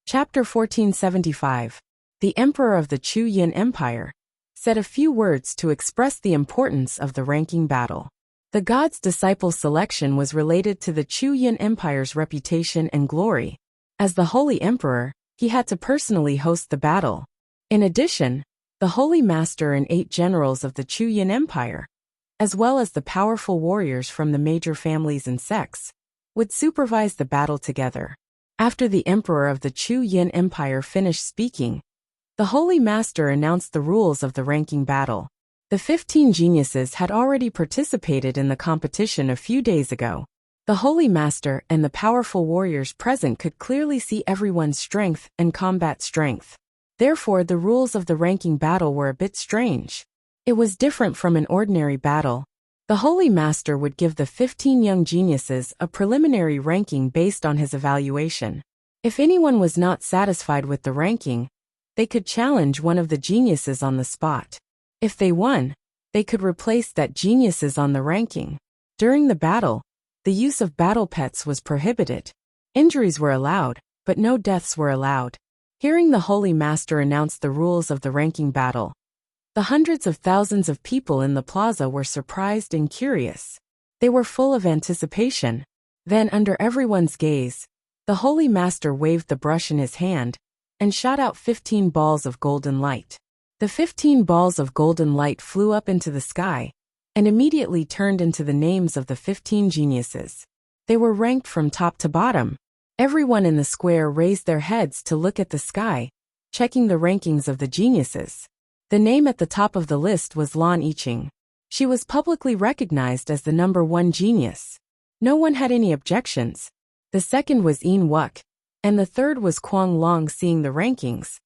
Chapter 1475. The Emperor of the Chu Yin Empire said a few words to express the importance of the ranking battle. The god's disciple selection was related to the Chu Yin Empire's reputation and glory. As the Holy Emperor, he had to personally host the battle. In addition, the Holy Master and 8 generals of the Chu Yin Empire, as well as the powerful warriors from the major families and sects, would supervise the battle together. After the Emperor of the Chu Yin Empire finished speaking, the Holy Master announced the rules of the ranking battle. The 15 geniuses had already participated in the competition a few days ago. The Holy Master and the powerful warriors present could clearly see everyone's strength and combat strength. Therefore, the rules of the ranking battle were a bit strange. It was different from an ordinary battle. The Holy Master would give the 15 young geniuses a preliminary ranking based on his evaluation. If anyone was not satisfied with the ranking, they could challenge one of the geniuses on the spot. If they won, they could replace that geniuses on the ranking. During the battle, the use of battle pets was prohibited. Injuries were allowed, but no deaths were allowed. Hearing the Holy Master announce the rules of the ranking battle, the hundreds of thousands of people in the plaza were surprised and curious. They were full of anticipation. Then, under everyone's gaze, the Holy Master waved the brush in his hand and shot out 15 balls of golden light. The 15 balls of golden light flew up into the sky and immediately turned into the names of the 15 geniuses. They were ranked from top to bottom. Everyone in the square raised their heads to look at the sky, checking the rankings of the geniuses. The name at the top of the list was Lan Yiqing. She was publicly recognized as the number 1 genius. No one had any objections. The second was Yin Wuk, and the third was Kuang Long. Seeing the rankings,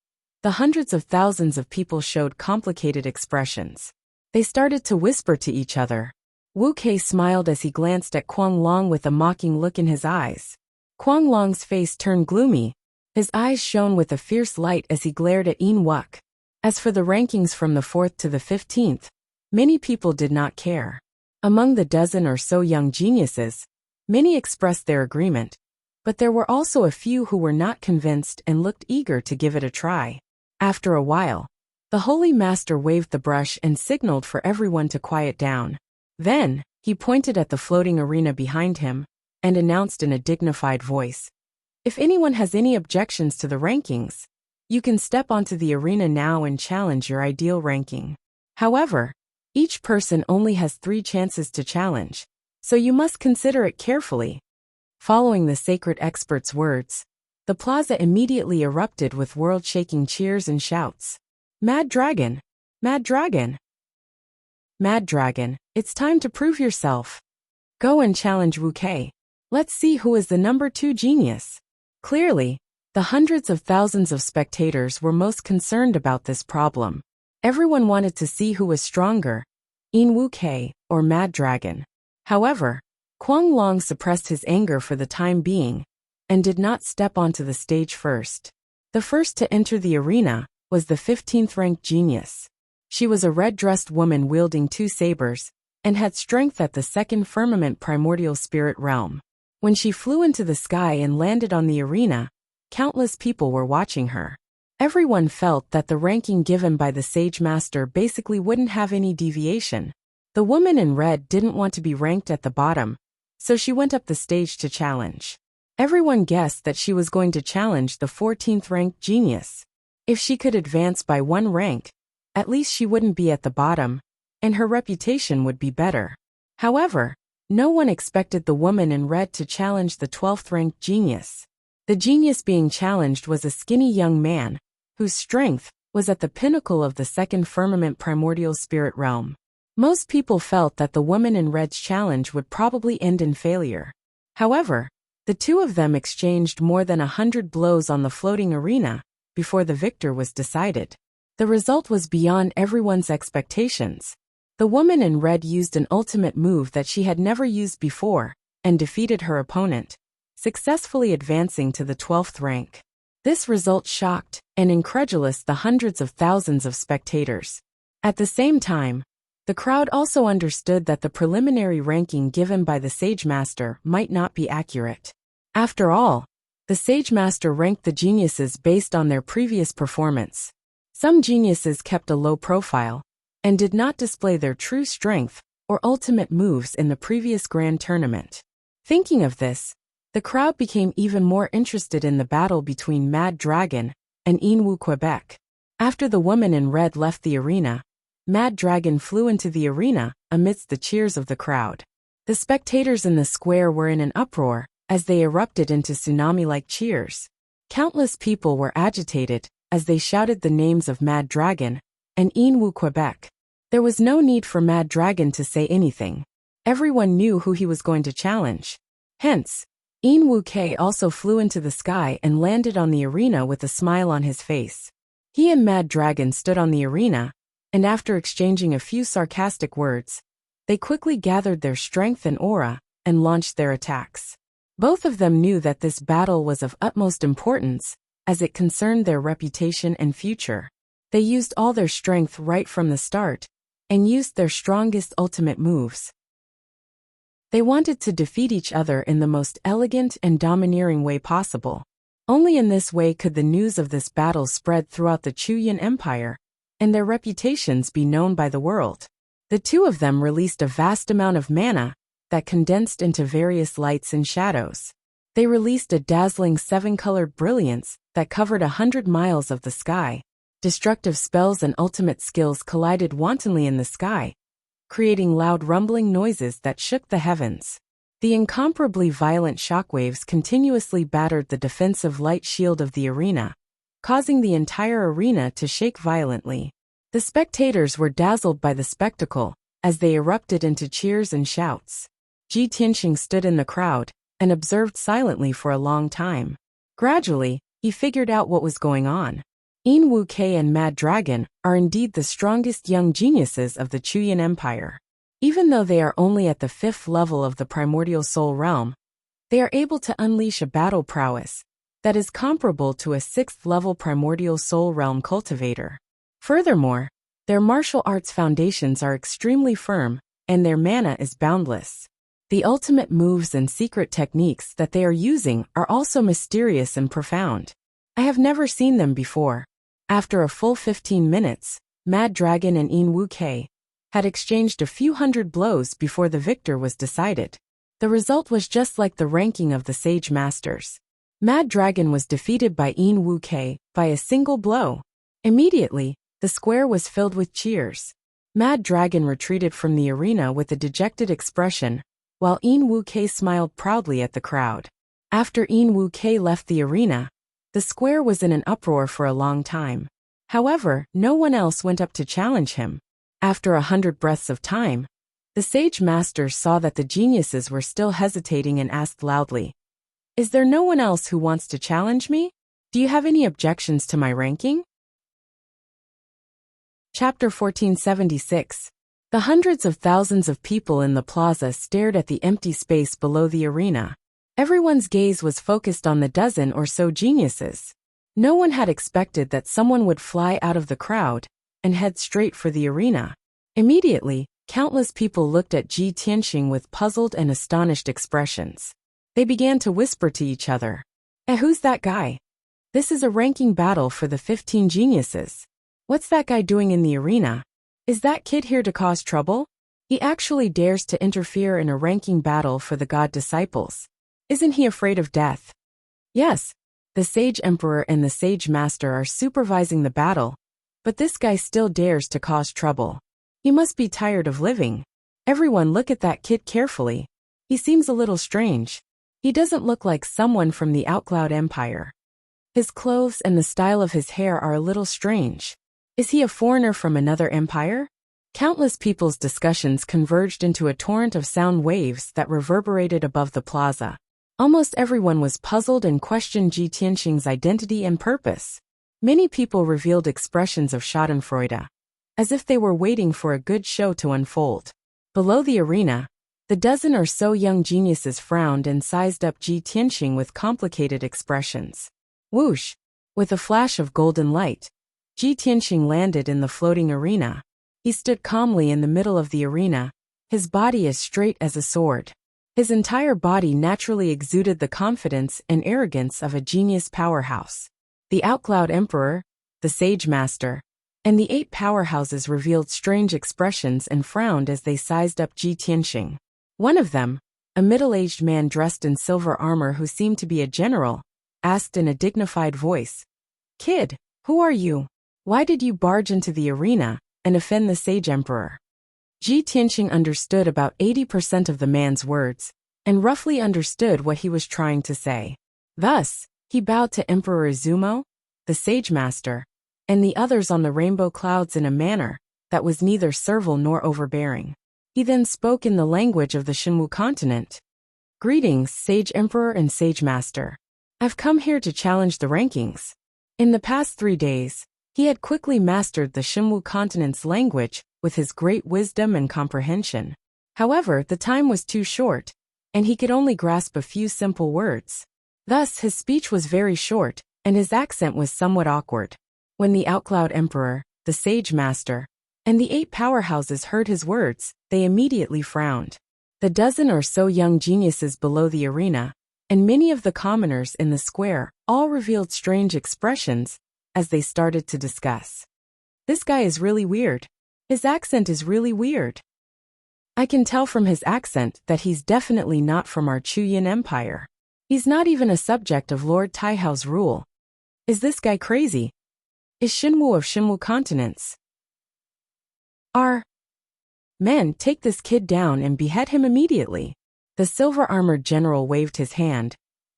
the hundreds of thousands of people showed complicated expressions. They started to whisper to each other. Wuxia smiled as he glanced at Kuang Long with a mocking look in his eyes. Kuang Long's face turned gloomy. His eyes shone with a fierce light as he glared at Yin Wuk. As for the rankings from the 4th to the 15th, many people did not care. Among the dozen or so young geniuses, many expressed their agreement, but there were also a few who were not convinced and looked eager to give it a try. After a while, the Holy Master waved the brush and signaled for everyone to quiet down. Then, he pointed at the floating arena behind him and announced in a dignified voice, "If anyone has any objections to the rankings, you can step onto the arena now and challenge your ideal ranking. However, each person only has 3 chances to challenge, so you must consider it carefully." Following the sacred expert's words, the plaza immediately erupted with world-shaking cheers and shouts. "Mad Dragon! Mad Dragon! Mad Dragon, it's time to prove yourself. Go and challenge Wuxia. Let's see who is the number 2 genius." Clearly, the hundreds of thousands of spectators were most concerned about this problem. Everyone wanted to see who was stronger, Yin Wuxia or Mad Dragon. However, Kuang Long suppressed his anger for the time being and did not step onto the stage first. The first to enter the arena was the 15th ranked genius. She was a red-dressed woman wielding 2 sabers and had strength at the 2nd firmament primordial spirit realm. When she flew into the sky and landed on the arena, countless people were watching her. Everyone felt that the ranking given by the Sage Master basically wouldn't have any deviation. The woman in red didn't want to be ranked at the bottom, so she went up the stage to challenge. Everyone guessed that she was going to challenge the 14th ranked genius. If she could advance by 1 rank, at least she wouldn't be at the bottom, and her reputation would be better. However, no one expected the woman in red to challenge the 12th ranked genius. The genius being challenged was a skinny young man, whose strength was at the pinnacle of the 2nd firmament primordial spirit realm. Most people felt that the woman in red's challenge would probably end in failure. However, the 2 of them exchanged more than 100 blows on the floating arena before the victor was decided. The result was beyond everyone's expectations. The woman in red used an ultimate move that she had never used before and defeated her opponent, successfully advancing to the 12th rank. This result shocked and incredulous the hundreds of thousands of spectators. At the same time, the crowd also understood that the preliminary ranking given by the Sage Master might not be accurate. After all, The Sage Master ranked the geniuses based on their previous performance. Some geniuses kept a low profile and did not display their true strength or ultimate moves in the previous grand tournament. Thinking of this, the crowd became even more interested in the battle between Mad Dragon and Inwu Quebec. After the woman in red left the arena, Mad Dragon flew into the arena amidst the cheers of the crowd. The spectators in the square were in an uproar as they erupted into tsunami-like cheers. Countless people were agitated as they shouted the names of Mad Dragon and Inwu Quebec. There was no need for Mad Dragon to say anything. Everyone knew who he was going to challenge. Hence, Inwu K also flew into the sky and landed on the arena with a smile on his face. He and Mad Dragon stood on the arena, and after exchanging a few sarcastic words, they quickly gathered their strength and aura and launched their attacks. Both of them knew that this battle was of utmost importance, as it concerned their reputation and future. They used all their strength right from the start, and used their strongest ultimate moves. They wanted to defeat each other in the most elegant and domineering way possible. Only in this way could the news of this battle spread throughout the Chuyin Empire, and their reputations be known by the world. The two of them released a vast amount of mana that condensed into various lights and shadows. They released a dazzling 7-colored brilliance that covered 100 miles of the sky. Destructive spells and ultimate skills collided wantonly in the sky, creating loud rumbling noises that shook the heavens. The incomparably violent shockwaves continuously battered the defensive light shield of the arena, causing the entire arena to shake violently. The spectators were dazzled by the spectacle, as they erupted into cheers and shouts. Ji Tianxing stood in the crowd and observed silently for a long time. Gradually, he figured out what was going on. Inwu K and Mad Dragon are indeed the strongest young geniuses of the Chuyin Empire. Even though they are only at the 5th level of the primordial soul realm, they are able to unleash a battle prowess that is comparable to a 6th level primordial soul realm cultivator. Furthermore, their martial arts foundations are extremely firm, and their mana is boundless. The ultimate moves and secret techniques that they are using are also mysterious and profound. I have never seen them before. After a full 15 minutes, Mad Dragon and Inwu K had exchanged a few hundred blows before the victor was decided. The result was just like the ranking of the Sage Masters. Mad Dragon was defeated by Inwu K by a single blow. Immediately, the square was filled with cheers. Mad Dragon retreated from the arena with a dejected expression, while Inwu K smiled proudly at the crowd. After Inwu K left the arena, the square was in an uproar for a long time. However, no one else went up to challenge him. After 100 breaths of time, the Sage Masters saw that the geniuses were still hesitating and asked loudly, "Is there no one else who wants to challenge me? Do you have any objections to my ranking?" Chapter 1476. The hundreds of thousands of people in the plaza stared at the empty space below the arena. Everyone's gaze was focused on the dozen or so geniuses. No one had expected that someone would fly out of the crowd and head straight for the arena. Immediately, countless people looked at Ji Tianxing with puzzled and astonished expressions. They began to whisper to each other, who's that guy? This is a ranking battle for the 15 geniuses. What's that guy doing in the arena? Is that kid here to cause trouble? He actually dares to interfere in a ranking battle for the god disciples. Isn't he afraid of death?" Yes, the Sage Emperor and the Sage Master are supervising the battle, but this guy still dares to cause trouble. He must be tired of living. Everyone look at that kid carefully. He seems a little strange. He doesn't look like someone from the Outcloud Empire. His clothes and the style of his hair are a little strange. Is he a foreigner from another empire? Countless people's discussions converged into a torrent of sound waves that reverberated above the plaza. Almost everyone was puzzled and questioned Ji Tianxing's identity and purpose. Many people revealed expressions of schadenfreude, as if they were waiting for a good show to unfold. Below the arena, the dozen or so young geniuses frowned and sized up Ji Tianxing with complicated expressions. Whoosh! With a flash of golden light, Ji Tianxing landed in the floating arena. He stood calmly in the middle of the arena, his body as straight as a sword. His entire body naturally exuded the confidence and arrogance of a genius powerhouse. The Outcloud Emperor, the Sage Master, and the 8 powerhouses revealed strange expressions and frowned as they sized up Ji Tianxing. One of them, a middle-aged man dressed in silver armor who seemed to be a general, asked in a dignified voice, "Kid, who are you? Why did you barge into the arena and offend the Sage Emperor?" Ji Tianxing understood about 80% of the man's words, and roughly understood what he was trying to say. Thus, he bowed to Emperor Izumo, the Sage Master, and the others on the rainbow clouds in a manner that was neither servile nor overbearing. He then spoke in the language of the Shinwu continent. "Greetings, Sage Emperor and Sage Master. I've come here to challenge the rankings." In the past 3 days, he had quickly mastered the Shinwu continent's language with his great wisdom and comprehension. However, the time was too short, and he could only grasp a few simple words. Thus, his speech was very short, and his accent was somewhat awkward. When the Outcloud Emperor, the Sage Master, and the 8 powerhouses heard his words, they immediately frowned. The dozen or so young geniuses below the arena, and many of the commoners in the square, all revealed strange expressions as they started to discuss. "This guy is really weird. His accent is really weird. I can tell from his accent that he's definitely not from our Chuyin Empire. He's not even a subject of Lord Taihao's rule. Is this guy crazy? Is Shinwu of Shinwu continents? Men, take this kid down and behead him immediately." The silver-armored general waved his hand,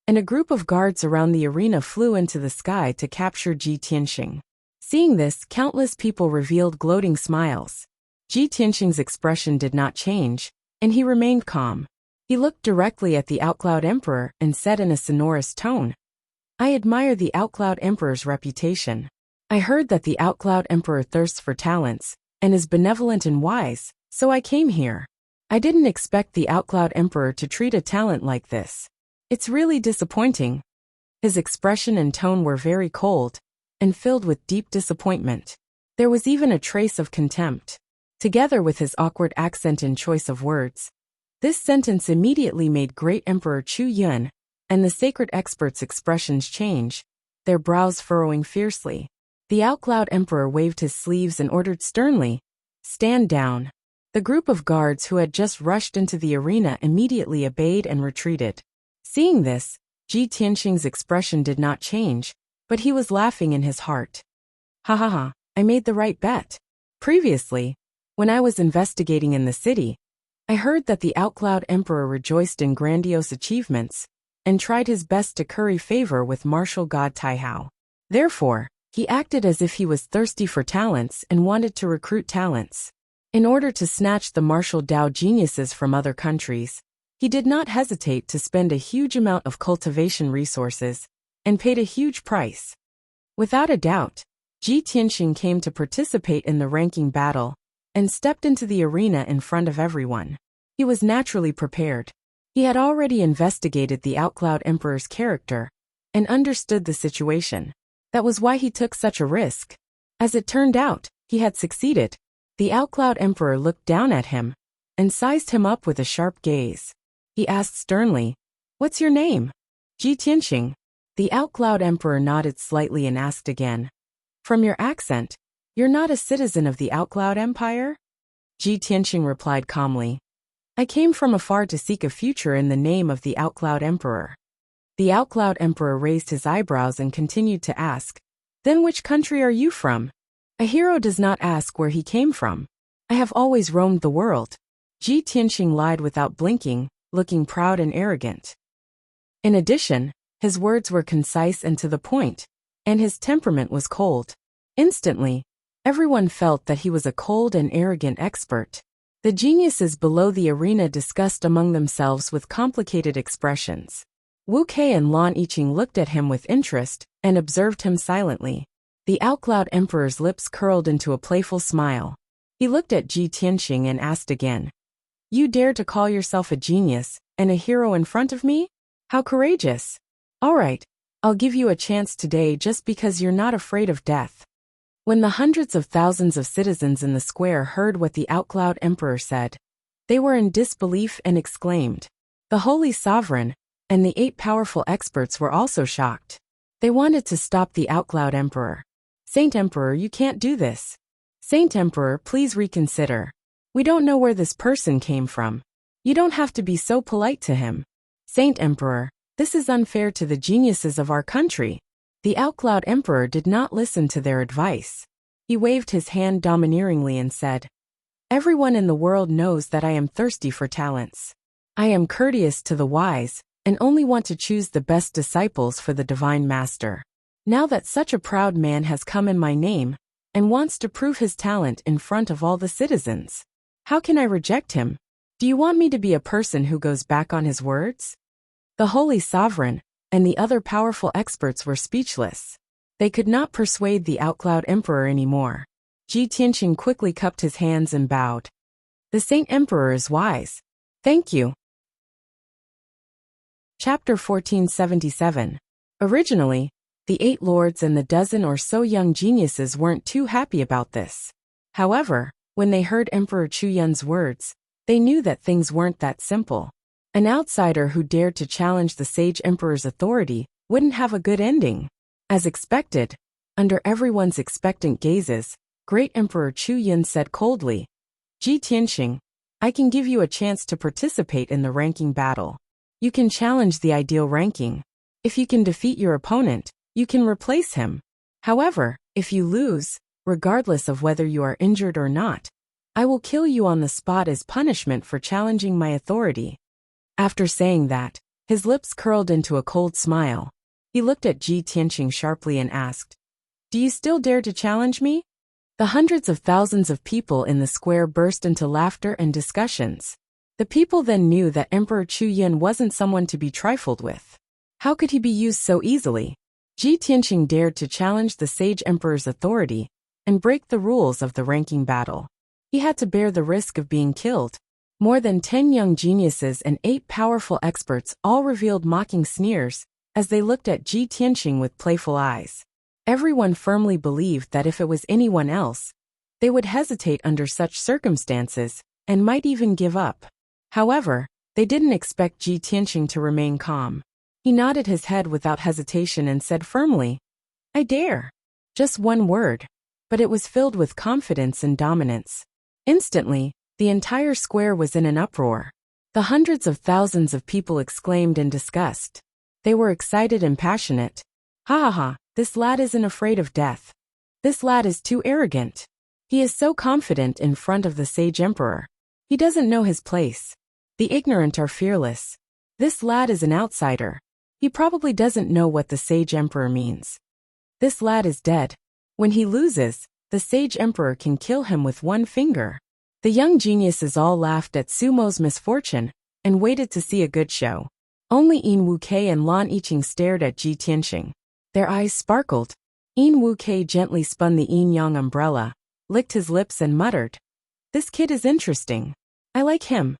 and a group of guards around the arena flew into the sky to capture Ji Tianxing. Seeing this, countless people revealed gloating smiles. Ji Tianxing's expression did not change, and he remained calm. He looked directly at the Outcloud Emperor and said in a sonorous tone, "I admire the Outcloud Emperor's reputation. I heard that the Outcloud Emperor thirsts for talents, and is benevolent and wise, so I came here. I didn't expect the Outcloud Emperor to treat a talent like this. It's really disappointing." His expression and tone were very cold, and filled with deep disappointment. There was even a trace of contempt. Together with his awkward accent and choice of words, this sentence immediately made Great Emperor Chu Yun and the sacred experts' expressions change, their brows furrowing fiercely. The Outcloud Emperor waved his sleeves and ordered sternly, "Stand down." The group of guards who had just rushed into the arena immediately obeyed and retreated. Seeing this, Ji Tianxing's expression did not change, but he was laughing in his heart. "Ha ha ha, I made the right bet. Previously, when I was investigating in the city, I heard that the Outcloud Emperor rejoiced in grandiose achievements and tried his best to curry favor with martial god Taihao. Therefore, he acted as if he was thirsty for talents and wanted to recruit talents. In order to snatch the martial Dao geniuses from other countries, he did not hesitate to spend a huge amount of cultivation resources and paid a huge price. Without a doubt, Ji Tianxing came to participate in the ranking battle and stepped into the arena in front of everyone. He was naturally prepared. He had already investigated the Outcloud Emperor's character and understood the situation. That was why he took such a risk. As it turned out, he had succeeded. The Outcloud Emperor looked down at him and sized him up with a sharp gaze. He asked sternly, "What's your name?" "Ji Tianxing." The Outcloud Emperor nodded slightly and asked again, "From your accent, you're not a citizen of the Outcloud Empire?" Ji Tianxing replied calmly, "I came from afar to seek a future in the name of the Outcloud Emperor." The Outcloud Emperor raised his eyebrows and continued to ask, "Then which country are you from?" A hero does not ask where he came from. "I have always roamed the world." Ji Tianxing lied without blinking, looking proud and arrogant. In addition, his words were concise and to the point, and his temperament was cold. Instantly, everyone felt that he was a cold and arrogant expert. The geniuses below the arena discussed among themselves with complicated expressions. Wuxia and Lan Yiqing looked at him with interest and observed him silently. The Outcloud Emperor's lips curled into a playful smile. He looked at Ji Tianxing and asked again, "You dare to call yourself a genius and a hero in front of me? How courageous! All right, I'll give you a chance today just because you're not afraid of death." When the hundreds of thousands of citizens in the square heard what the Outcloud Emperor said, they were in disbelief and exclaimed, The Holy Sovereign and the 8 powerful experts were also shocked. They wanted to stop the outcloud emperor. Saint Emperor, you can't do this. Saint Emperor, please reconsider. We don't know where this person came from. You don't have to be so polite to him. Saint Emperor, this is unfair to the geniuses of our country. The outcloud emperor did not listen to their advice. He waved his hand domineeringly and said, Everyone in the world knows that I am thirsty for talents. I am courteous to the wise, and only want to choose the best disciples for the divine master. Now that such a proud man has come in my name, and wants to prove his talent in front of all the citizens, how can I reject him? Do you want me to be a person who goes back on his words? The Holy Sovereign and the other powerful experts were speechless. They could not persuade the outcloud emperor anymore. Ji Tianqing quickly cupped his hands and bowed. The Saint Emperor is wise. Thank you. Chapter 1477. Originally, the 8 lords and the dozen or so young geniuses weren't too happy about this. However, when they heard Emperor Chu Yun's words, they knew that things weren't that simple. An outsider who dared to challenge the sage emperor's authority wouldn't have a good ending. As expected, under everyone's expectant gazes, Great Emperor Chu Yun said coldly, Ji Tianqing, I can give you a chance to participate in the ranking battle. You can challenge the ideal ranking. If you can defeat your opponent, you can replace him. However, if you lose, regardless of whether you are injured or not, I will kill you on the spot as punishment for challenging my authority. After saying that, his lips curled into a cold smile. He looked at Ji Tianqing sharply and asked, Do you still dare to challenge me? The hundreds of thousands of people in the square burst into laughter and discussions. The people then knew that Emperor Chu Yun wasn't someone to be trifled with. How could he be used so easily? Ji Tianqing dared to challenge the sage emperor's authority and break the rules of the ranking battle. He had to bear the risk of being killed. More than 10 young geniuses and 8 powerful experts all revealed mocking sneers as they looked at Ji Tianqing with playful eyes. Everyone firmly believed that if it was anyone else, they would hesitate under such circumstances and might even give up. However, they didn't expect Ji Tianqing to remain calm. He nodded his head without hesitation and said firmly, I dare. Just one word, but it was filled with confidence and dominance. Instantly, the entire square was in an uproar. The hundreds of thousands of people exclaimed in disgust. They were excited and passionate. Ha ha ha, this lad isn't afraid of death. This lad is too arrogant. He is so confident in front of the sage emperor. He doesn't know his place. The ignorant are fearless. This lad is an outsider. He probably doesn't know what the sage emperor means. This lad is dead. When he loses, the sage emperor can kill him with one finger. The young geniuses all laughed at Sumo's misfortune and waited to see a good show. Only Yin Wuke and Lan Yiqing stared at Ji Tianqing. Their eyes sparkled. Yin Wuke gently spun the yin-yang umbrella, licked his lips and muttered, This kid is interesting. I like him.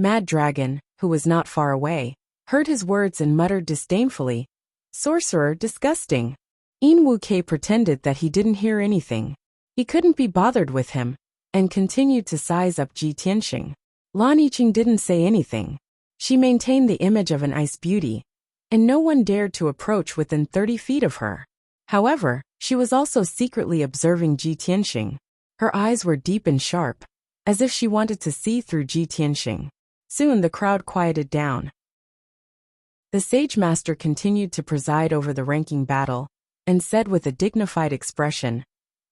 Mad Dragon, who was not far away, heard his words and muttered disdainfully, Sorcerer, disgusting. Yin Wuke pretended that he didn't hear anything. He couldn't be bothered with him, and continued to size up Ji Tianqing. Lan Yiqing didn't say anything. She maintained the image of an ice beauty, and no one dared to approach within 30 feet of her. However, she was also secretly observing Ji Tianqing. Her eyes were deep and sharp, as if she wanted to see through Ji Tianqing. Soon the crowd quieted down. The sage master continued to preside over the ranking battle, and said with a dignified expression,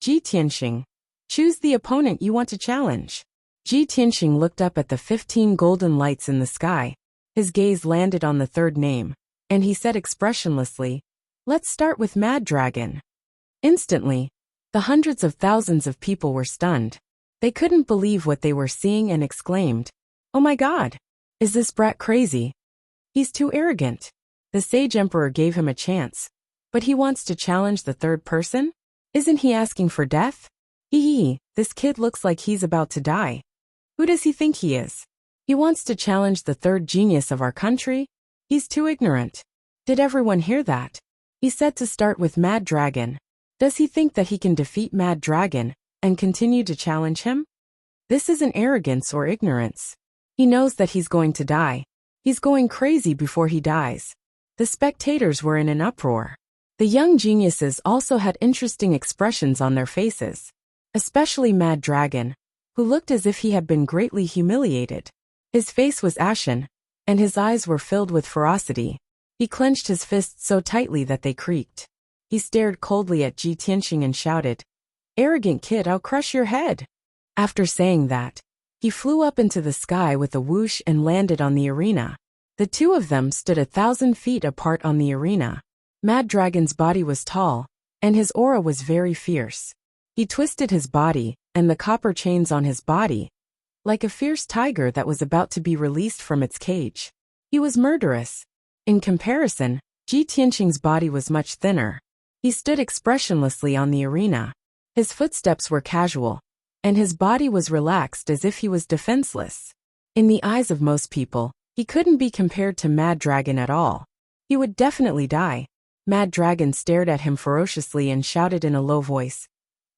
Ji Tianqing, choose the opponent you want to challenge. Ji Tianqing looked up at the 15 golden lights in the sky. His gaze landed on the third name, and he said expressionlessly, Let's start with Mad Dragon. Instantly, the hundreds of thousands of people were stunned. They couldn't believe what they were seeing and exclaimed, Oh my God! Is this brat crazy? He's too arrogant. The sage emperor gave him a chance, but he wants to challenge the third person? Isn't he asking for death? Hee, this kid looks like he's about to die. Who does he think he is? He wants to challenge the third genius of our country? He's too ignorant. Did everyone hear that? He said to start with Mad Dragon. Does he think that he can defeat Mad Dragon and continue to challenge him? This isn't arrogance or ignorance. He knows that he's going to die. He's going crazy before he dies. The spectators were in an uproar. The young geniuses also had interesting expressions on their faces. Especially Mad Dragon, who looked as if he had been greatly humiliated. His face was ashen, and his eyes were filled with ferocity. He clenched his fists so tightly that they creaked. He stared coldly at Ji Tianxing and shouted, "Arrogant kid, I'll crush your head." After saying that, he flew up into the sky with a whoosh and landed on the arena. The two of them stood 1,000 feet apart on the arena. Mad Dragon's body was tall, and his aura was very fierce. He twisted his body, and the copper chains on his body, like a fierce tiger that was about to be released from its cage. He was murderous. In comparison, Ji Tianxing's body was much thinner. He stood expressionlessly on the arena. His footsteps were casual, and his body was relaxed as if he was defenseless. In the eyes of most people, he couldn't be compared to Mad Dragon at all. He would definitely die. Mad Dragon stared at him ferociously and shouted in a low voice,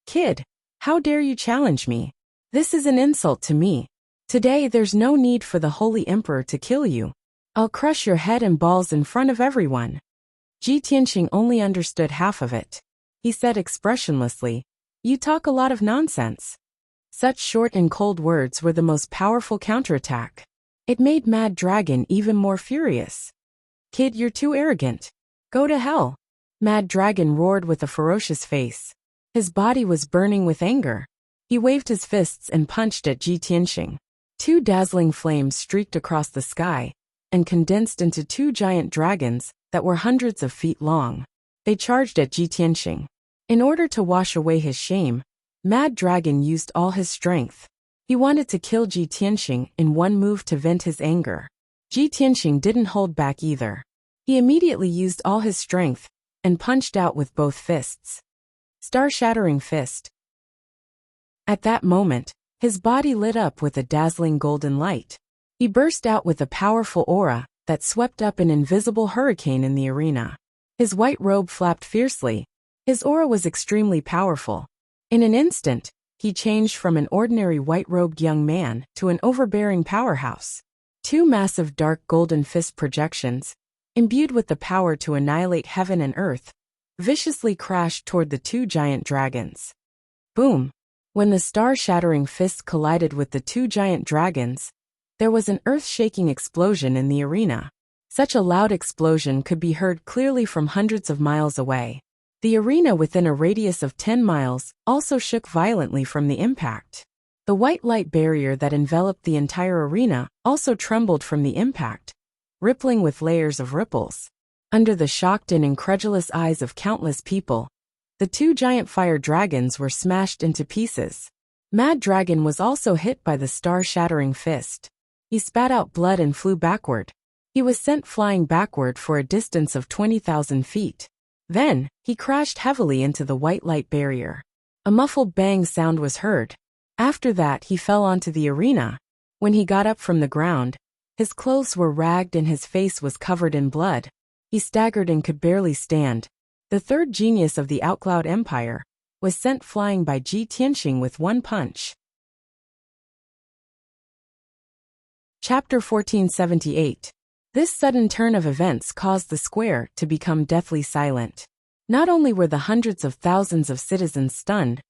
"Kid, how dare you challenge me? This is an insult to me. Today there's no need for the Holy Emperor to kill you. I'll crush your head and balls in front of everyone." Ji Tianxing only understood half of it. He said expressionlessly, "You talk a lot of nonsense." Such short and cold words were the most powerful counterattack. It made Mad Dragon even more furious. "Kid, you're too arrogant. Go to hell." Mad Dragon roared with a ferocious face. His body was burning with anger. He waved his fists and punched at Ji Tianxing. Two dazzling flames streaked across the sky and condensed into two giant dragons that were hundreds of feet long. They charged at Ji Tianxing. In order to wash away his shame, Mad Dragon used all his strength. He wanted to kill Ji Tianxing in one move to vent his anger. Ji Tianxing didn't hold back either. He immediately used all his strength and punched out with both fists. Star-shattering fist. At that moment, his body lit up with a dazzling golden light. He burst out with a powerful aura that swept up an invisible hurricane in the arena. His white robe flapped fiercely. His aura was extremely powerful. In an instant, he changed from an ordinary white-robed young man to an overbearing powerhouse. Two massive dark golden fist projections, imbued with the power to annihilate heaven and earth, viciously crashed toward the two giant dragons. Boom! When the star-shattering fist collided with the two giant dragons, there was an earth-shaking explosion in the arena. Such a loud explosion could be heard clearly from hundreds of miles away. The arena within a radius of 10 miles also shook violently from the impact. The white light barrier that enveloped the entire arena also trembled from the impact, rippling with layers of ripples. Under the shocked and incredulous eyes of countless people, the two giant fire dragons were smashed into pieces. Mad Dragon was also hit by the star-shattering fist. He spat out blood and flew backward. He was sent flying backward for a distance of 20,000 feet. Then, he crashed heavily into the white light barrier. A muffled bang sound was heard. After that, he fell onto the arena. When he got up from the ground, his clothes were ragged and his face was covered in blood. He staggered and could barely stand. The third genius of the Outcloud Empire was sent flying by Ji Tianxing with one punch. Chapter 1478. This sudden turn of events caused the square to become deathly silent. Not only were the hundreds of thousands of citizens stunned,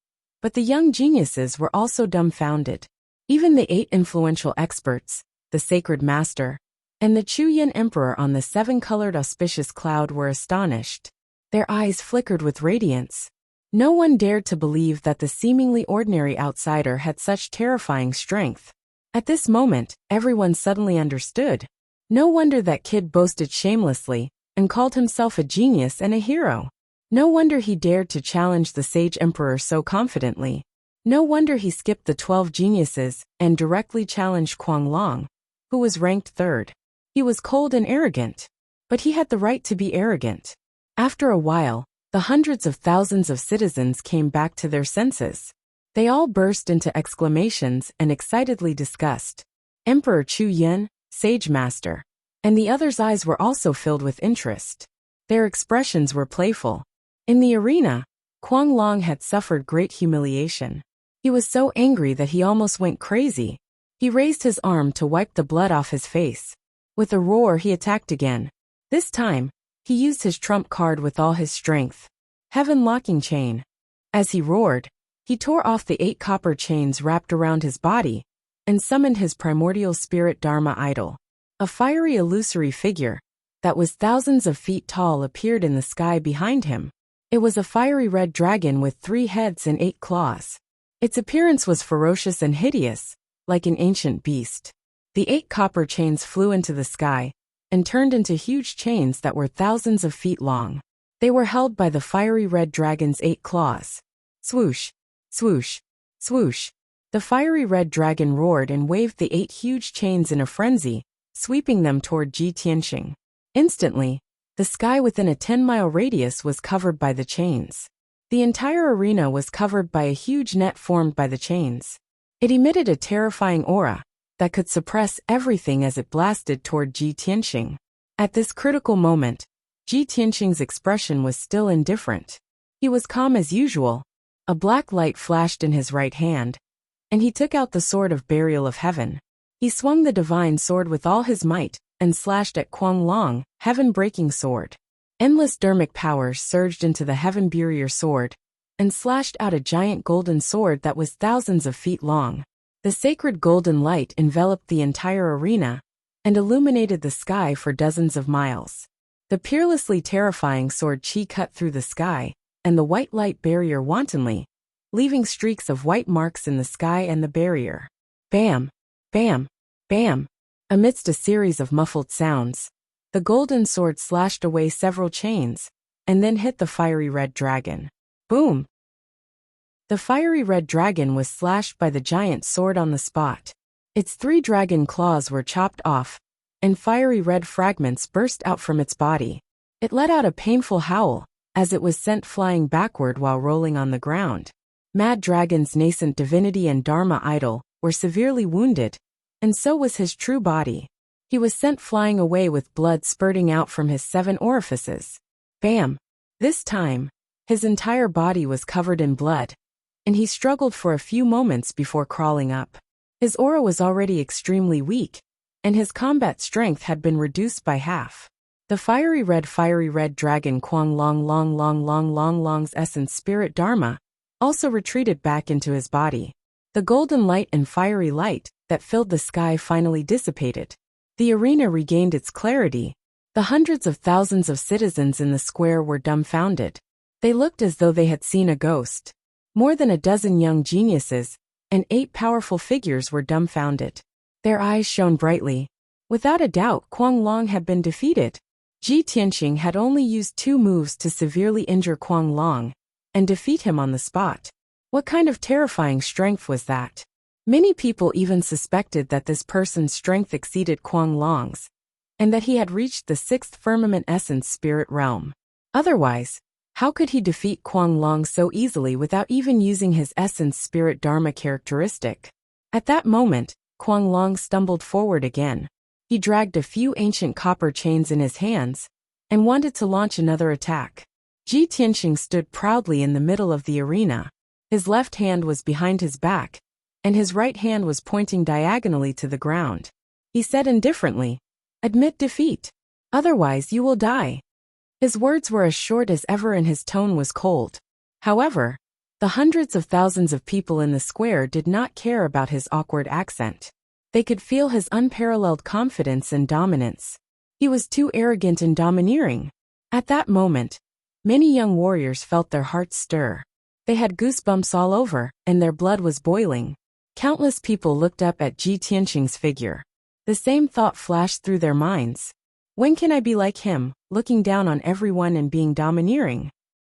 but the young geniuses were also dumbfounded. Even the 8 influential experts, the Sacred Master, and the Chuyin Emperor on the 7-colored auspicious cloud were astonished. Their eyes flickered with radiance. No one dared to believe that the seemingly ordinary outsider had such terrifying strength. At this moment, everyone suddenly understood. No wonder that kid boasted shamelessly and called himself a genius and a hero. No wonder he dared to challenge the sage emperor so confidently. No wonder he skipped the 12 geniuses and directly challenged Kuang Long, who was ranked 3rd. He was cold and arrogant, but he had the right to be arrogant. After a while, the hundreds of thousands of citizens came back to their senses. They all burst into exclamations and excitedly discussed. Emperor Chu Yin, Sage Master, and the others' eyes were also filled with interest. Their expressions were playful. In the arena, Kuang Long had suffered great humiliation. He was so angry that he almost went crazy. He raised his arm to wipe the blood off his face. With a roar, he attacked again. This time, he used his trump card with all his strength. Heaven Locking Chain. As he roared, he tore off the 8 copper chains wrapped around his body and summoned his primordial spirit Dharma idol. A fiery illusory figure that was thousands of feet tall appeared in the sky behind him. It was a fiery red dragon with 3 heads and 8 claws. Its appearance was ferocious and hideous, like an ancient beast. The 8 copper chains flew into the sky and turned into huge chains that were thousands of feet long. They were held by the fiery red dragon's 8 claws. Swoosh, swoosh, swoosh. The fiery red dragon roared and waved the 8 huge chains in a frenzy, sweeping them toward Ji Tianxing. Instantly, the sky within a 10-mile radius was covered by the chains. The entire arena was covered by a huge net formed by the chains. It emitted a terrifying aura that could suppress everything as it blasted toward Ji Tianxing. At this critical moment, Ji Tianxing's expression was still indifferent. He was calm as usual. A black light flashed in his right hand, and he took out the sword of burial of heaven. He swung the divine sword with all his might and slashed at Kuang Long, heaven-breaking sword. Endless dermic powers surged into the heaven barrier sword and slashed out a giant golden sword that was thousands of feet long. The sacred golden light enveloped the entire arena and illuminated the sky for dozens of miles. The peerlessly terrifying sword Qi cut through the sky and the white light barrier wantonly, leaving streaks of white marks in the sky and the barrier. Bam! Bam! Bam! Amidst a series of muffled sounds, the golden sword slashed away several chains and then hit the fiery red dragon. Boom! The fiery red dragon was slashed by the giant sword on the spot. Its 3 dragon claws were chopped off, and fiery red fragments burst out from its body. It let out a painful howl as it was sent flying backward while rolling on the ground. Mad Dragon's nascent divinity and Dharma idol were severely wounded, and so was his true body. He was sent flying away with blood spurting out from his 7 orifices. Bam! This time, his entire body was covered in blood, and he struggled for a few moments before crawling up. His aura was already extremely weak, and his combat strength had been reduced by half. The fiery red dragon Kuang Long's essence spirit Dharma also retreated back into his body. The golden light and fiery light that filled the sky finally dissipated. The arena regained its clarity. The hundreds of thousands of citizens in the square were dumbfounded. They looked as though they had seen a ghost. More than a dozen young geniuses and 8 powerful figures were dumbfounded. Their eyes shone brightly. Without a doubt, Kuang Long had been defeated. Ji Tianxing had only used 2 moves to severely injure Kuang Long and defeat him on the spot. What kind of terrifying strength was that? Many people even suspected that this person's strength exceeded Kuang Long's, and that he had reached the 6th firmament essence spirit realm. Otherwise, how could he defeat Kuang Long so easily without even using his essence spirit Dharma characteristic? At that moment, Kuang Long stumbled forward again. He dragged a few ancient copper chains in his hands and wanted to launch another attack. Ji Tianxing stood proudly in the middle of the arena. His left hand was behind his back, and his right hand was pointing diagonally to the ground. He said indifferently, "Admit defeat. Otherwise you will die." His words were as short as ever and his tone was cold. However, the hundreds of thousands of people in the square did not care about his awkward accent. They could feel his unparalleled confidence and dominance. He was too arrogant and domineering. At that moment, many young warriors felt their hearts stir. They had goosebumps all over, and their blood was boiling. Countless people looked up at Ji Tianxing's figure. The same thought flashed through their minds. When can I be like him, looking down on everyone and being domineering?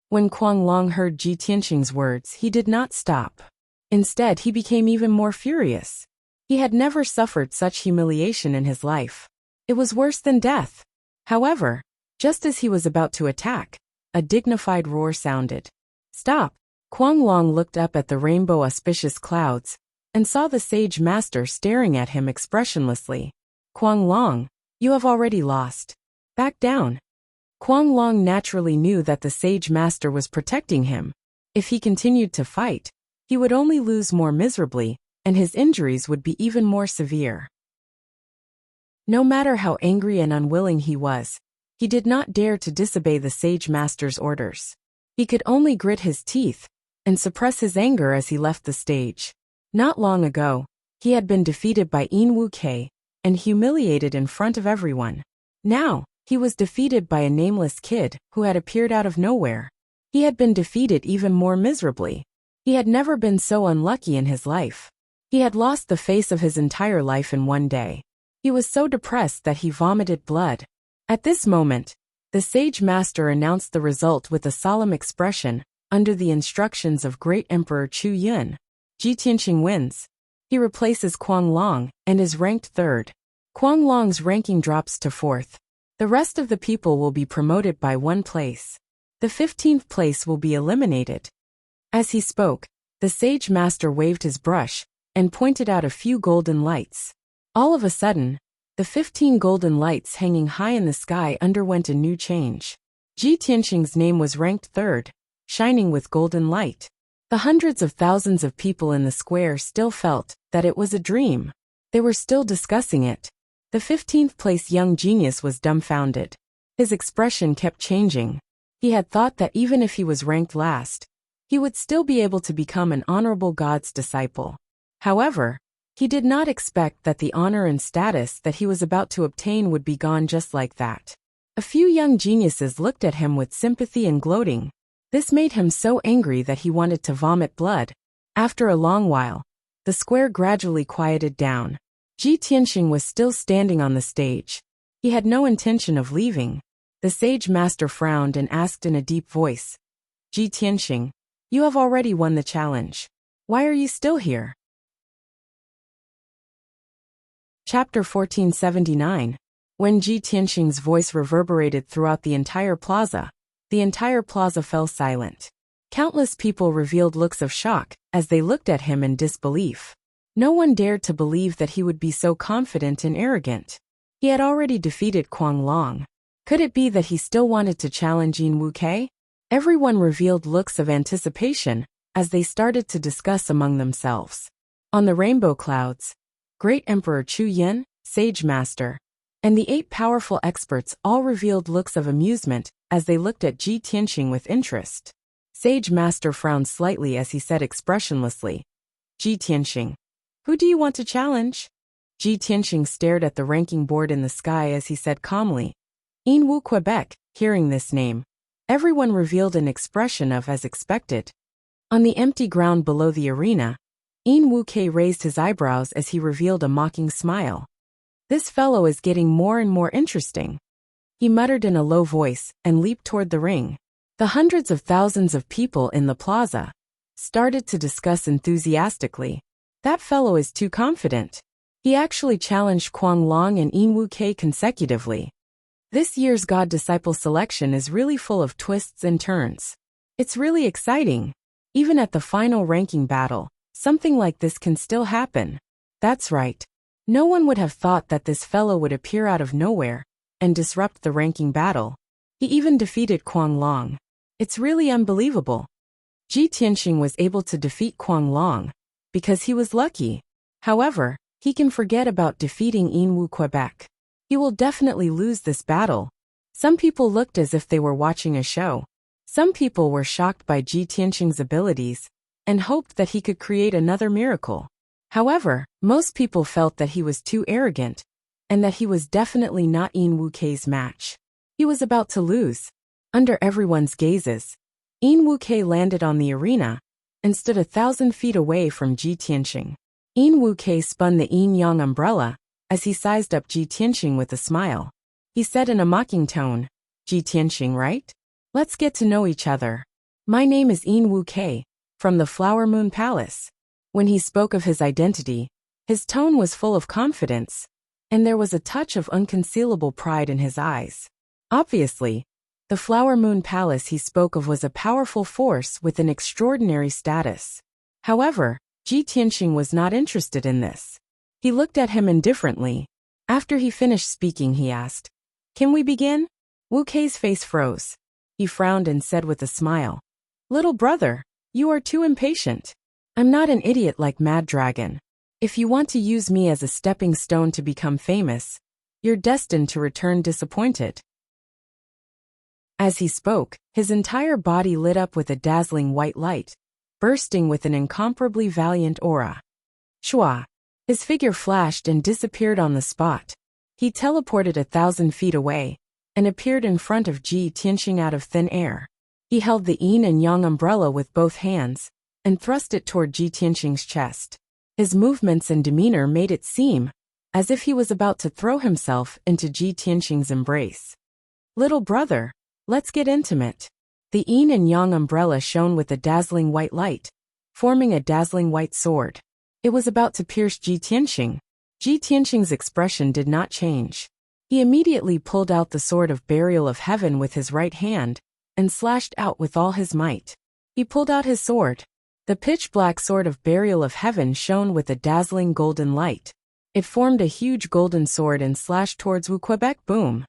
When Kuang Long heard Ji Tianxing's words, he did not stop. Instead, he became even more furious. He had never suffered such humiliation in his life. It was worse than death. However, just as he was about to attack, a dignified roar sounded. Stop! Kuang Long looked up at the rainbow auspicious clouds and saw the sage master staring at him expressionlessly. Kuang Long, you have already lost. Back down. Kuang Long naturally knew that the sage master was protecting him. If he continued to fight, he would only lose more miserably, and his injuries would be even more severe. No matter how angry and unwilling he was, he did not dare to disobey the sage master's orders. He could only grit his teeth and suppress his anger as he left the stage. Not long ago, he had been defeated by Wuxia and humiliated in front of everyone. Now, he was defeated by a nameless kid who had appeared out of nowhere. He had been defeated even more miserably. He had never been so unlucky in his life. He had lost the face of his entire life in one day. He was so depressed that he vomited blood. At this moment, the sage master announced the result with a solemn expression, under the instructions of Great Emperor Chu Yun. Ji Tianqing wins. He replaces Kuang Long and is ranked 3rd. Kuang Long's ranking drops to 4th. The rest of the people will be promoted by 1 place. The 15th place will be eliminated. As he spoke, the sage master waved his brush and pointed out a few golden lights. All of a sudden, the 15 golden lights hanging high in the sky underwent a new change. Ji Tianqing's name was ranked 3rd, shining with golden light. The hundreds of thousands of people in the square still felt that it was a dream. They were still discussing it. The 15th place young genius was dumbfounded. His expression kept changing. He had thought that even if he was ranked last, he would still be able to become an honorable god's disciple. However, he did not expect that the honor and status that he was about to obtain would be gone just like that. A few young geniuses looked at him with sympathy and gloating. This made him so angry that he wanted to vomit blood. After a long while, the square gradually quieted down. Ji Tianqing was still standing on the stage. He had no intention of leaving. The sage master frowned and asked in a deep voice, Ji Tianqing, you have already won the challenge. Why are you still here? Chapter 1479. When Ji Tianqing's voice reverberated throughout the entire plaza fell silent. Countless people revealed looks of shock as they looked at him in disbelief. No one dared to believe that he would be so confident and arrogant. He had already defeated Kuang Long. Could it be that he still wanted to challenge Wuxia? Everyone revealed looks of anticipation as they started to discuss among themselves. On the rainbow clouds, Great Emperor Chu Yun, Sage Master, and the 8 powerful experts all revealed looks of amusement as they looked at Ji Tianqing with interest. Sage Master frowned slightly as he said expressionlessly, Ji Tianqing, who do you want to challenge? Ji Tianqing stared at the ranking board in the sky as he said calmly, Wu Quebec. Hearing this name, everyone revealed an expression of as expected. On the empty ground below the arena, Wuxia raised his eyebrows as he revealed a mocking smile. This fellow is getting more and more interesting. He muttered in a low voice and leaped toward the ring. The hundreds of thousands of people in the plaza started to discuss enthusiastically. That fellow is too confident. He actually challenged Kuang Long and Wuxia consecutively. This year's God Disciple selection is really full of twists and turns. It's really exciting. Even at the final ranking battle, something like this can still happen. That's right. No one would have thought that this fellow would appear out of nowhere and disrupt the ranking battle. He even defeated Kuang Long. It's really unbelievable. Ji Tianqing was able to defeat Kuang Long because he was lucky. However, he can forget about defeating Quebec. He will definitely lose this battle. Some people looked as if they were watching a show. Some people were shocked by Ji Tianqing's abilities and hoped that he could create another miracle. However, most people felt that he was too arrogant and that he was definitely not Wuxia's match. He was about to lose. Under everyone's gazes, Wuxia landed on the arena and stood 1,000 feet away from Ji Tianqing. Wuxia spun the yin-yang umbrella as he sized up Ji Tianqing with a smile. He said in a mocking tone, Ji Tianqing, right? Let's get to know each other. My name is Wuxia, from the Flower Moon Palace. When he spoke of his identity, his tone was full of confidence, and there was a touch of unconcealable pride in his eyes. Obviously, the Flower Moon Palace he spoke of was a powerful force with an extraordinary status. However, Ji Tianqing was not interested in this. He looked at him indifferently. After he finished speaking, he asked, Can we begin? Wuxia's face froze. He frowned and said with a smile, Little brother, you are too impatient. I'm not an idiot like Mad Dragon. If you want to use me as a stepping stone to become famous, You're destined to return disappointed." As he spoke, his entire body lit up with a dazzling white light, bursting with an incomparably valiant aura. Shua! His figure flashed and disappeared on the spot. He teleported 1,000 feet away and appeared in front of Ji Tianxing out of thin air. He held the yin and yang umbrella with both hands and thrust it toward Ji Tianxing's chest. His movements and demeanor made it seem as if he was about to throw himself into Ji Tianxing's embrace. "Little brother, let's get intimate." The yin and yang umbrella shone with a dazzling white light, forming a dazzling white sword. It was about to pierce Ji Tianxing. Ji Tianxing's expression did not change. He immediately pulled out the sword of burial of heaven with his right hand and slashed out with all his might. He pulled out his sword. The pitch-black sword of burial of heaven shone with a dazzling golden light. It formed a huge golden sword and slashed towards Wu Quebec. Boom!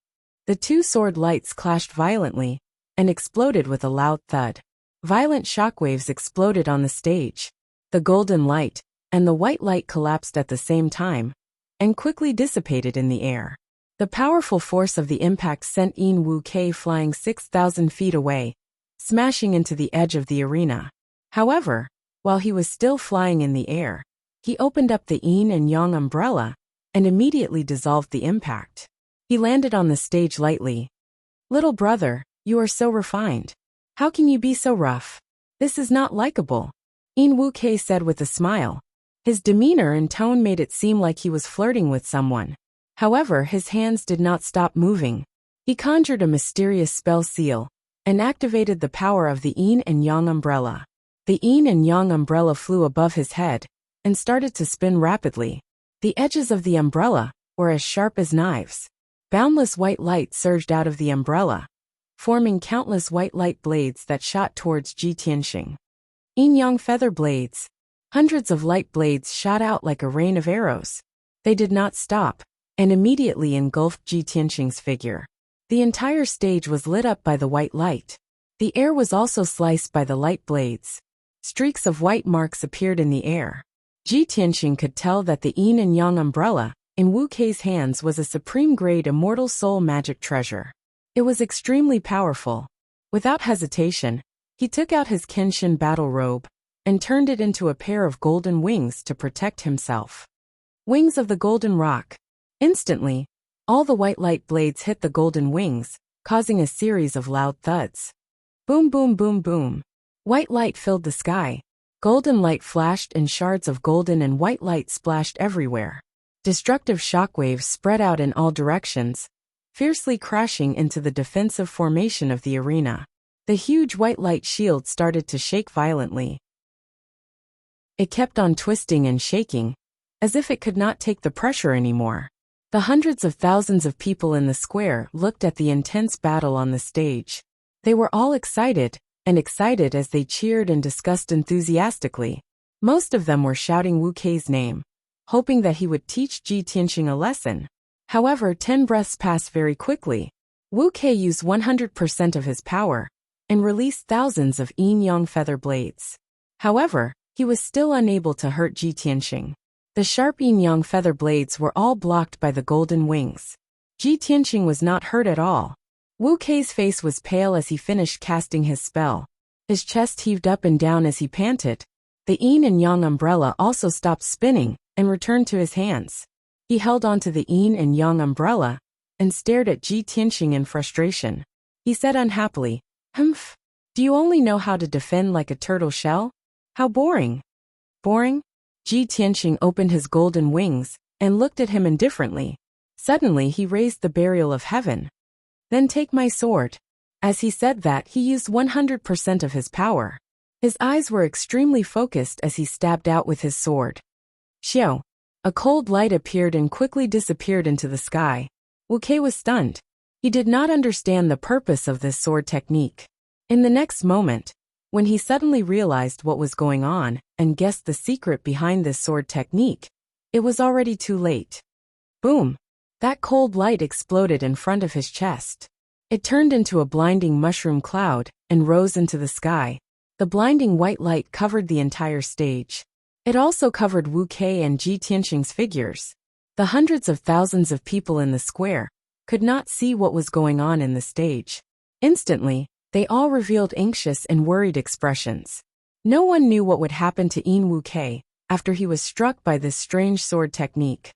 The two sword lights clashed violently and exploded with a loud thud. Violent shockwaves exploded on the stage. The golden light and the white light collapsed at the same time and quickly dissipated in the air. The powerful force of the impact sent Yin Wu Kei flying 6,000 feet away, smashing into the edge of the arena. However, while he was still flying in the air, he opened up the yin and yang umbrella and immediately dissolved the impact. He landed on the stage lightly. "Little brother, you are so refined. How can you be so rough? This is not likable," Yin Wu Kei said with a smile. His demeanor and tone made it seem like he was flirting with someone. However, his hands did not stop moving. He conjured a mysterious spell seal and activated the power of the yin and yang umbrella. The yin and yang umbrella flew above his head and started to spin rapidly. The edges of the umbrella were as sharp as knives. Boundless white light surged out of the umbrella, forming countless white light blades that shot towards Ji Tianxing. Yin-yang feather blades. Hundreds of light blades shot out like a rain of arrows. They did not stop and immediately engulfed Ji Tianxing's figure. The entire stage was lit up by the white light. The air was also sliced by the light blades. Streaks of white marks appeared in the air. Ji Tianxing could tell that the yin and yang umbrella in Wu Kei's hands was a supreme-grade immortal soul magic treasure. It was extremely powerful. Without hesitation, he took out his Kenshin battle robe and turned it into a pair of golden wings to protect himself. Wings of the golden rock. Instantly, all the white light blades hit the golden wings, causing a series of loud thuds. Boom, boom, boom, boom. White light filled the sky. Golden light flashed and shards of golden and white light splashed everywhere. Destructive shockwaves spread out in all directions, fiercely crashing into the defensive formation of the arena. The huge white light shield started to shake violently. It kept on twisting and shaking, as if it could not take the pressure anymore. The hundreds of thousands of people in the square looked at the intense battle on the stage. They were all excited as they cheered and discussed enthusiastically. Most of them were shouting Wu Kei's name, hoping that he would teach Ji Tianxing a lesson. However, 10 breaths passed very quickly. Wu Kei used 100% of his power and released thousands of yin-yang feather blades. However, he was still unable to hurt Ji Tianxing. The sharp yin-yang feather blades were all blocked by the golden wings. Ji Tianxing was not hurt at all. Wu Kei's face was pale as he finished casting his spell. His chest heaved up and down as he panted. The yin and yang umbrella also stopped spinning and returned to his hands. He held onto the yin and yang umbrella and stared at Ji Tianxing in frustration. He said unhappily, "Humph, do you only know how to defend like a turtle shell? How boring." "Boring?" Ji Tianxing opened his golden wings and looked at him indifferently. Suddenly he raised the burial of heaven. "Then take my sword." As he said that, he used 100% of his power. His eyes were extremely focused as he stabbed out with his sword. Xiao! A cold light appeared and quickly disappeared into the sky. Wu Kei was stunned. He did not understand the purpose of this sword technique. In the next moment, when he suddenly realized what was going on and guessed the secret behind this sword technique, it was already too late. Boom! That cold light exploded in front of his chest. It turned into a blinding mushroom cloud and rose into the sky. The blinding white light covered the entire stage. It also covered Wu Kei and Ji Tianxing's figures. The hundreds of thousands of people in the square could not see what was going on in the stage. Instantly, they all revealed anxious and worried expressions. No one knew what would happen to Yin Wuke after he was struck by this strange sword technique.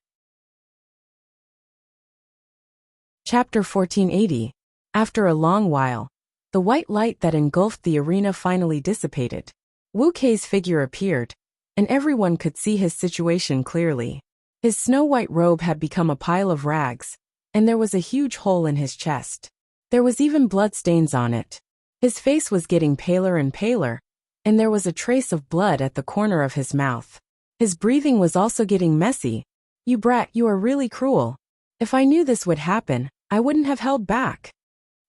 Chapter 1480. After a long while, the white light that engulfed the arena finally dissipated. Wu Kei's figure appeared, and everyone could see his situation clearly. His snow-white robe had become a pile of rags, and there was a huge hole in his chest. There was even blood stains on it. His face was getting paler and paler, and there was a trace of blood at the corner of his mouth. His breathing was also getting messy. "You brat, you are really cruel. If I knew this would happen, I wouldn't have held back."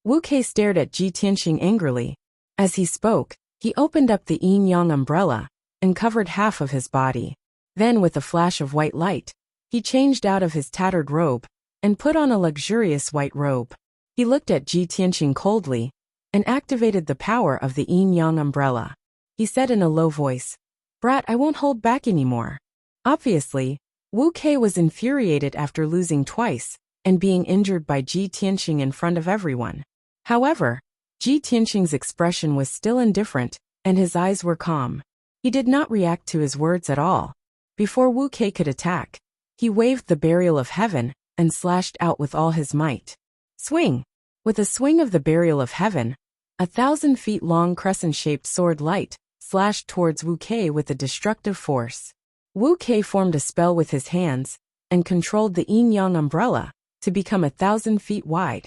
Wu Kei stared at Ji Tianxing angrily. As he spoke, he opened up the yin-yang umbrella and covered half of his body. Then, with a flash of white light, he changed out of his tattered robe and put on a luxurious white robe. He looked at Ji Tianxing coldly and activated the power of the yin-yang umbrella. He said in a low voice, "Brat, I won't hold back anymore." Obviously, Wu Kei was infuriated after losing twice and being injured by Ji Tianxing in front of everyone. However, Ji Tianxing's expression was still indifferent, and his eyes were calm. He did not react to his words at all. Before Wu Kei could attack, he waved the Burial of Heaven and slashed out with all his might. Swing! With a swing of the Burial of Heaven, 1,000 feet long crescent-shaped sword light slashed towards Wu Kei with a destructive force. Wu Kei formed a spell with his hands and controlled the yin-yang umbrella to become 1,000 feet wide,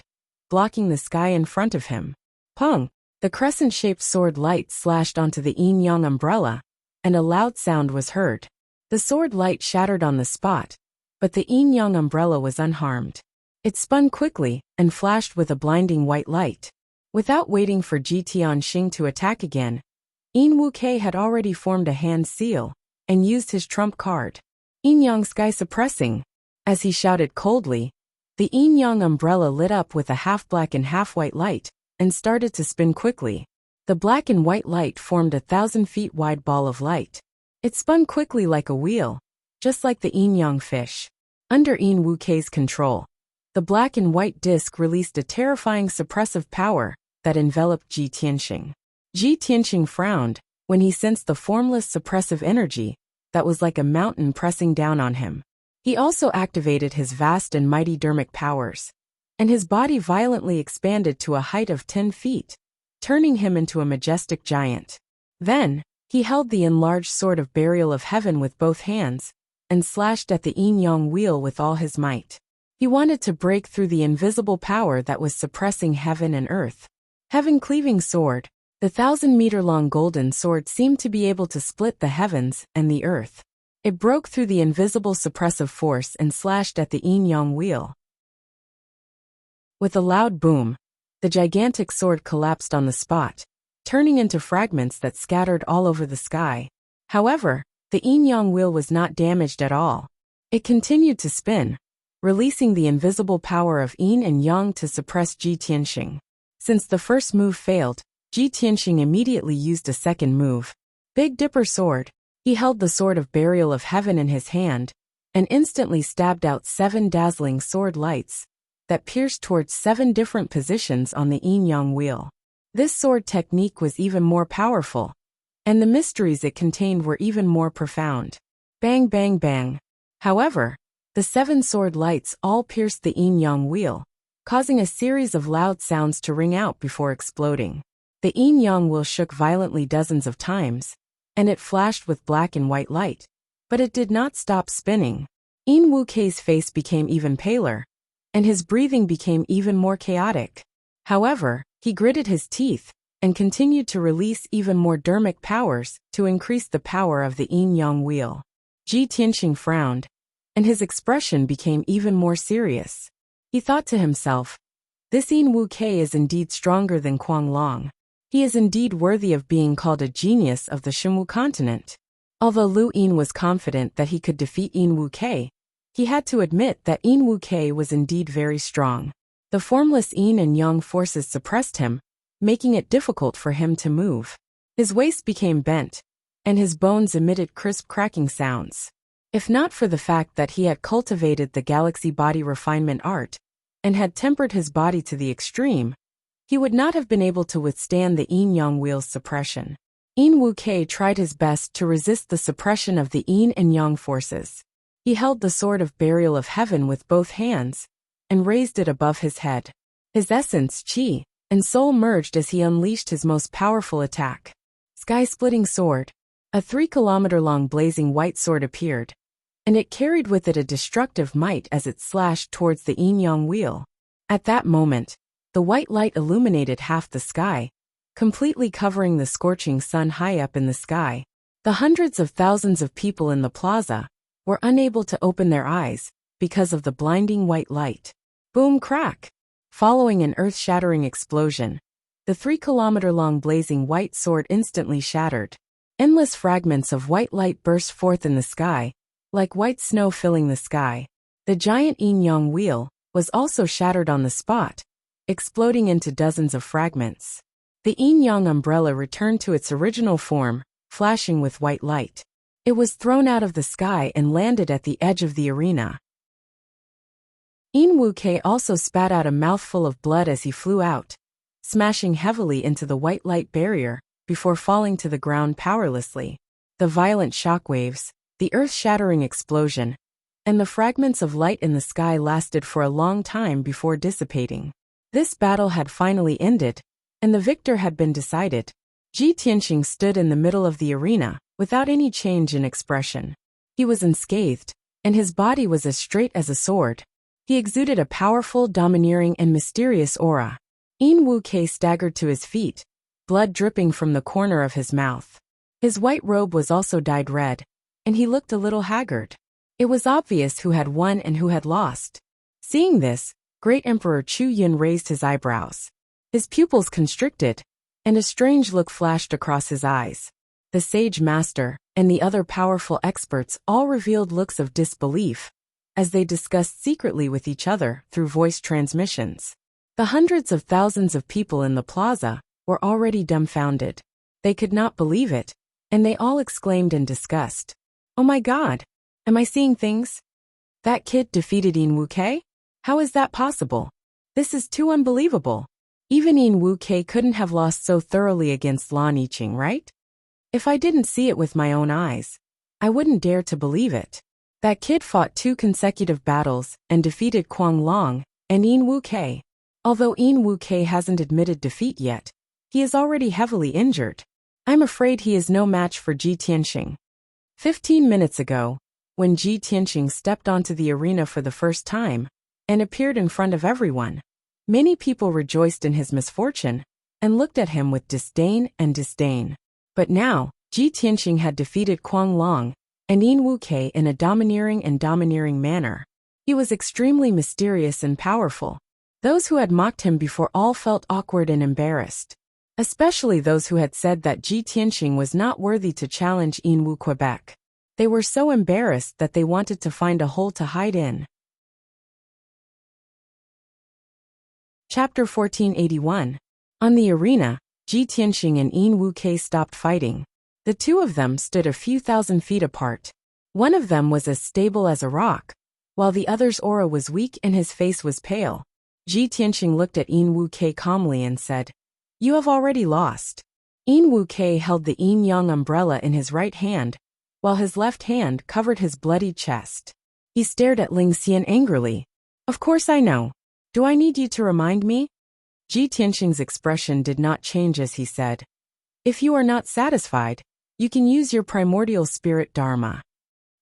blocking the sky in front of him. Pung! The crescent-shaped sword light slashed onto the yin-yang umbrella, and a loud sound was heard. The sword light shattered on the spot, but the yin-yang umbrella was unharmed. It spun quickly and flashed with a blinding white light. Without waiting for Ji Tianxing to attack again, Yin Wuke had already formed a hand seal and used his trump card. Yin-yang sky suppressing. As he shouted coldly, the yin-yang umbrella lit up with a half-black and half-white light and started to spin quickly. The black and white light formed 1,000 feet wide ball of light. It spun quickly like a wheel, just like the yin-yang fish. Under Yin Wukei's control, the black and white disc released a terrifying suppressive power that enveloped Ji Tianxing. Ji Tianxing frowned when he sensed the formless suppressive energy that was like a mountain pressing down on him. He also activated his vast and mighty dermic powers, and his body violently expanded to a height of 10 feet, turning him into a majestic giant. Then, he held the enlarged sword of Burial of Heaven with both hands and slashed at the yin-yang wheel with all his might. He wanted to break through the invisible power that was suppressing heaven and earth. Having Cleaving sword, the 1,000-meter-long golden sword seemed to be able to split the heavens and the earth. It broke through the invisible suppressive force and slashed at the yin-yang wheel. With a loud boom, the gigantic sword collapsed on the spot, turning into fragments that scattered all over the sky. However, the yin-yang wheel was not damaged at all. It continued to spin, releasing the invisible power of yin and yang to suppress Ji Tianxing. Since the first move failed, Ji Tianxing immediately used a second move. Big Dipper Sword. He held the sword of Burial of Heaven in his hand and instantly stabbed out 7 dazzling sword lights that pierced towards 7 different positions on the yin-yang wheel. This sword technique was even more powerful, and the mysteries it contained were even more profound. Bang, bang, bang. However, the 7 sword lights all pierced the yin-yang wheel, causing a series of loud sounds to ring out before exploding. The yin-yang wheel shook violently dozens of times, and it flashed with black and white light. But it did not stop spinning. Yin Wukei's face became even paler, and his breathing became even more chaotic. However, he gritted his teeth and continued to release even more dermic powers to increase the power of the yin-yang wheel. Ji Tianxing frowned, and his expression became even more serious. He thought to himself, "This Yin Wukei is indeed stronger than Kuang Long. He is indeed worthy of being called a genius of the Shenwu continent." Although Lu Yin was confident that he could defeat Yin Wukei, he had to admit that Yin Wukei was indeed very strong. The formless yin and yang forces suppressed him, making it difficult for him to move. His waist became bent, and his bones emitted crisp cracking sounds. If not for the fact that he had cultivated the galaxy body refinement art and had tempered his body to the extreme, he would not have been able to withstand the yin-yang wheel's suppression. Yin Wuke tried his best to resist the suppression of the yin and yang forces. He held the sword of burial of heaven with both hands and raised it above his head. His essence, chi, and soul merged as he unleashed his most powerful attack. Sky-splitting sword. A 3-kilometer-long blazing white sword appeared, and it carried with it a destructive might as it slashed towards the yin-yang wheel. At that moment, the white light illuminated half the sky, completely covering the scorching sun high up in the sky. The hundreds of thousands of people in the plaza were unable to open their eyes because of the blinding white light. Boom crack! Following an earth-shattering explosion, the 3-kilometer-long blazing white sword instantly shattered. Endless fragments of white light burst forth in the sky, like white snow filling the sky. The giant yin-yang wheel was also shattered on the spot, exploding into dozens of fragments. The yin-yang umbrella returned to its original form, flashing with white light. It was thrown out of the sky and landed at the edge of the arena. Yin Wuke also spat out a mouthful of blood as he flew out, smashing heavily into the white light barrier before falling to the ground powerlessly. The violent shockwaves, the earth-shattering explosion, and the fragments of light in the sky lasted for a long time before dissipating. This battle had finally ended, and the victor had been decided. Ji Tianxing stood in the middle of the arena, without any change in expression. He was unscathed, and his body was as straight as a sword. He exuded a powerful, domineering, and mysterious aura. Yin Wuke staggered to his feet, blood dripping from the corner of his mouth. His white robe was also dyed red, and he looked a little haggard. It was obvious who had won and who had lost. Seeing this, Great Emperor Chu Yun raised his eyebrows. His pupils constricted, and a strange look flashed across his eyes. The sage master and the other powerful experts all revealed looks of disbelief as they discussed secretly with each other through voice transmissions. The hundreds of thousands of people in the plaza were already dumbfounded. They could not believe it, and they all exclaimed in disgust. "Oh my God! Am I seeing things? That kid defeated Yin Wuke? How is that possible? This is too unbelievable. Even Yin Wuke couldn't have lost so thoroughly against Lan Yiqing, right? If I didn't see it with my own eyes, I wouldn't dare to believe it. That kid fought 2 consecutive battles and defeated Kuang Long and Yin Wuke. Although Yin Wuke hasn't admitted defeat yet, he is already heavily injured. I'm afraid he is no match for Ji Tianxing." 15 minutes ago, when Ji Tianxing stepped onto the arena for the first time and appeared in front of everyone, many people rejoiced in his misfortune and looked at him with disdain. But now, Ji Tianxing had defeated Kuang Long and Yin Wuke in a domineering manner. He was extremely mysterious and powerful. Those who had mocked him before all felt awkward and embarrassed, especially those who had said that Ji Tianxing was not worthy to challenge Yin Wu Quebec. They were so embarrassed that they wanted to find a hole to hide in. Chapter 1481. On the arena, Ji Tianxing and Yin Wuke stopped fighting. The two of them stood a few thousand feet apart. One of them was as stable as a rock, while the other's aura was weak and his face was pale. Ji Tianxing looked at Yin Wuke calmly and said, "You have already lost." Yin Wuke held the yin-yang umbrella in his right hand, while his left hand covered his bloodied chest. He stared at Ling Xian angrily. "Of course I know. Do I need you to remind me?" Ji Tianxing's expression did not change as he said, "If you are not satisfied, you can use your primordial spirit dharma."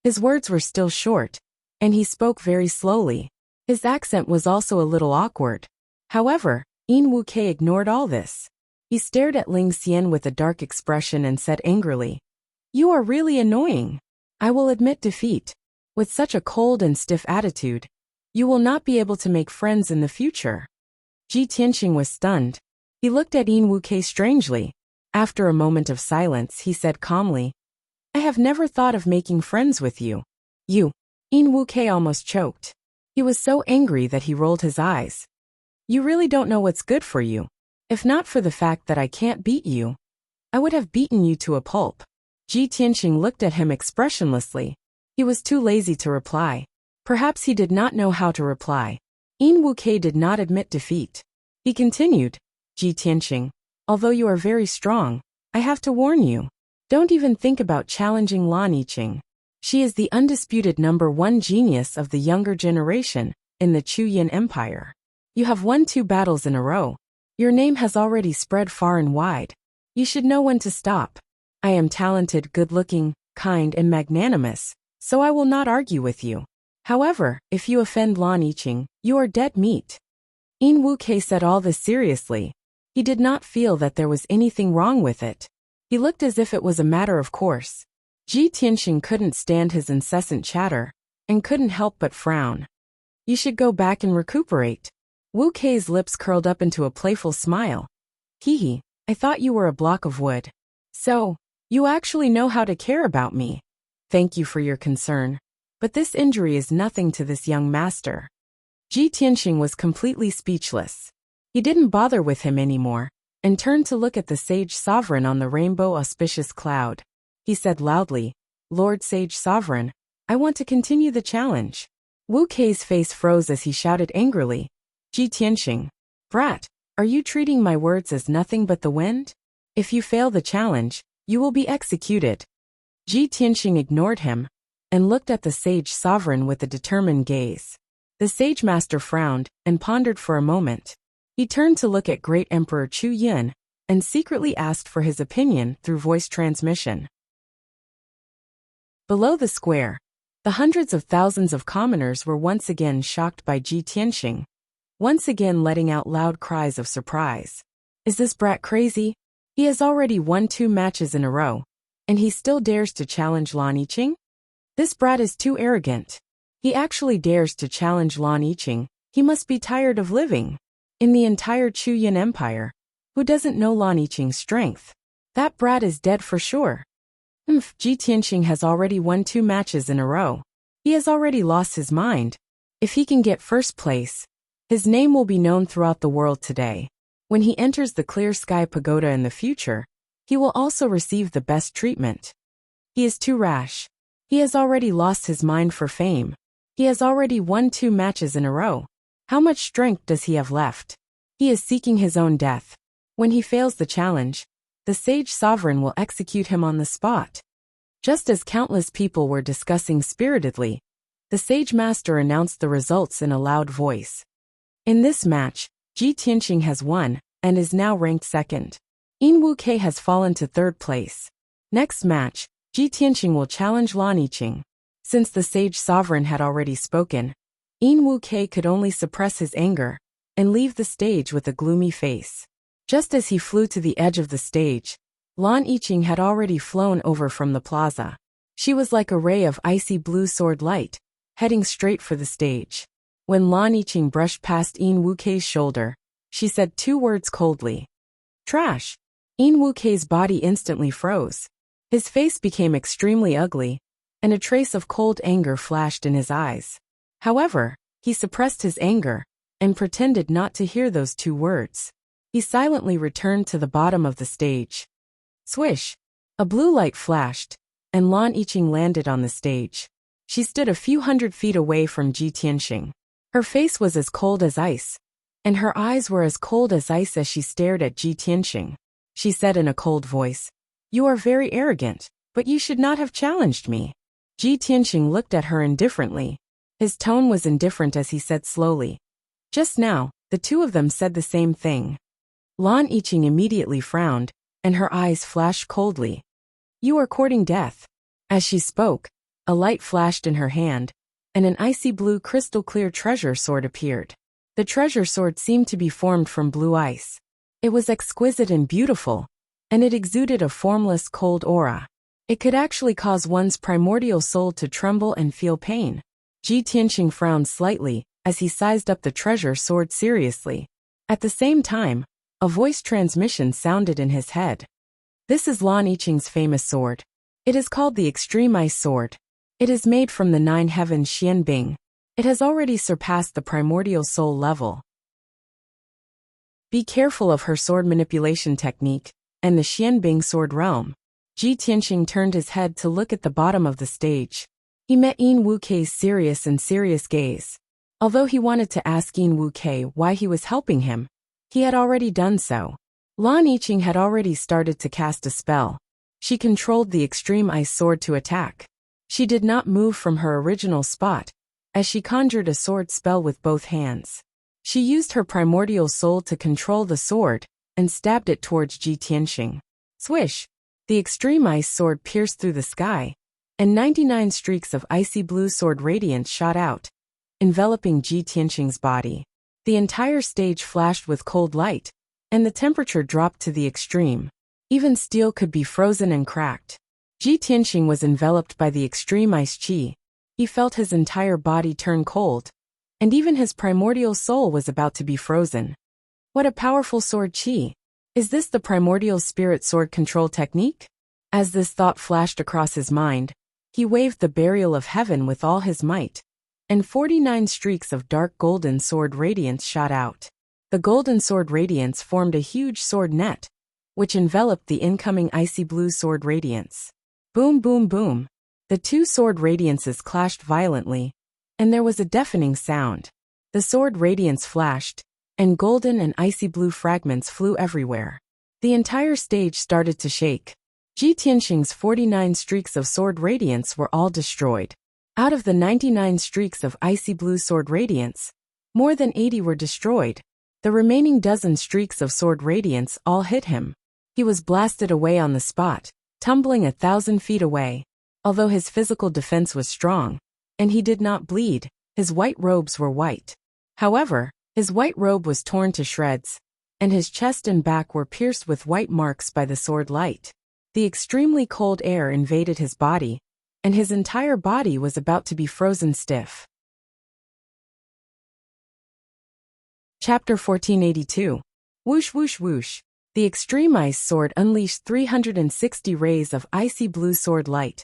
His words were still short, and he spoke very slowly. His accent was also a little awkward. However, Yin Wuke ignored all this. He stared at Ling Xian with a dark expression and said angrily, "You are really annoying. I will admit defeat. With such a cold and stiff attitude, you will not be able to make friends in the future." Ji Tianxing was stunned. He looked at Yin Wuke strangely. After a moment of silence, he said calmly, "I have never thought of making friends with you." "You." Yin Wuke almost choked. He was so angry that he rolled his eyes. "You really don't know what's good for you. If not for the fact that I can't beat you, I would have beaten you to a pulp." Ji Tianxing looked at him expressionlessly. He was too lazy to reply. Perhaps he did not know how to reply. Yin Wuke did not admit defeat. He continued, Ji Tianqing, although you are very strong, I have to warn you. Don't even think about challenging Lan Yiqing. She is the undisputed #1 genius of the younger generation in the Chuyin Empire. You have won 2 battles in a row. Your name has already spread far and wide. You should know when to stop. I am talented, good-looking, kind, and magnanimous, so I will not argue with you. However, if you offend Lan Yiqing, you are dead meat. Yin Wuke said all this seriously. He did not feel that there was anything wrong with it. He looked as if it was a matter of course. Ji Tianqing couldn't stand his incessant chatter, and couldn't help but frown. You should go back and recuperate. Wu Kei's lips curled up into a playful smile. Hee, I thought you were a block of wood. So, you actually know how to care about me. Thank you for your concern. But this injury is nothing to this young master. Ji Tianqing was completely speechless. He didn't bother with him anymore, and turned to look at the Sage Sovereign on the rainbow auspicious cloud. He said loudly, Lord Sage Sovereign, I want to continue the challenge. Wu Kei's face froze as he shouted angrily, Ji Tianqing, brat, are you treating my words as nothing but the wind? If you fail the challenge, you will be executed. Ji Tianqing ignored him, and looked at the Sage Sovereign with a determined gaze. The Sage Master frowned, and pondered for a moment. He turned to look at Great Emperor Chu Yin, and secretly asked for his opinion through voice transmission. Below the square, the hundreds of thousands of commoners were once again shocked by Ji Tianqing, once again letting out loud cries of surprise. Is this brat crazy? He has already won 2 matches in a row, and he still dares to challenge Lan Yiqing? This brat is too arrogant. He actually dares to challenge Lan Yiqing. He must be tired of living. In the entire Chuyin Empire, who doesn't know Lan Yiqing's strength? That brat is dead for sure. Ji Tianqing has already won 2 matches in a row. He has already lost his mind. If he can get first place, his name will be known throughout the world today. When he enters the Clear Sky Pagoda in the future, he will also receive the best treatment. He is too rash. He has already lost his mind for fame. He has already won 2 matches in a row. How much strength does he have left? He is seeking his own death. When he fails the challenge, the Sage Sovereign will execute him on the spot. Just as countless people were discussing spiritedly, the Sage Master announced the results in a loud voice. In this match, Ji Tianqing has won, and is now ranked 2nd. Yin Wuke has fallen to 3rd place. Next match, Ji Tianqing will challenge Lan Yiqing. Since the Sage Sovereign had already spoken, Yin Wuke could only suppress his anger, and leave the stage with a gloomy face. Just as he flew to the edge of the stage, Lan Yiqing had already flown over from the plaza. She was like a ray of icy blue sword light, heading straight for the stage. When Lan Yiqing brushed past Yin Wuke's shoulder, she said 2 words coldly. Trash! Yin Wuke's body instantly froze. His face became extremely ugly, and a trace of cold anger flashed in his eyes. However, he suppressed his anger, and pretended not to hear those 2 words. He silently returned to the bottom of the stage. Swish! A blue light flashed, and Lan Yiqing landed on the stage. She stood a few hundred feet away from Ji Tianqing. Her face was as cold as ice, and her eyes were as cold as ice as she stared at Ji Tianqing. She said in a cold voice, You are very arrogant, but you should not have challenged me. Ji Tianqing looked at her indifferently. His tone was indifferent as he said slowly. Just now, the 2 of them said the same thing. Lan Yiqing immediately frowned, and her eyes flashed coldly. You are courting death. As she spoke, a light flashed in her hand, and an icy blue crystal-clear treasure sword appeared. The treasure sword seemed to be formed from blue ice. It was exquisite and beautiful, and it exuded a formless cold aura. It could actually cause one's primordial soul to tremble and feel pain. Ji Tianqing frowned slightly, as he sized up the treasure sword seriously. At the same time, a voice transmission sounded in his head. This is Lan Yiqing's famous sword. It is called the Extreme Ice Sword. It is made from the 9 heavens Xianbing. It has already surpassed the primordial soul level. Be careful of her sword manipulation technique, and the Xianbing sword realm. Ji Tianqing turned his head to look at the bottom of the stage. He met Yin Wukei's serious gaze. Although he wanted to ask Yin Wukei why he was helping him, he had already done so. Lan Yiqing had already started to cast a spell. She controlled the extreme ice sword to attack. She did not move from her original spot, as she conjured a sword spell with both hands. She used her primordial soul to control the sword, and stabbed it towards Ji Tianxing. Swish! The extreme ice sword pierced through the sky, and 99 streaks of icy blue sword radiance shot out, enveloping Ji Tianxing's body. The entire stage flashed with cold light, and the temperature dropped to the extreme. Even steel could be frozen and cracked. Ji Tianxing was enveloped by the extreme ice qi. He felt his entire body turn cold, and even his primordial soul was about to be frozen. What a powerful sword qi! Is this the primordial spirit sword control technique? As this thought flashed across his mind, he waved the barrier of heaven with all his might, and 49 streaks of dark golden sword radiance shot out. The golden sword radiance formed a huge sword net, which enveloped the incoming icy blue sword radiance. Boom, boom, boom. The two sword radiances clashed violently, and there was a deafening sound. The sword radiance flashed, and golden and icy blue fragments flew everywhere. The entire stage started to shake. Ji Tianxing's 49 streaks of sword radiance were all destroyed. Out of the 99 streaks of icy blue sword radiance, more than 80 were destroyed. The remaining dozen streaks of sword radiance all hit him. He was blasted away on the spot, tumbling 1,000 feet away. Although his physical defense was strong, and he did not bleed, his white robes were white. However, his white robe was torn to shreds, and his chest and back were pierced with white marks by the sword light. The extremely cold air invaded his body, and his entire body was about to be frozen stiff. Chapter 1482. Whoosh whoosh whoosh. The extreme ice sword unleashed 360 rays of icy blue sword light,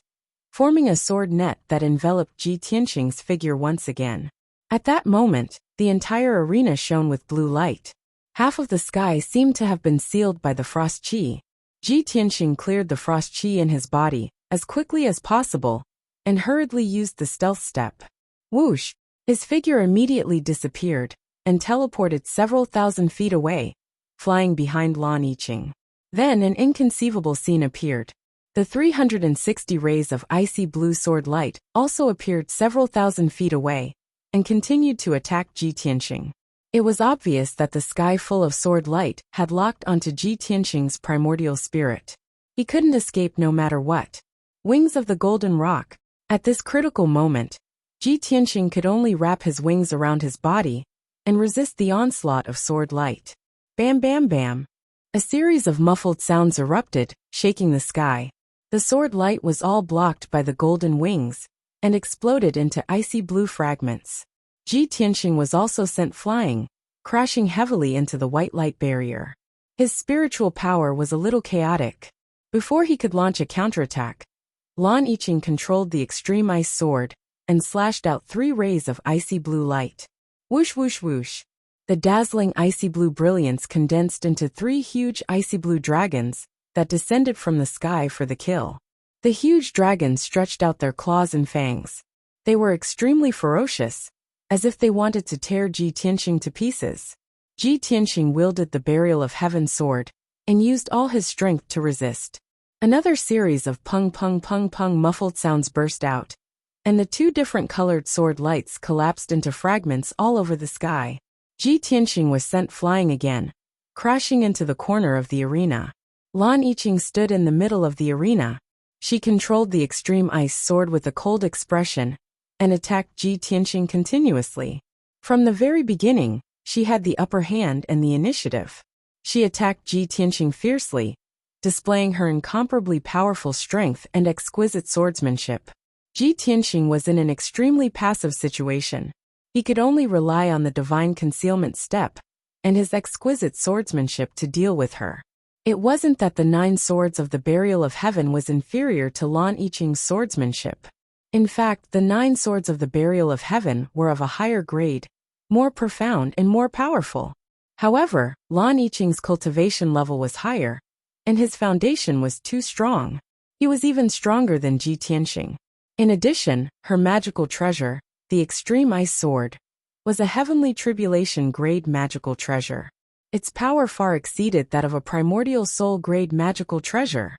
forming a sword net that enveloped Ji Tianxing's figure once again. At that moment, the entire arena shone with blue light. Half of the sky seemed to have been sealed by the frost qi. Ji Tianxing cleared the frost qi in his body as quickly as possible, and hurriedly used the stealth step. Whoosh! His figure immediately disappeared, and teleported several thousand feet away, flying behind Lan Yiqing. Then an inconceivable scene appeared. The 360 rays of icy blue sword light also appeared several thousand feet away, and continued to attack Ji Tianxing. It was obvious that the sky full of sword light had locked onto Ji Tianxing's primordial spirit. He couldn't escape no matter what. Wings of the golden rock. At this critical moment, Ji Tianxing could only wrap his wings around his body and resist the onslaught of sword light. Bam bam bam. A series of muffled sounds erupted, shaking the sky. The sword light was all blocked by the golden wings, and exploded into icy blue fragments. Ji Tianxing was also sent flying, crashing heavily into the white light barrier. His spiritual power was a little chaotic. Before he could launch a counterattack, Lan Yiqing controlled the extreme ice sword, and slashed out 3 rays of icy blue light. Whoosh whoosh whoosh. The dazzling icy blue brilliance condensed into 3 huge icy blue dragons that descended from the sky for the kill. The huge dragons stretched out their claws and fangs. They were extremely ferocious, as if they wanted to tear Ji Tianxing to pieces. Ji Tianxing wielded the barrier of heaven sword, and used all his strength to resist. Another series of pung pung pung pung muffled sounds burst out, and the 2 different colored sword lights collapsed into fragments all over the sky. Ji Tianxing was sent flying again, crashing into the corner of the arena. Lan Yiqing stood in the middle of the arena. She controlled the extreme ice sword with a cold expression, and attacked Ji Tianxing continuously. From the very beginning, she had the upper hand and the initiative. She attacked Ji Tianxing fiercely, displaying her incomparably powerful strength and exquisite swordsmanship. Ji Tianxing was in an extremely passive situation. He could only rely on the divine concealment step and his exquisite swordsmanship to deal with her. It wasn't that the 9 swords of the barrier of heaven was inferior to Lan Yiqing's swordsmanship. In fact, the 9 swords of the barrier of heaven were of a higher grade, more profound and more powerful. However, Lan Yiqing's cultivation level was higher, and his foundation was too strong. He was even stronger than Ji Tianxing. In addition, her magical treasure, the extreme ice sword, was a heavenly tribulation-grade magical treasure. Its power far exceeded that of a primordial soul-grade magical treasure.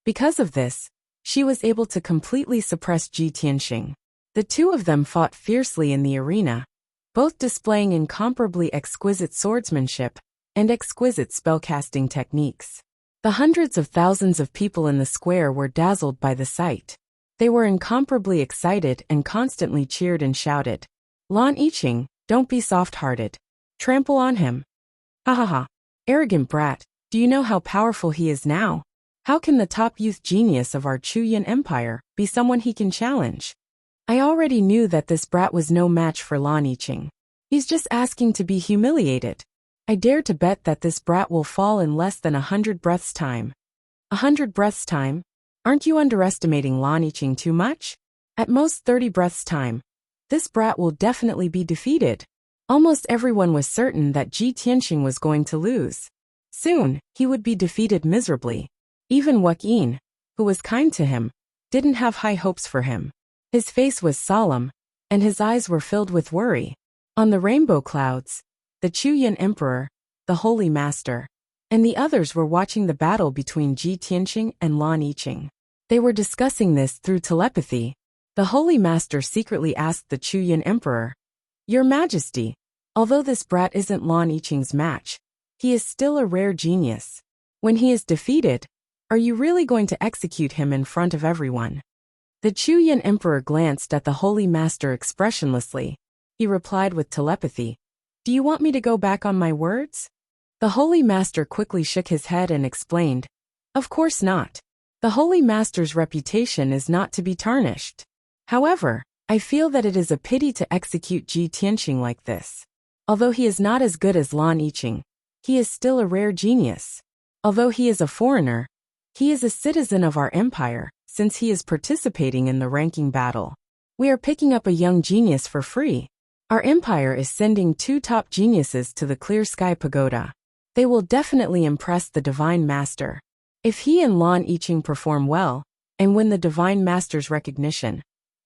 Because of this, she was able to completely suppress Ji Tianxing. The two of them fought fiercely in the arena, both displaying incomparably exquisite swordsmanship and exquisite spellcasting techniques. The hundreds of thousands of people in the square were dazzled by the sight. They were incomparably excited and constantly cheered and shouted, "Lan Yiqing, don't be soft-hearted. Trample on him. Ha ha ha. Arrogant brat, do you know how powerful he is now? How can the top youth genius of our Chuyin Empire be someone he can challenge? I already knew that this brat was no match for Lan Yiqing. He's just asking to be humiliated. I dare to bet that this brat will fall in less than 100 breaths' time." 100 breaths' time? Aren't you underestimating Lan Yiqing too much? At most 30 breaths' time, this brat will definitely be defeated. Almost everyone was certain that Ji Tianxing was going to lose. Soon, he would be defeated miserably. Even Wuxia, who was kind to him, didn't have high hopes for him. His face was solemn, and his eyes were filled with worry. On the rainbow clouds, the Chuyin Emperor, the Holy Master, and the others were watching the battle between Ji Tianxing and Lan Yiqing. They were discussing this through telepathy. The Holy Master secretly asked the Chuyin Emperor, "Your Majesty, although this brat isn't Lan Yiqing's match, he is still a rare genius. When he is defeated, are you really going to execute him in front of everyone?" The Chuyin Emperor glanced at the Holy Master expressionlessly. He replied with telepathy, "Do you want me to go back on my words?" The Holy Master quickly shook his head and explained, "Of course not. The Holy Master's reputation is not to be tarnished. However, I feel that it is a pity to execute Ji Tianxing like this. Although he is not as good as Lan Yiqing, he is still a rare genius. Although he is a foreigner, he is a citizen of our empire, since he is participating in the ranking battle. We are picking up a young genius for free. Our empire is sending 2 top geniuses to the Clear Sky Pagoda. They will definitely impress the Divine Master. If he and Lan Yiqing perform well, and win the Divine Master's recognition,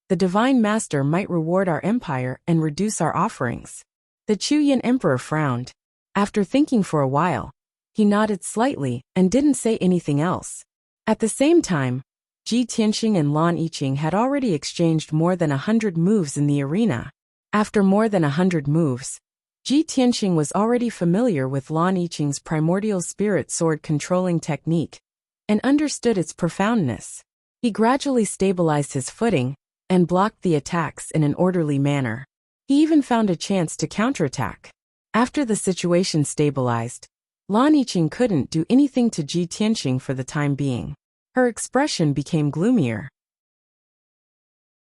the Divine Master might reward our empire and reduce our offerings." The Chuyin Emperor frowned. After thinking for a while, he nodded slightly and didn't say anything else. At the same time, Ji Tianxing and Lan Yiqing had already exchanged more than 100 moves in the arena. After more than 100 moves, Ji Tianxing was already familiar with Lan Yiqing's primordial spirit sword controlling technique and understood its profoundness. He gradually stabilized his footing and blocked the attacks in an orderly manner. He even found a chance to counterattack. After the situation stabilized, Lan Yiqing couldn't do anything to Ji Tianxing for the time being. Her expression became gloomier.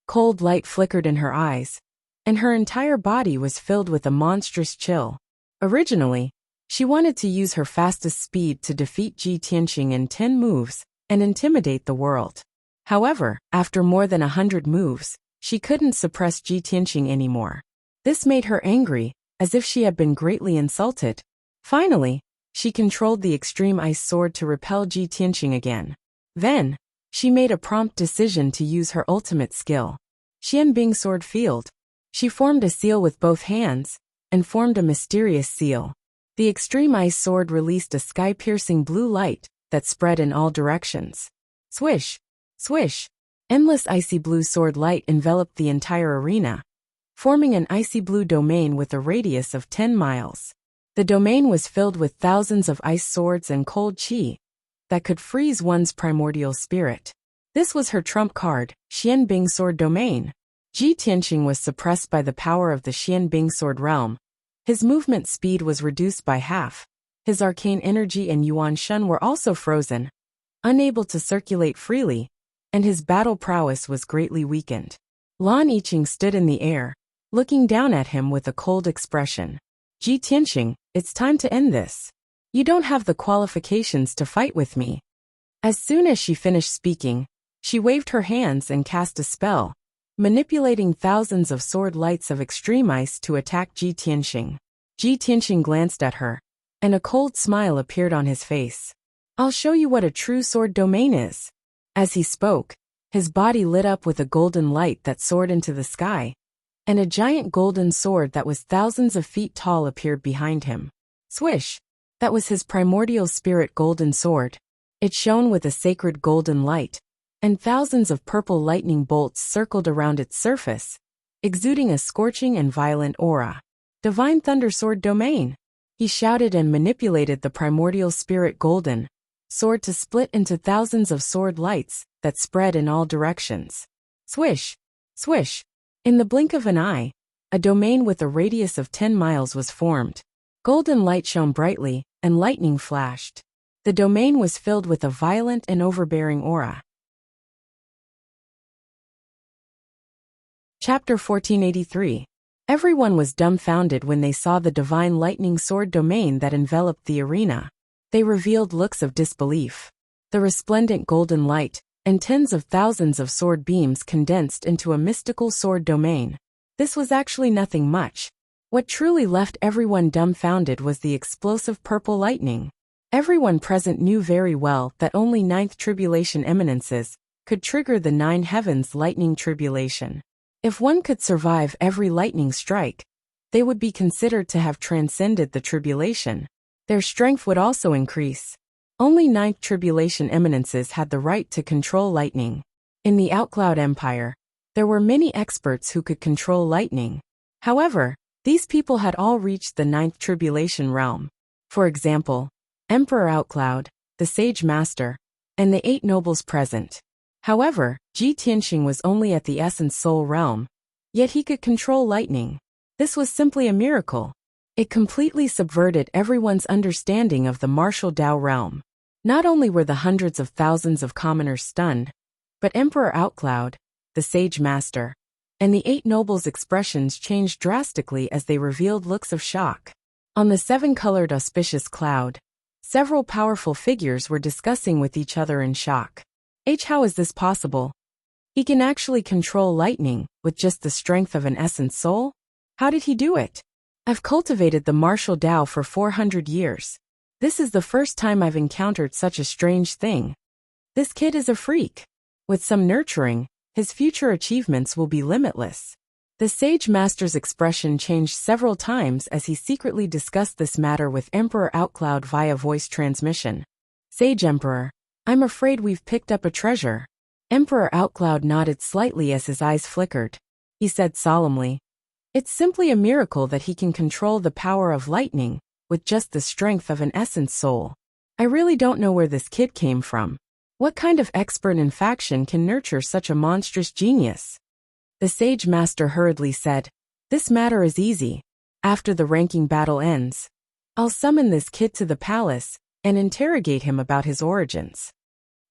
Cold light flickered in her eyes, and her entire body was filled with a monstrous chill. Originally, she wanted to use her fastest speed to defeat Ji Tianxing in 10 moves and intimidate the world. However, after more than 100 moves, she couldn't suppress Ji Tianxing anymore. This made her angry, as if she had been greatly insulted. Finally, she controlled the extreme ice sword to repel Ji Tianxing again. Then, she made a prompt decision to use her ultimate skill, Xianbing Sword Field. She formed a seal with both hands, and formed a mysterious seal. The extreme ice sword released a sky-piercing blue light that spread in all directions. Swish! Swish! Endless icy blue sword light enveloped the entire arena, forming an icy blue domain with a radius of 10 miles. The domain was filled with thousands of ice swords and cold qi that could freeze one's primordial spirit. This was her trump card, Xianbing Sword Domain. Ji Tianxing was suppressed by the power of the Xianbing Sword Realm. His movement speed was reduced by half. His arcane energy and Yuan Shun were also frozen, unable to circulate freely, and his battle prowess was greatly weakened. Lan Yiqing stood in the air, looking down at him with a cold expression. Ji Tianxing, it's time to end this. You don't have the qualifications to fight with me. As soon as she finished speaking, she waved her hands and cast a spell, manipulating thousands of sword lights of extreme ice to attack Ji Tianxing. Ji Tianxing glanced at her, and a cold smile appeared on his face. I'll show you what a true sword domain is. As he spoke, His body lit up with a golden light that soared into the sky, and a giant golden sword that was thousands of feet tall appeared behind him. Swish! That was his primordial spirit golden sword. It shone with a sacred golden light, and thousands of purple lightning bolts circled around its surface, exuding a scorching and violent aura. Divine Thunder Sword Domain! He shouted and manipulated the primordial spirit golden sword to split into thousands of sword lights that spread in all directions. Swish! Swish! In the blink of an eye, a domain with a radius of 10 miles was formed. Golden light shone brightly, and lightning flashed. The domain was filled with a violent and overbearing aura. Chapter 1483. Everyone was dumbfounded when they saw the divine lightning sword domain that enveloped the arena. They revealed looks of disbelief. The resplendent golden light, and tens of thousands of sword beams condensed into a mystical sword domain. This was actually nothing much. What truly left everyone dumbfounded was the explosive purple lightning. Everyone present knew very well that only ninth tribulation eminences could trigger the 9 heavens lightning tribulation. If one could survive every lightning strike, they would be considered to have transcended the tribulation. Their strength would also increase. Only ninth tribulation eminences had the right to control lightning. In the Outcloud Empire, there were many experts who could control lightning. However, these people had all reached the ninth tribulation realm. For example, Emperor Outcloud, the Sage Master, and the 8 nobles present. However, Ji Tianxing was only at the Essence Soul realm, yet he could control lightning. This was simply a miracle. It completely subverted everyone's understanding of the martial Dao realm. Not only were the hundreds of thousands of commoners stunned, but Emperor Outcloud, the Sage Master, and the 8 nobles' expressions changed drastically as they revealed looks of shock. On the 7-colored auspicious cloud, several powerful figures were discussing with each other in shock. How is this possible? He can actually control lightning with just the strength of an essence soul? How did he do it? I've cultivated the martial Dao for 400 years. This is the first time I've encountered such a strange thing. This kid is a freak. With some nurturing, his future achievements will be limitless. The Sage Master's expression changed several times as he secretly discussed this matter with Emperor Outcloud via voice transmission. Sage Emperor, I'm afraid we've picked up a treasure. Emperor Outcloud nodded slightly as his eyes flickered. He said solemnly, it's simply a miracle that he can control the power of lightning with just the strength of an essence soul. I really don't know where this kid came from. What kind of expert in faction can nurture such a monstrous genius? The Sage Master hurriedly said, this matter is easy. After the ranking battle ends, I'll summon this kid to the palace and interrogate him about his origins.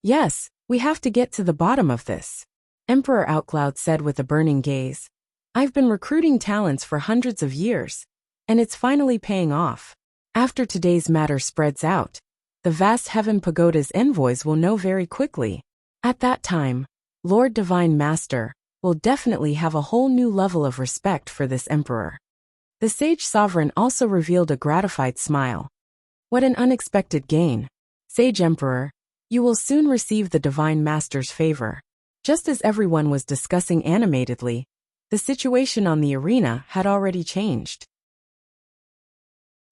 Yes, we have to get to the bottom of this, Emperor Outcloud said with a burning gaze. I've been recruiting talents for hundreds of years, and it's finally paying off. After today's matter spreads out, the vast Heaven Pagoda's envoys will know very quickly. At that time, Lord Divine Master will definitely have a whole new level of respect for this emperor. The Sage Sovereign also revealed a gratified smile. What an unexpected gain. Sage Emperor, you will soon receive the Divine Master's favor. Just as everyone was discussing animatedly, the situation on the arena had already changed.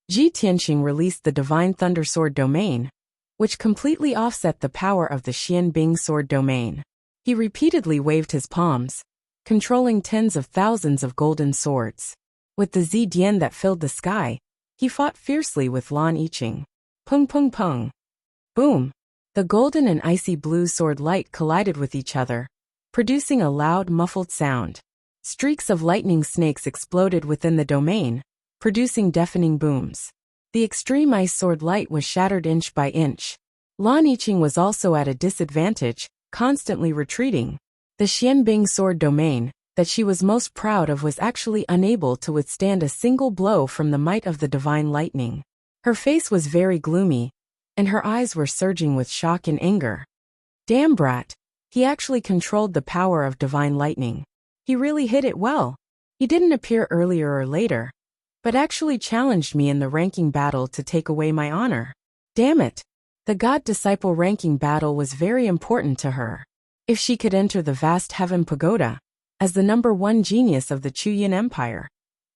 Ji Tianxing released the Divine Thunder Sword domain, which completely offset the power of the Xian Bing Sword domain. He repeatedly waved his palms, controlling tens of thousands of golden swords. With the Zidian that filled the sky, he fought fiercely with Lan Yiqing. Pung pung pung. Boom! The golden and icy blue sword light collided with each other, producing a loud, muffled sound. Streaks of lightning snakes exploded within the domain, producing deafening booms. The extreme ice sword light was shattered inch by inch. Lan Yiqing was also at a disadvantage, constantly retreating. The Xianbing sword domain, that she was most proud of, was actually unable to withstand a single blow from the might of the divine lightning. Her face was very gloomy, and her eyes were surging with shock and anger. Damn brat, he actually controlled the power of divine lightning. He really hit it well. He didn't appear earlier or later, but actually challenged me in the ranking battle to take away my honor. Damn it. The God-disciple ranking battle was very important to her. If she could enter the vast heaven pagoda, as the number one genius of the Chuyin Empire,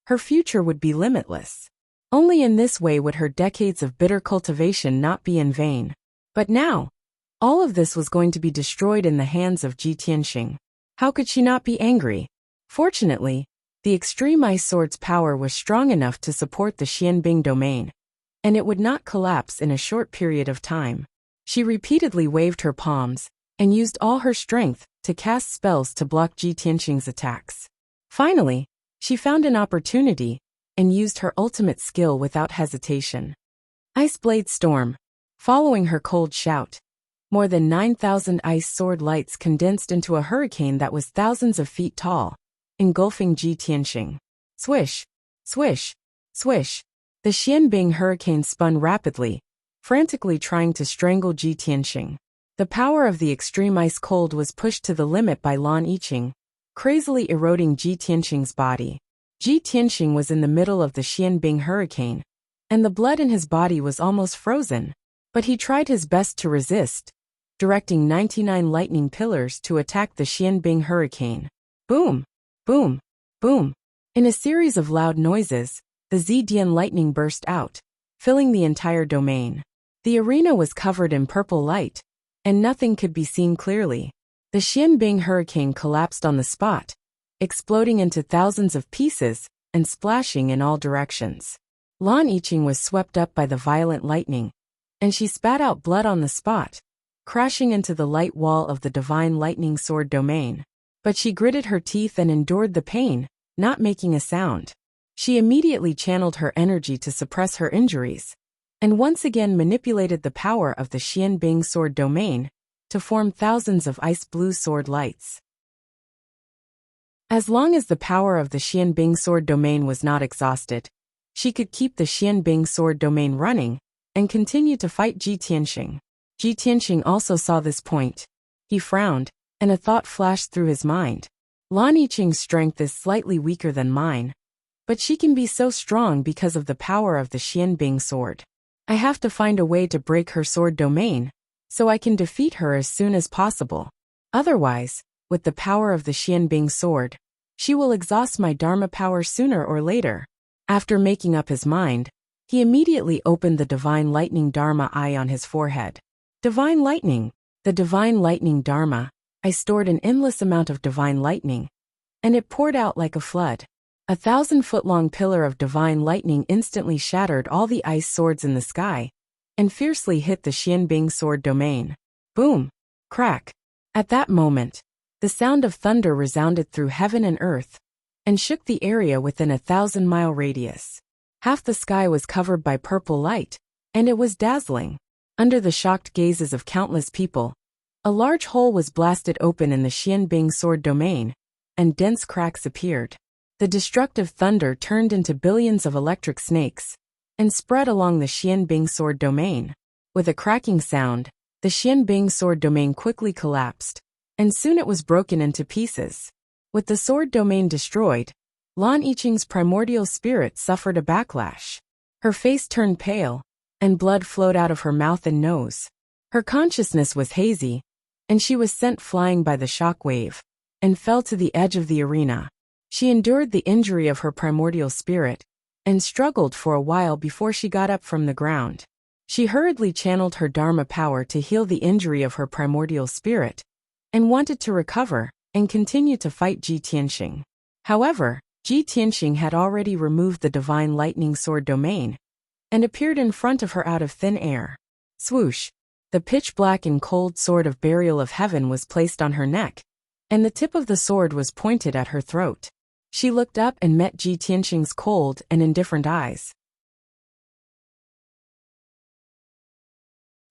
her future would be limitless. Only in this way would her decades of bitter cultivation not be in vain. But now, all of this was going to be destroyed in the hands of Ji Tianxing. How could she not be angry? Fortunately, the extreme ice sword's power was strong enough to support the Xianbing domain, and it would not collapse in a short period of time. She repeatedly waved her palms and used all her strength to cast spells to block Ji Tianxing's attacks. Finally, she found an opportunity and used her ultimate skill without hesitation. Ice Blade Storm. Following her cold shout, more than 9,000 ice sword lights condensed into a hurricane that was thousands of feet tall, engulfing Ji Tianxing. Swish, swish, swish. The Xianbing hurricane spun rapidly, frantically trying to strangle Ji Tianxing. The power of the extreme ice cold was pushed to the limit by Lan Yiqing, crazily eroding Ji Tianxing's body. Ji Tianxing was in the middle of the Xianbing hurricane, and the blood in his body was almost frozen. But he tried his best to resist, directing 99 lightning pillars to attack the Xianbing hurricane. Boom! Boom! Boom! In a series of loud noises, the Zidian lightning burst out, filling the entire domain. The arena was covered in purple light, and nothing could be seen clearly. The Xianbing hurricane collapsed on the spot, exploding into thousands of pieces and splashing in all directions. Lan Yiqing was swept up by the violent lightning, and she spat out blood on the spot, crashing into the light wall of the divine lightning sword domain. But she gritted her teeth and endured the pain, not making a sound. She immediately channeled her energy to suppress her injuries, and once again manipulated the power of the Xianbing sword domain to form thousands of ice blue sword lights. As long as the power of the Xianbing sword domain was not exhausted, she could keep the Xianbing sword domain running and continue to fight Ji Tianxing. Ji Tianxing also saw this point. He frowned, and a thought flashed through his mind. Lan Yiqing's strength is slightly weaker than mine, but she can be so strong because of the power of the Xianbing sword. I have to find a way to break her sword domain, so I can defeat her as soon as possible. Otherwise, with the power of the Xianbing sword, she will exhaust my Dharma power sooner or later. After making up his mind, he immediately opened the Divine Lightning Dharma eye on his forehead. Divine Lightning, the Divine Lightning Dharma. I stored an endless amount of divine lightning, and it poured out like a flood. 1,000-foot-long pillar of divine lightning instantly shattered all the ice swords in the sky, and fiercely hit the Xianbing sword domain. Boom! Crack! At that moment, the sound of thunder resounded through heaven and earth, and shook the area within a 1,000-mile radius. Half the sky was covered by purple light, and it was dazzling. Under the shocked gazes of countless people, a large hole was blasted open in the Xianbing sword domain, and dense cracks appeared. The destructive thunder turned into billions of electric snakes, and spread along the Xianbing sword domain. With a cracking sound, the Xianbing sword domain quickly collapsed, and soon it was broken into pieces. With the sword domain destroyed, Lan Yiqing's primordial spirit suffered a backlash. Her face turned pale, and blood flowed out of her mouth and nose. Her consciousness was hazy, and she was sent flying by the shock wave, and fell to the edge of the arena. She endured the injury of her primordial spirit, and struggled for a while before she got up from the ground. She hurriedly channeled her Dharma power to heal the injury of her primordial spirit, and wanted to recover and continue to fight Ji Tianxing. However, Ji Tianxing had already removed the Divine Lightning Sword domain, and appeared in front of her out of thin air. Swoosh! The pitch-black and cold sword of Burial of Heaven was placed on her neck, and the tip of the sword was pointed at her throat. She looked up and met Ji Tianxing's cold and indifferent eyes.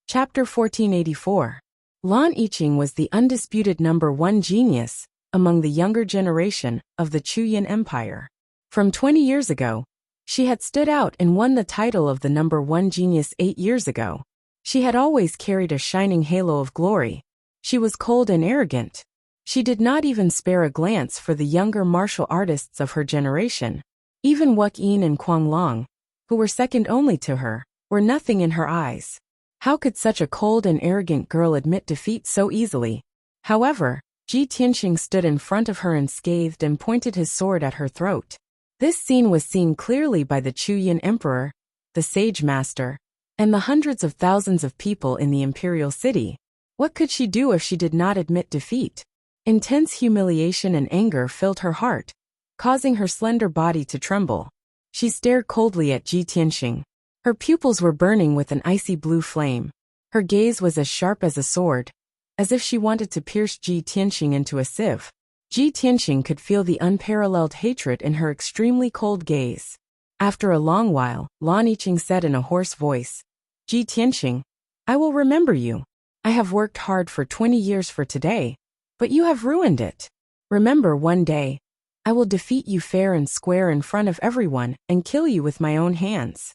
Chapter 1484. Lan Yiqing was the undisputed number one genius among the younger generation of the Chuyin Empire. From 20 years ago, she had stood out and won the title of the number one genius 8 years ago. She had always carried a shining halo of glory. She was cold and arrogant. She did not even spare a glance for the younger martial artists of her generation. Even Wuxia and Long, who were second only to her, were nothing in her eyes. How could such a cold and arrogant girl admit defeat so easily? However, Ji Tianxing stood in front of her unscathed and pointed his sword at her throat. This scene was seen clearly by the Chuyin Emperor, the Sage Master, and the hundreds of thousands of people in the imperial city. What could she do if she did not admit defeat? Intense humiliation and anger filled her heart, causing her slender body to tremble. She stared coldly at Ji Tianxing. Her pupils were burning with an icy blue flame. Her gaze was as sharp as a sword, as if she wanted to pierce Ji Tianxing into a sieve. Ji Tianxing could feel the unparalleled hatred in her extremely cold gaze. After a long while, Lan Yiqing said in a hoarse voice, "Ji Tianxing, I will remember you. I have worked hard for 20 years for today, but you have ruined it. Remember, one day, I will defeat you fair and square in front of everyone and kill you with my own hands."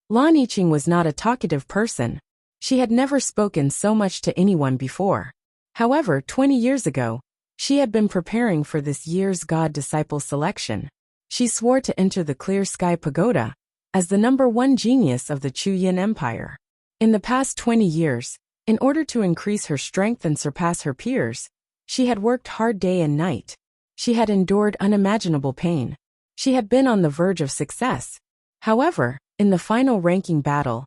Lan Yiqing was not a talkative person. She had never spoken so much to anyone before. However, 20 years ago, she had been preparing for this year's god-disciple selection. She swore to enter the Clear Sky Pagoda as the #1 genius of the Chuyin Empire. In the past 20 years, in order to increase her strength and surpass her peers, she had worked hard day and night. She had endured unimaginable pain. She had been on the verge of success. However, in the final ranking battle,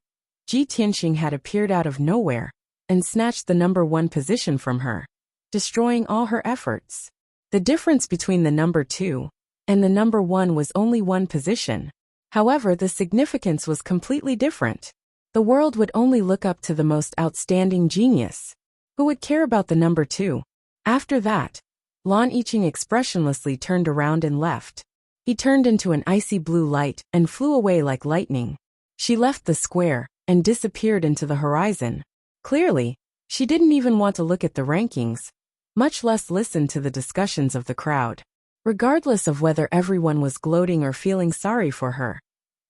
Ji Tianxing had appeared out of nowhere and snatched the #1 position from her, destroying all her efforts. The difference between the #2 and the #1 was only one position. However, the significance was completely different. The world would only look up to the most outstanding genius. Who would care about the #2? After that, Lan Yiqing expressionlessly turned around and left. He turned into an icy blue light and flew away like lightning. She left the square and disappeared into the horizon. Clearly, she didn't even want to look at the rankings, much less listen to the discussions of the crowd. Regardless of whether everyone was gloating or feeling sorry for her,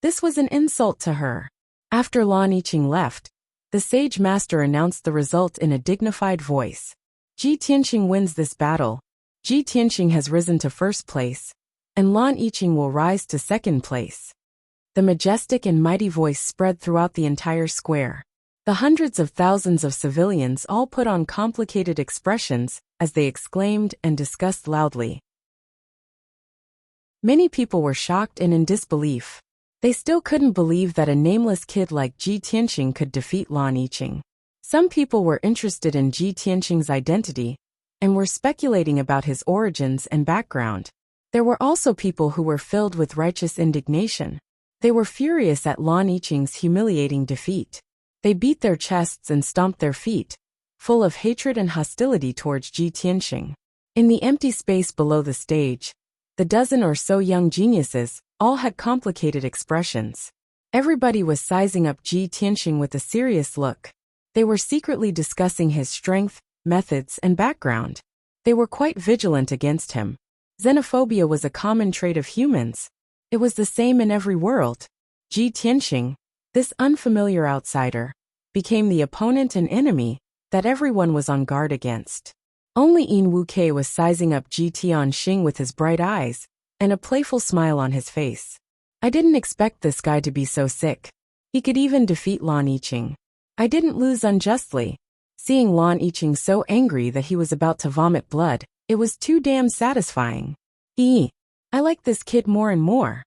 this was an insult to her. After Lan Yiqing left, the Sage Master announced the result in a dignified voice. Ji Tianxing wins this battle. Ji Tianxing has risen to first place, and Lan Yiqing will rise to second place. The majestic and mighty voice spread throughout the entire square. The hundreds of thousands of civilians all put on complicated expressions as they exclaimed and discussed loudly. Many people were shocked and in disbelief. They still couldn't believe that a nameless kid like Ji Tianxing could defeat Lan Yiqing. Some people were interested in Ji Tianxing's identity and were speculating about his origins and background. There were also people who were filled with righteous indignation. They were furious at Lan Yiqing's humiliating defeat. They beat their chests and stomped their feet, full of hatred and hostility towards Ji Tianxing. In the empty space below the stage, the dozen or so young geniuses all had complicated expressions. Everybody was sizing up Ji Tianxing with a serious look. They were secretly discussing his strength, methods, and background. They were quite vigilant against him. Xenophobia was a common trait of humans. It was the same in every world. Ji Tianxing, this unfamiliar outsider, became the opponent and enemy that everyone was on guard against. Only Wuxia was sizing up Ji Tianxing with his bright eyes and a playful smile on his face. I didn't expect this guy to be so sick. He could even defeat Lan Yiqing. I didn't lose unjustly. Seeing Lan Yiqing so angry that he was about to vomit blood, it was too damn satisfying. I like this kid more and more.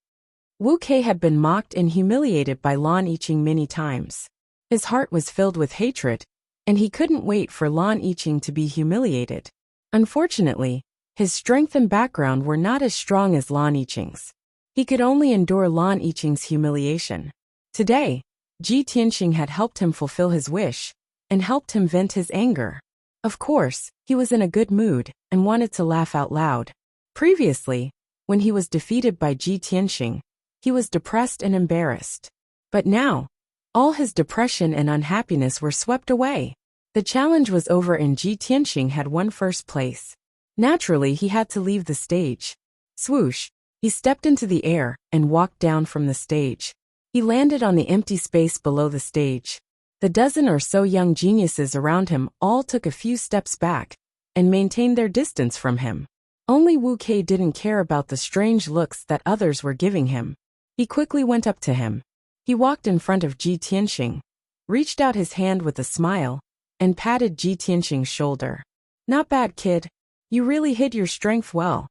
Wuxia had been mocked and humiliated by Lan Yiqing many times. His heart was filled with hatred, and he couldn't wait for Lan Yiqing to be humiliated. Unfortunately, his strength and background were not as strong as Lan Yiqing's. He could only endure Lan Yiqing's humiliation. Today, Ji Tianxing had helped him fulfill his wish and helped him vent his anger. Of course, he was in a good mood and wanted to laugh out loud. Previously, when he was defeated by Ji Tianxing, he was depressed and embarrassed. But now, all his depression and unhappiness were swept away. The challenge was over and Ji Tianxing had won first place. Naturally, he had to leave the stage. Swoosh! He stepped into the air and walked down from the stage. He landed on the empty space below the stage. The dozen or so young geniuses around him all took a few steps back and maintained their distance from him. Only Wuxia didn't care about the strange looks that others were giving him. He quickly went up to him. He walked in front of Ji Tianxing, reached out his hand with a smile, and patted Ji Tianxing's shoulder. Not bad, kid. You really hid your strength well.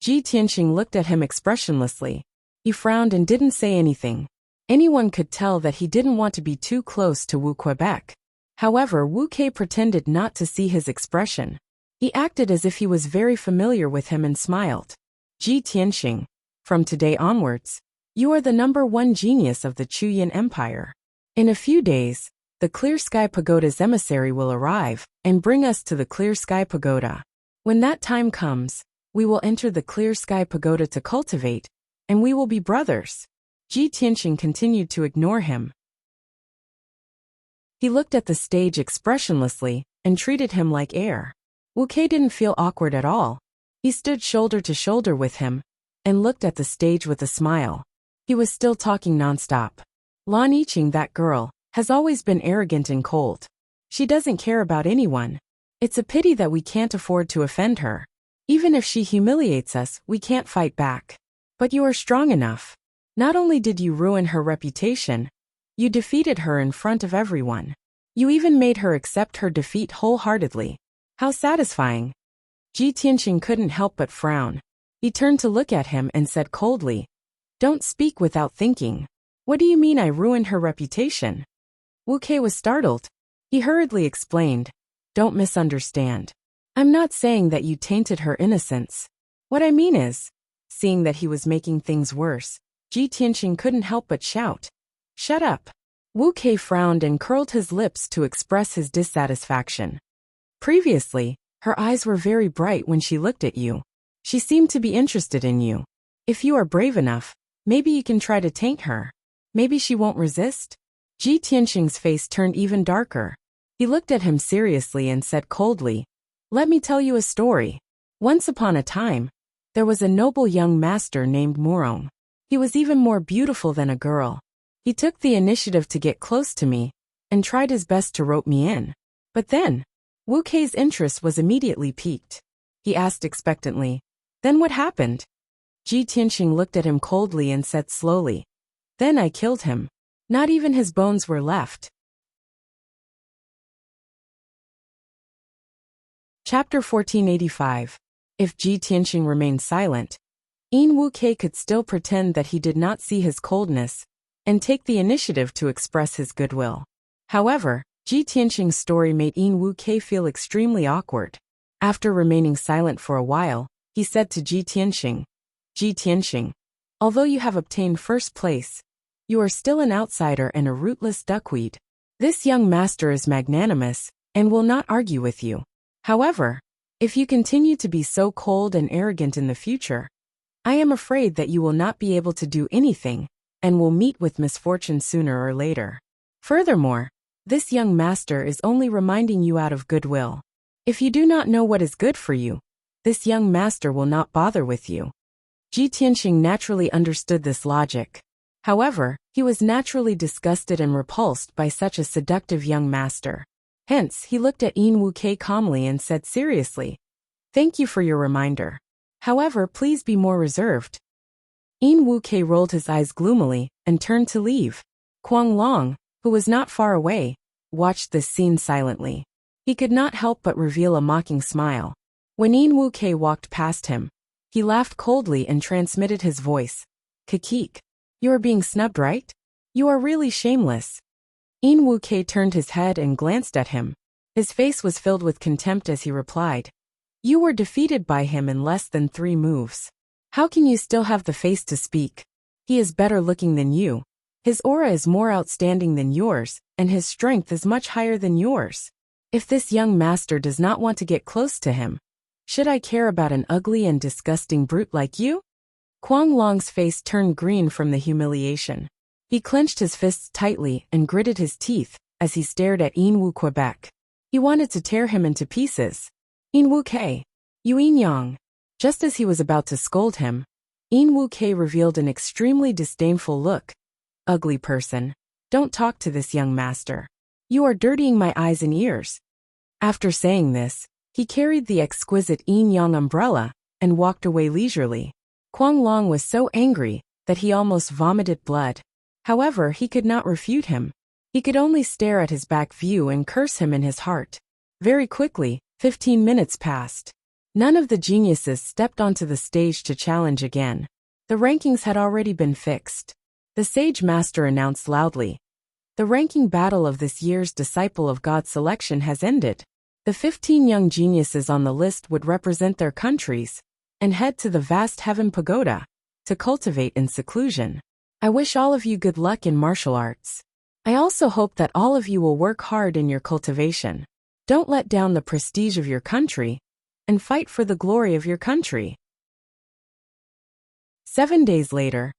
Ji Tianxing looked at him expressionlessly. He frowned and didn't say anything. Anyone could tell that he didn't want to be too close to Wu Quebec. However, Wu Kei pretended not to see his expression. He acted as if he was very familiar with him and smiled. Ji Tianxing, from today onwards, you are the #1 genius of the Chuyin Empire. In a few days, the Clear Sky Pagoda's emissary will arrive and bring us to the Clear Sky Pagoda. When that time comes, we will enter the Clear Sky Pagoda to cultivate, and we will be brothers. Ji Tianxing continued to ignore him. He looked at the stage expressionlessly and treated him like air. Wu Kei didn't feel awkward at all. He stood shoulder to shoulder with him and looked at the stage with a smile. He was still talking nonstop. Lan Yiqing, that girl, has always been arrogant and cold. She doesn't care about anyone. It's a pity that we can't afford to offend her. Even if she humiliates us, we can't fight back. But you are strong enough. Not only did you ruin her reputation, you defeated her in front of everyone. You even made her accept her defeat wholeheartedly. How satisfying. Ji Tianxing couldn't help but frown. He turned to look at him and said coldly, "Don't speak without thinking. What do you mean I ruined her reputation?" Wu Kei was startled. He hurriedly explained, "Don't misunderstand. I'm not saying that you tainted her innocence. What I mean is," seeing that he was making things worse, Ji Tianxing couldn't help but shout, "Shut up." Wu Kei frowned and curled his lips to express his dissatisfaction. Previously, her eyes were very bright when she looked at you. She seemed to be interested in you. If you are brave enough, maybe you can try to taint her. Maybe she won't resist? Ji Tianxing's face turned even darker. He looked at him seriously and said coldly, "Let me tell you a story. Once upon a time, there was a noble young master named Murong. He was even more beautiful than a girl. He took the initiative to get close to me and tried his best to rope me in. But then, Wu Kei's interest was immediately piqued. He asked expectantly, 'Then what happened?' Ji Tianxing looked at him coldly and said slowly, 'Then I killed him. Not even his bones were left.'" Chapter 1485. If Ji Tianxing remained silent, Wu Kei could still pretend that he did not see his coldness and take the initiative to express his goodwill. However, Ji Tianxing's story made Wu Kei feel extremely awkward. After remaining silent for a while, he said to Ji Tianxing, "Ji Tianxing, although you have obtained first place, you are still an outsider and a rootless duckweed. This young master is magnanimous and will not argue with you. However, if you continue to be so cold and arrogant in the future, I am afraid that you will not be able to do anything and will meet with misfortune sooner or later. Furthermore, this young master is only reminding you out of goodwill. If you do not know what is good for you, this young master will not bother with you." Ji Tianxing naturally understood this logic. However, he was naturally disgusted and repulsed by such a seductive young master. Hence, he looked at Wu Kei calmly and said seriously, "Thank you for your reminder. However, please be more reserved." Wu Kei rolled his eyes gloomily and turned to leave. Kuang Long, who was not far away, watched this scene silently. He could not help but reveal a mocking smile. When Wu Kei walked past him, he laughed coldly and transmitted his voice, "Kakik, you are being snubbed, right? You are really shameless." Wu Kei turned his head and glanced at him. His face was filled with contempt as he replied, "You were defeated by him in less than 3 moves. How can you still have the face to speak? He is better looking than you. His aura is more outstanding than yours, and his strength is much higher than yours. If this young master does not want to get close to him, should I care about an ugly and disgusting brute like you?" Kuang Long's face turned green from the humiliation. He clenched his fists tightly and gritted his teeth as he stared at Wu Quebec. He wanted to tear him into pieces. Wu Kei, you Yang." Just as he was about to scold him, Wu Kei revealed an extremely disdainful look. "Ugly person. Don't talk to this young master. You are dirtying my eyes and ears." After saying this, he carried the exquisite Yang umbrella and walked away leisurely. Kuang Long was so angry that he almost vomited blood. However, he could not refute him. He could only stare at his back view and curse him in his heart. Very quickly, 15 minutes passed. None of the geniuses stepped onto the stage to challenge again. The rankings had already been fixed. The sage master announced loudly, "The ranking battle of this year's Disciple of God selection has ended. The 15 young geniuses on the list would represent their countries and head to the vast heaven pagoda to cultivate in seclusion. I wish all of you good luck in martial arts. I also hope that all of you will work hard in your cultivation. Don't let down the prestige of your country and fight for the glory of your country." 7 days later,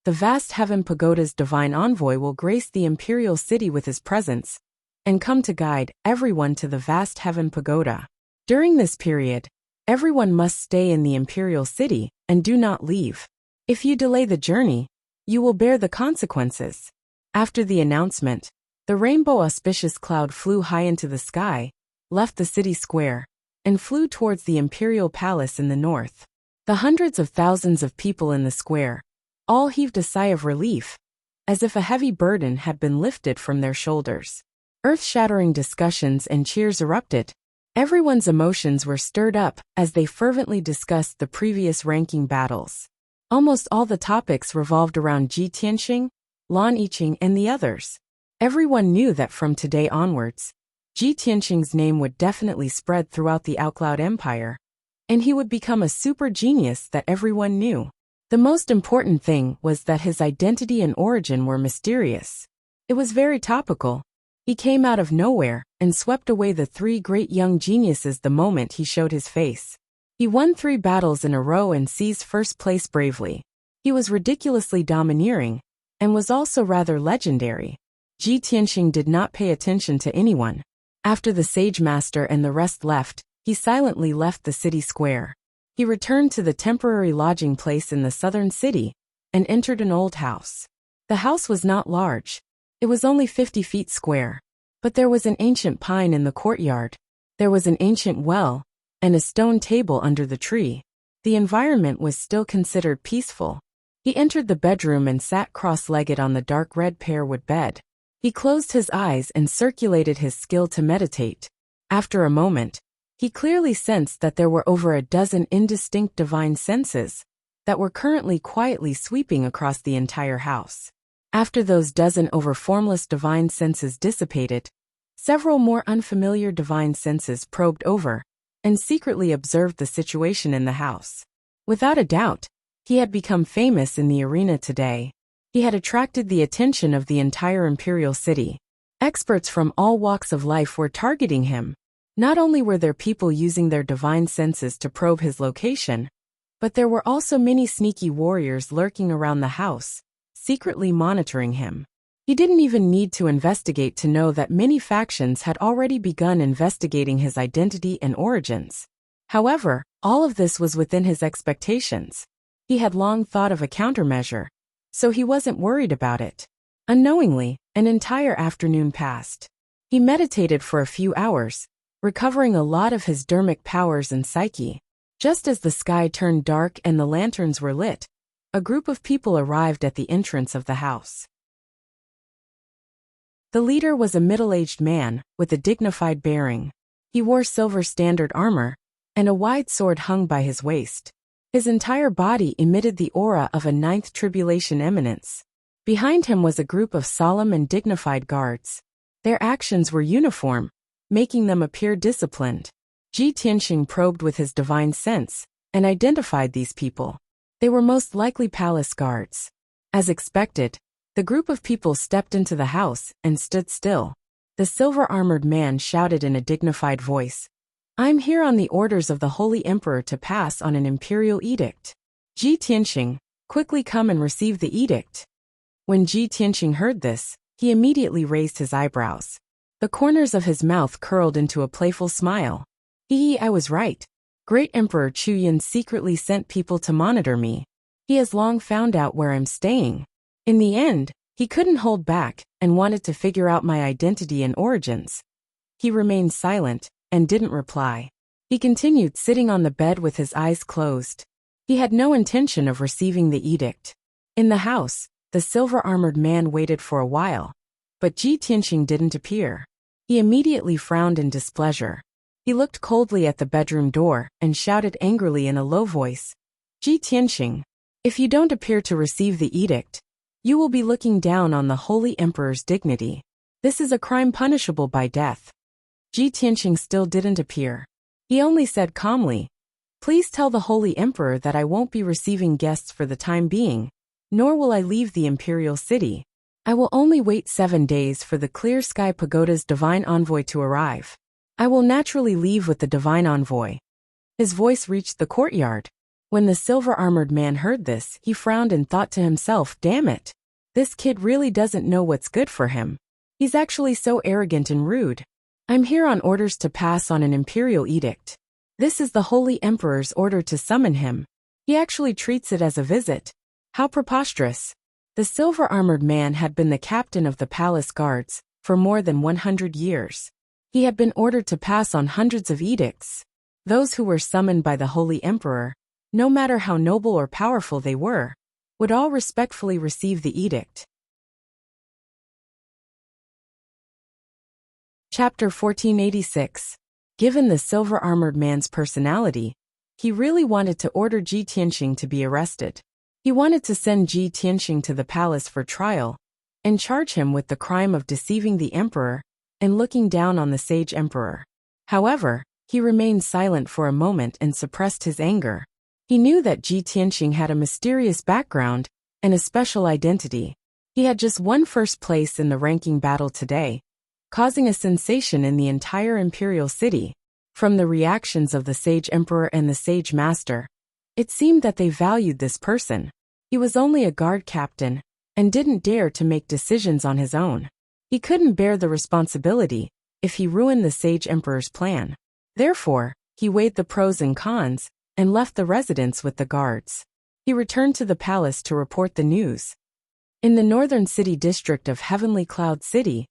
the vast heaven pagoda's divine envoy will grace the imperial city with his presence and come to guide everyone to the vast heaven pagoda. During this period, everyone must stay in the imperial city and do not leave. If you delay the journey, you will bear the consequences. After the announcement, the rainbow auspicious cloud flew high into the sky, left the city square, and flew towards the imperial palace in the north. The hundreds of thousands of people in the square all heaved a sigh of relief, as if a heavy burden had been lifted from their shoulders. Earth-shattering discussions and cheers erupted. Everyone's emotions were stirred up as they fervently discussed the previous ranking battles. Almost all the topics revolved around Ji Tianxing, Lan Yiqing, and the others. Everyone knew that from today onwards, Ji Tianxing's name would definitely spread throughout the Outcloud Empire, and he would become a super genius that everyone knew. The most important thing was that his identity and origin were mysterious. It was very topical. He came out of nowhere and swept away the 3 great young geniuses the moment he showed his face. He won 3 battles in a row and seized first place bravely. He was ridiculously domineering and was also rather legendary. Ji Tianxing did not pay attention to anyone. After the sage master and the rest left, he silently left the city square. He returned to the temporary lodging place in the southern city and entered an old house. The house was not large. It was only 50 feet square. But there was an ancient pine in the courtyard. There was an ancient well and a stone table under the tree. The environment was still considered peaceful. He entered the bedroom and sat cross-legged on the dark red pearwood bed. He closed his eyes and circulated his skill to meditate. After a moment, he clearly sensed that there were over a dozen indistinct divine senses that were currently quietly sweeping across the entire house. After those dozen over formless divine senses dissipated, several more unfamiliar divine senses probed over and secretly observed the situation in the house. Without a doubt, he had become famous in the arena today. He had attracted the attention of the entire imperial city. Experts from all walks of life were targeting him. Not only were there people using their divine senses to probe his location, but there were also many sneaky warriors lurking around the house, secretly monitoring him. He didn't even need to investigate to know that many factions had already begun investigating his identity and origins. However, all of this was within his expectations. He had long thought of a countermeasure, so he wasn't worried about it. Unknowingly, an entire afternoon passed. He meditated for a few hours, recovering a lot of his dermic powers and psyche. Just as the sky turned dark and the lanterns were lit, a group of people arrived at the entrance of the house. The leader was a middle-aged man with a dignified bearing. He wore silver standard armor, and a wide sword hung by his waist. His entire body emitted the aura of a ninth tribulation eminence. Behind him was a group of solemn and dignified guards. Their actions were uniform, making them appear disciplined. Ji Tianxing probed with his divine sense and identified these people. They were most likely palace guards. As expected, the group of people stepped into the house and stood still. The silver-armored man shouted in a dignified voice, "I'm here on the orders of the Holy Emperor to pass on an imperial edict. Ji Tianxing, quickly come and receive the edict." When Ji Tianxing heard this, he immediately raised his eyebrows. The corners of his mouth curled into a playful smile. I was right. Great Emperor Chuyin secretly sent people to monitor me. He has long found out where I'm staying. In the end, he couldn't hold back and wanted to figure out my identity and origins. He remained silent and didn't reply. He continued sitting on the bed with his eyes closed. He had no intention of receiving the edict. In the house, the silver-armored man waited for a while, but Ji Tianxing didn't appear. He immediately frowned in displeasure. He looked coldly at the bedroom door and shouted angrily in a low voice, "Ji Tianxing, if you don't appear to receive the edict, you will be looking down on the Holy Emperor's dignity. This is a crime punishable by death." Ji Tianxing still didn't appear. He only said calmly, "Please tell the Holy Emperor that I won't be receiving guests for the time being, nor will I leave the imperial city. I will only wait 7 days for the Clear Sky Pagoda's divine envoy to arrive. I will naturally leave with the divine envoy." His voice reached the courtyard. When the silver-armored man heard this, he frowned and thought to himself, "Damn it. This kid really doesn't know what's good for him. He's actually so arrogant and rude. I'm here on orders to pass on an imperial edict. This is the Holy Emperor's order to summon him. He actually treats it as a visit. How preposterous." The silver-armored man had been the captain of the palace guards for more than 100 years. He had been ordered to pass on hundreds of edicts. Those who were summoned by the Holy Emperor, no matter how noble or powerful they were, would all respectfully receive the edict. Chapter 1486. Given the silver-armored man's personality, he really wanted to order Ji Tianxing to be arrested. He wanted to send Ji Tianxing to the palace for trial and charge him with the crime of deceiving the emperor and looking down on the sage emperor. However, he remained silent for a moment and suppressed his anger. He knew that Ji Tianxing had a mysterious background and a special identity. He had just won first place in the ranking battle today, causing a sensation in the entire imperial city. From the reactions of the sage emperor and the sage master, it seemed that they valued this person. He was only a guard captain and didn't dare to make decisions on his own. He couldn't bear the responsibility if he ruined the sage emperor's plan. Therefore, he weighed the pros and cons and left the residence with the guards. He returned to the palace to report the news. In the northern city district of Heavenly Cloud City,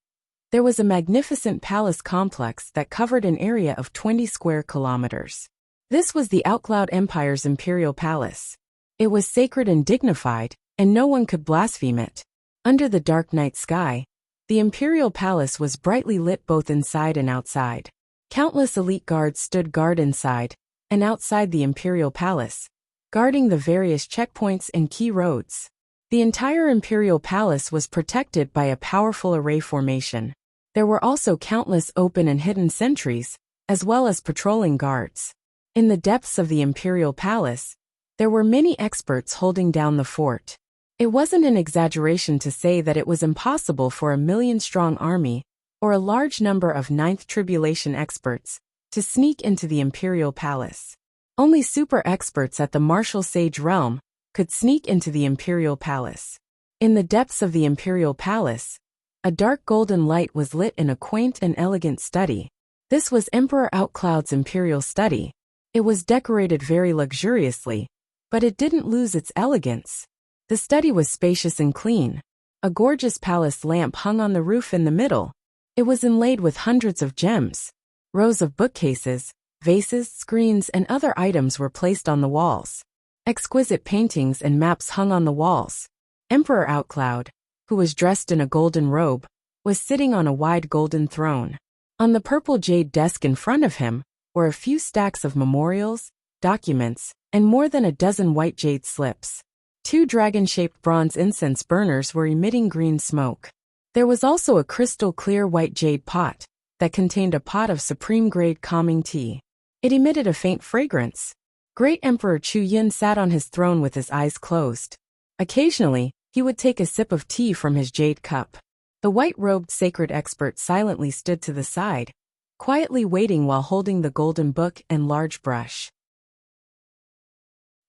there was a magnificent palace complex that covered an area of 20 square kilometers. This was the Outcloud Empire's imperial palace. It was sacred and dignified, and no one could blaspheme it. Under the dark night sky, the imperial palace was brightly lit both inside and outside. Countless elite guards stood guard inside and outside the imperial palace, guarding the various checkpoints and key roads. The entire imperial palace was protected by a powerful array formation. There were also countless open and hidden sentries, as well as patrolling guards. In the depths of the imperial palace, there were many experts holding down the fort. It wasn't an exaggeration to say that it was impossible for a 1,000,000-strong army, or a large number of Ninth Tribulation experts, to sneak into the imperial palace. Only super experts at the martial sage realm could sneak into the imperial palace. In the depths of the imperial palace, a dark golden light was lit in a quaint and elegant study. This was Emperor Outcloud's imperial study. It was decorated very luxuriously, but it didn't lose its elegance. The study was spacious and clean. A gorgeous palace lamp hung on the roof in the middle. It was inlaid with hundreds of gems. Rows of bookcases, vases, screens, and other items were placed on the walls. Exquisite paintings and maps hung on the walls. Emperor Outcloud, who was dressed in a golden robe, was sitting on a wide golden throne. On the purple jade desk in front of him were a few stacks of memorials, documents, and more than a dozen white jade slips. 2 dragon-shaped bronze incense burners were emitting green smoke. There was also a crystal-clear white jade pot that contained a pot of supreme-grade calming tea. It emitted a faint fragrance. Great Emperor Chu Yin sat on his throne with his eyes closed. Occasionally, he would take a sip of tea from his jade cup. The white-robed sacred expert silently stood to the side, quietly waiting while holding the golden book and large brush.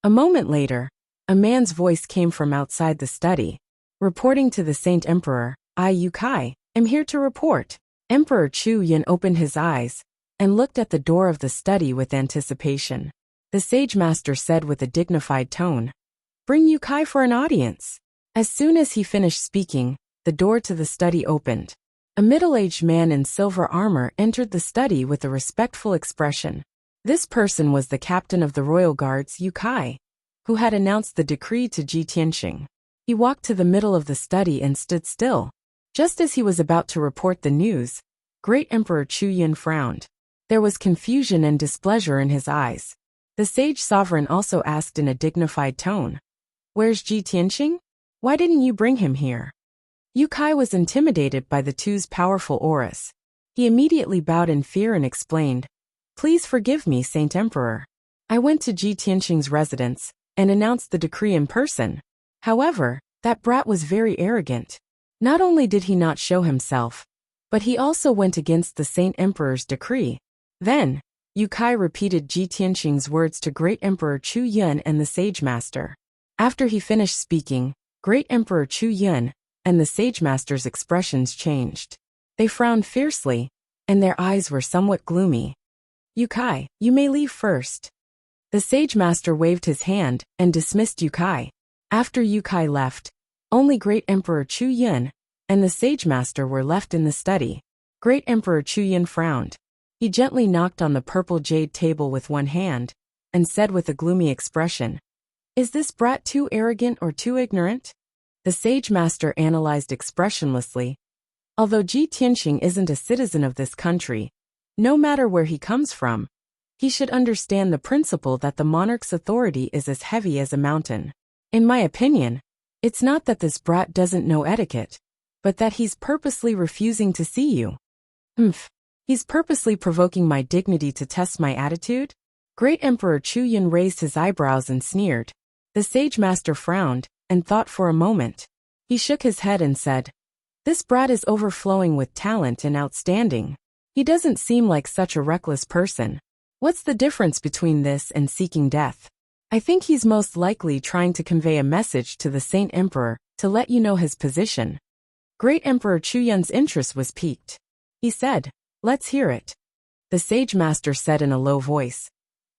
A moment later, a man's voice came from outside the study, reporting to the Saint Emperor, "I, Yu Kai, am here to report." Emperor Chu Yin opened his eyes and looked at the door of the study with anticipation. The sage master said with a dignified tone, "Bring Yu Kai for an audience." As soon as he finished speaking, the door to the study opened. A middle-aged man in silver armor entered the study with a respectful expression. This person was the captain of the royal guards, Yu Kai, who had announced the decree to Ji Tianxing. He walked to the middle of the study and stood still. Just as he was about to report the news, Great Emperor Chu Yin frowned. There was confusion and displeasure in his eyes. The sage sovereign also asked in a dignified tone, "Where's Ji Tianqing? Why didn't you bring him here?" Yu Kai was intimidated by the two's powerful auras. He immediately bowed in fear and explained, "Please forgive me, Saint Emperor. I went to Ji Tianqing's residence and announced the decree in person. However, that brat was very arrogant. Not only did he not show himself, but he also went against the Saint Emperor's decree." Then, Yu Kai repeated Ji Tianqing's words to Great Emperor Chu Yun and the Sage Master. After he finished speaking, Great Emperor Chu Yun and the Sage Master's expressions changed. They frowned fiercely, and their eyes were somewhat gloomy. "Yu Kai, you may leave first." The Sage Master waved his hand and dismissed Yu Kai. After Yu Kai left, only Great Emperor Chu Yun and the Sage Master were left in the study. Great Emperor Chu Yun frowned. He gently knocked on the purple jade table with one hand and said with a gloomy expression, "Is this brat too arrogant or too ignorant?" The Sage Master analyzed expressionlessly. Although Ji Tianqing isn't a citizen of this country, no matter where he comes from, he should understand the principle that the monarch's authority is as heavy as a mountain. In my opinion, it's not that this brat doesn't know etiquette, but that he's purposely refusing to see you. He's purposely provoking my dignity to test my attitude? Great Emperor Chu Yun raised his eyebrows and sneered. The Sage Master frowned and thought for a moment. He shook his head and said, "This brat is overflowing with talent and outstanding. He doesn't seem like such a reckless person. What's the difference between this and seeking death? I think he's most likely trying to convey a message to the Saint Emperor to let you know his position." Great Emperor Chu Yun's interest was piqued. He said, "Let's hear it." The Sage Master said in a low voice,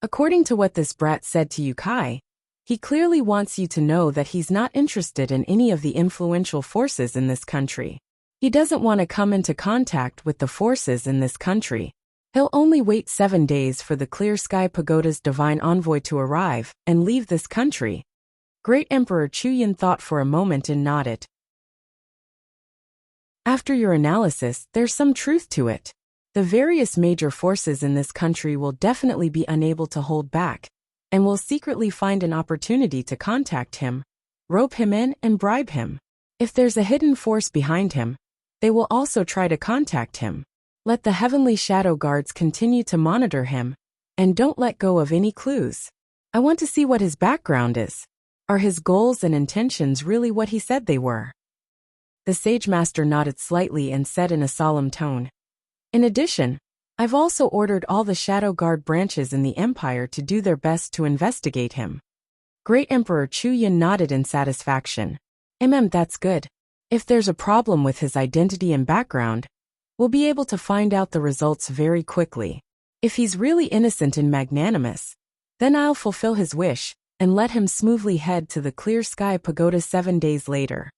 "According to what this brat said to Yu Kai, he clearly wants you to know that he's not interested in any of the influential forces in this country. He doesn't want to come into contact with the forces in this country. He'll only wait 7 days for the Clear Sky Pagoda's divine envoy to arrive and leave this country." Great Emperor Chu Yun thought for a moment and nodded. "After your analysis, there's some truth to it. The various major forces in this country will definitely be unable to hold back, and will secretly find an opportunity to contact him, rope him in, and bribe him. If there's a hidden force behind him, they will also try to contact him. Let the heavenly shadow guards continue to monitor him, and don't let go of any clues. I want to see what his background is. Are his goals and intentions really what he said they were?" The Sage Master nodded slightly and said in a solemn tone, "In addition, I've also ordered all the Shadow Guard branches in the Empire to do their best to investigate him." Great Emperor Chu Yun nodded in satisfaction. That's good. If there's a problem with his identity and background, we'll be able to find out the results very quickly. If he's really innocent and magnanimous, then I'll fulfill his wish and let him smoothly head to the Clear Sky Pagoda 7 days later."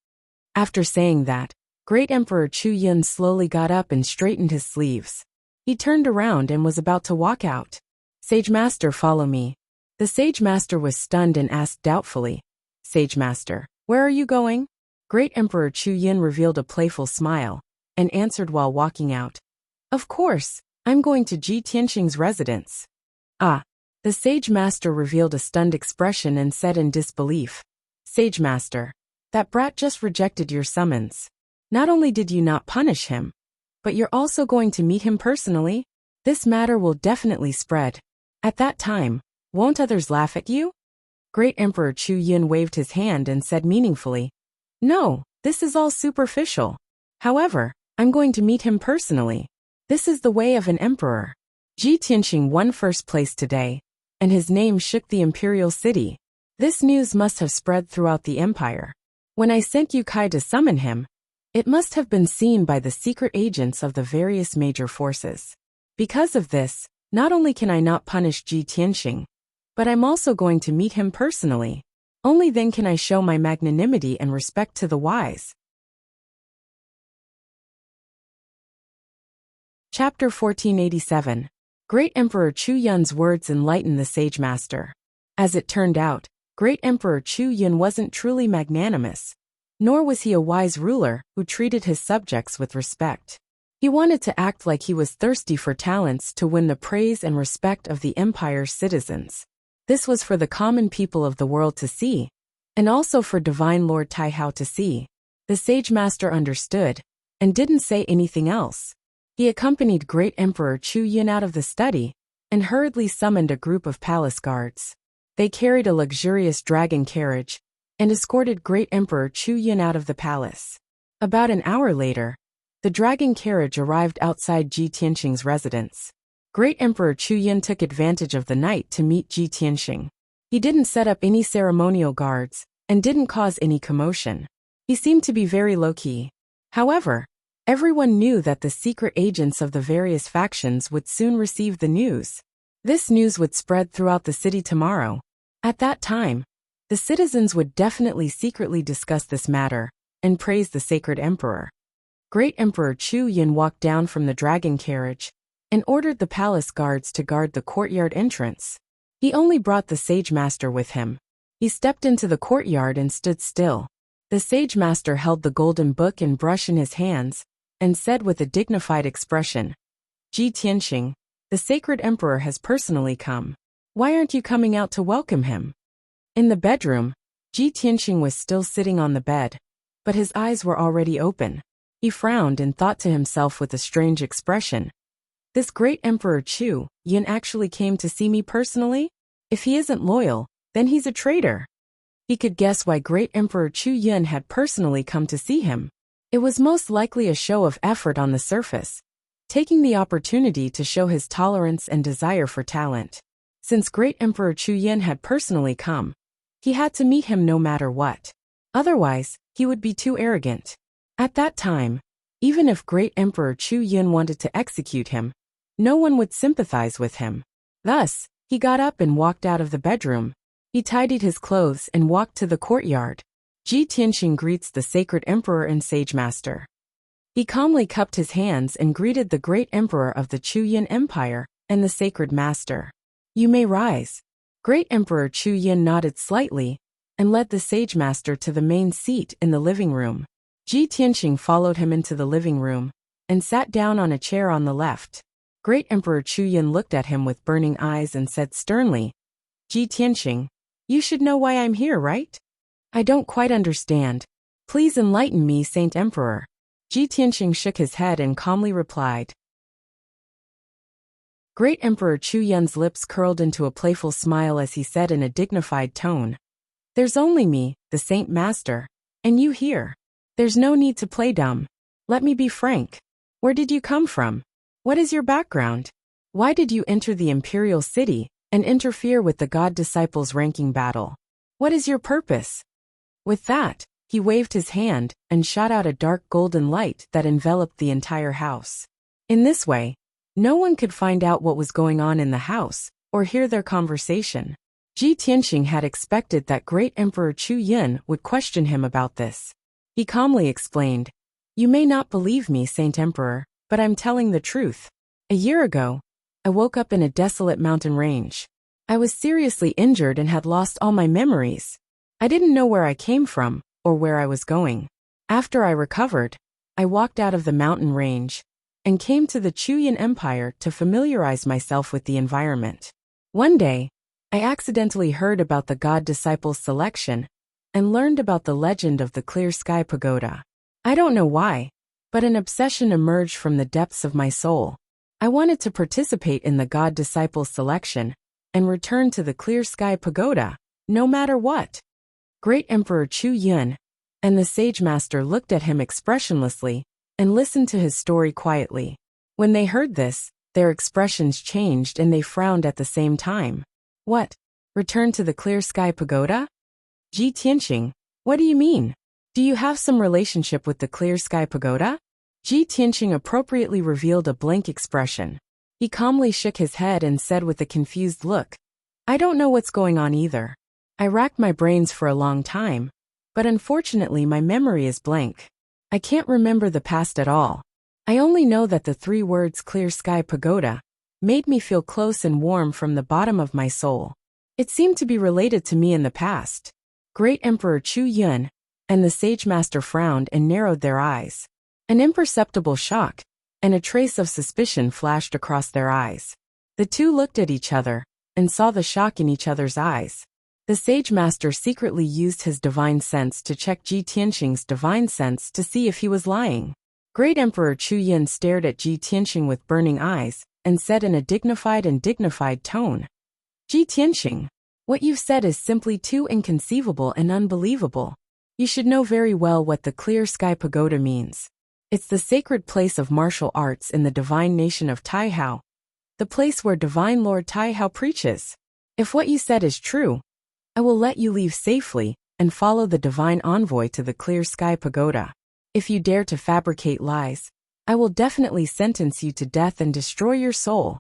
After saying that, Great Emperor Chu Yun slowly got up and straightened his sleeves. He turned around and was about to walk out. "Sage Master, follow me." The Sage Master was stunned and asked doubtfully, "Sage Master, where are you going?" Great Emperor Chu Yun revealed a playful smile and answered while walking out, "Of course, I'm going to Ji Tianqing's residence." "Ah." The Sage Master revealed a stunned expression and said in disbelief, "Sage Master, that brat just rejected your summons. Not only did you not punish him, but you're also going to meet him personally? This matter will definitely spread. At that time, won't others laugh at you?" Great Emperor Chu Yun waved his hand and said meaningfully, "No, this is all superficial. However, I'm going to meet him personally. This is the way of an emperor." Ji Tianqing won first place today, and his name shook the imperial city. This news must have spread throughout the empire. When I sent Yu Kai to summon him, it must have been seen by the secret agents of the various major forces. Because of this, not only can I not punish Ji Tianqing, but I'm also going to meet him personally. Only then can I show my magnanimity and respect to the wise. Chapter 1487. Great Emperor Chu Yun's words enlightened the Sage Master. As it turned out, Great Emperor Chu Yun wasn't truly magnanimous, nor was he a wise ruler who treated his subjects with respect. He wanted to act like he was thirsty for talents to win the praise and respect of the empire's citizens. This was for the common people of the world to see, and also for Divine Lord Taihao to see. The Sage Master understood, and didn't say anything else. He accompanied Great Emperor Chu Yin out of the study, and hurriedly summoned a group of palace guards. They carried a luxurious dragon carriage, and escorted Great Emperor Chu Yin out of the palace. About an hour later, the dragon carriage arrived outside Ji Tianxing's residence. Great Emperor Chu Yin took advantage of the night to meet Ji Tianxing. He didn't set up any ceremonial guards, and didn't cause any commotion. He seemed to be very low-key. However, everyone knew that the secret agents of the various factions would soon receive the news. This news would spread throughout the city tomorrow. At that time, the citizens would definitely secretly discuss this matter, and praise the sacred emperor. Great Emperor Chu Yin walked down from the dragon carriage, and ordered the palace guards to guard the courtyard entrance. He only brought the Sage Master with him. He stepped into the courtyard and stood still. The Sage Master held the golden book and brush in his hands, and said with a dignified expression, "Ji Tianxing, the sacred emperor has personally come. Why aren't you coming out to welcome him?" In the bedroom, Ji Tianxing was still sitting on the bed, but his eyes were already open. He frowned and thought to himself with a strange expression, "This great Emperor Chu Yin actually came to see me personally? If he isn't loyal, then he's a traitor." He could guess why Great Emperor Chu Yin had personally come to see him. It was most likely a show of effort on the surface, taking the opportunity to show his tolerance and desire for talent. Since Great Emperor Chu Yin had personally come, he had to meet him no matter what. Otherwise, he would be too arrogant. At that time, even if Great Emperor Chu Yin wanted to execute him, no one would sympathize with him. Thus, he got up and walked out of the bedroom. He tidied his clothes and walked to the courtyard. Ji Tianxing greets the sacred emperor and sage master. He calmly cupped his hands and greeted the great emperor of the Chu Yin Empire and the sacred master. "You may rise." Great Emperor Chu Yin nodded slightly and led the sage master to the main seat in the living room. Ji Tianxing followed him into the living room and sat down on a chair on the left. Great Emperor Chu Yin looked at him with burning eyes and said sternly, "Ji Tianxing, you should know why I'm here, right?" "I don't quite understand. Please enlighten me, Saint Emperor." Ji Tianxing shook his head and calmly replied. Great Emperor Chu Yin's lips curled into a playful smile as he said in a dignified tone, "There's only me, the Saint Master, and you here. There's no need to play dumb. Let me be frank. Where did you come from? What is your background? Why did you enter the imperial city and interfere with the god disciples' ranking battle? What is your purpose?" With that, he waved his hand and shot out a dark golden light that enveloped the entire house. In this way, no one could find out what was going on in the house or hear their conversation. Ji Tianxing had expected that Great Emperor Chu Yin would question him about this. He calmly explained, "You may not believe me, Saint Emperor, but I'm telling the truth. A year ago, I woke up in a desolate mountain range. I was seriously injured and had lost all my memories. I didn't know where I came from or where I was going. After I recovered, I walked out of the mountain range and came to the Chu Yin Empire to familiarize myself with the environment. One day, I accidentally heard about the god disciples' selection and learned about the legend of the Clear Sky Pagoda. I don't know why, but an obsession emerged from the depths of my soul. I wanted to participate in the god disciples' selection and return to the Clear Sky Pagoda, no matter what." Great Emperor Chu Yin and the Sage Master looked at him expressionlessly and listened to his story quietly. When they heard this, their expressions changed and they frowned at the same time. "What? Return to the Clear Sky Pagoda? Ji Tianxing, what do you mean? Do you have some relationship with the Clear Sky Pagoda?" Ji Tianxing appropriately revealed a blank expression. He calmly shook his head and said with a confused look, "I don't know what's going on either. I racked my brains for a long time, but unfortunately my memory is blank. I can't remember the past at all. I only know that the 3 words Clear Sky Pagoda made me feel close and warm from the bottom of my soul. It seemed to be related to me in the past." Great Emperor Chu Yin and the Sage Master frowned and narrowed their eyes. An imperceptible shock and a trace of suspicion flashed across their eyes. The two looked at each other and saw the shock in each other's eyes. The Sage Master secretly used his divine sense to check Ji Tianxing's divine sense to see if he was lying. Great Emperor Chu Yin stared at Ji Tianxing with burning eyes and said in a dignified tone, "Ji Tianxing, what you've said is simply too inconceivable and unbelievable. You should know very well what the Clear Sky Pagoda means. It's the sacred place of martial arts in the divine nation of Taihao, the place where Divine Lord Taihao preaches. If what you said is true, I will let you leave safely and follow the divine envoy to the Clear Sky Pagoda. If you dare to fabricate lies, I will definitely sentence you to death and destroy your soul."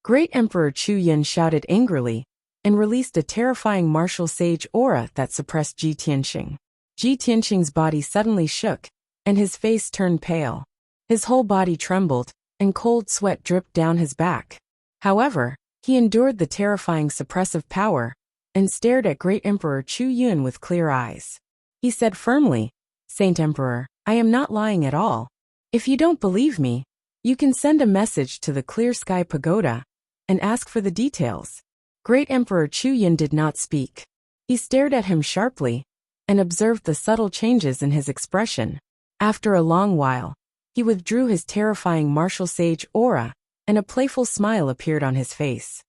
Great Emperor Chu Yin shouted angrily and released a terrifying martial sage aura that suppressed Ji Tianxing. Ji Tianxing's body suddenly shook, and his face turned pale. His whole body trembled, and cold sweat dripped down his back. However, he endured the terrifying suppressive power and stared at Great Emperor Chu Yin with clear eyes. He said firmly, "Saint Emperor, I am not lying at all. If you don't believe me, you can send a message to the Clear Sky Pagoda and ask for the details." Great Emperor Chu Yin did not speak. He stared at him sharply and observed the subtle changes in his expression. After a long while, he withdrew his terrifying martial sage aura, and a playful smile appeared on his face.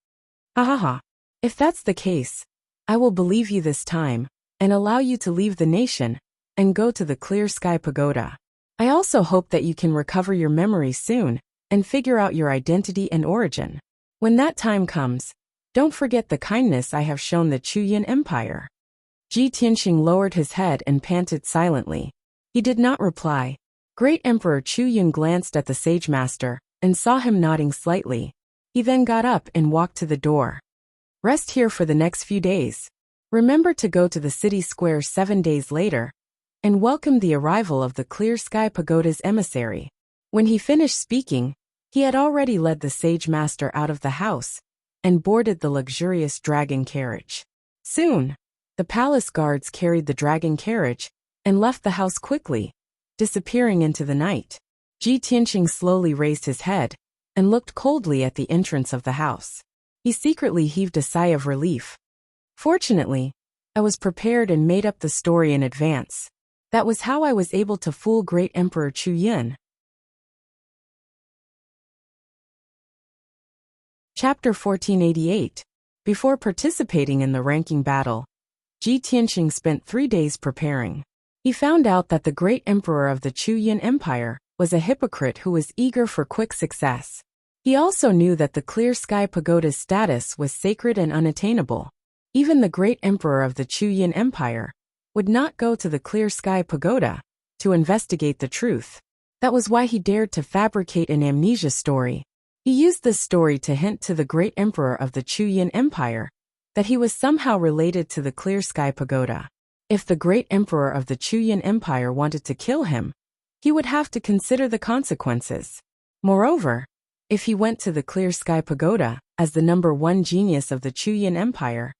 "Ha ha ha. If that's the case, I will believe you this time and allow you to leave the nation and go to the Clear Sky Pagoda. I also hope that you can recover your memory soon and figure out your identity and origin. When that time comes, don't forget the kindness I have shown the Chu Yin Empire." Ji Tianxing lowered his head and panted silently. He did not reply. Great Emperor Chu Yin glanced at the Sage Master and saw him nodding slightly. He then got up and walked to the door. "Rest here for the next few days. Remember to go to the city square 7 days later and welcome the arrival of the Clear Sky Pagoda's emissary." When he finished speaking, he had already led the Sage Master out of the house and boarded the luxurious dragon carriage. Soon, the palace guards carried the dragon carriage and left the house quickly, disappearing into the night. Ji Tianxing slowly raised his head and looked coldly at the entrance of the house. He secretly heaved a sigh of relief. "Fortunately, I was prepared and made up the story in advance. That was how I was able to fool Great Emperor Chu Yin." Chapter 1488. Before participating in the ranking battle, Ji Tianxing spent 3 days preparing. He found out that the Great Emperor of the Chu Yin Empire was a hypocrite who was eager for quick success. He also knew that the Clear Sky Pagoda's status was sacred and unattainable. Even the Great Emperor of the Chu Yin Empire would not go to the Clear Sky Pagoda to investigate the truth. That was why he dared to fabricate an amnesia story. He used this story to hint to the Great Emperor of the Chu Yin Empire that he was somehow related to the Clear Sky Pagoda. If the Great Emperor of the Chu Yin Empire wanted to kill him, he would have to consider the consequences. Moreover, if he went to the Clear Sky Pagoda as the #1 genius of the Chu Yin Empire,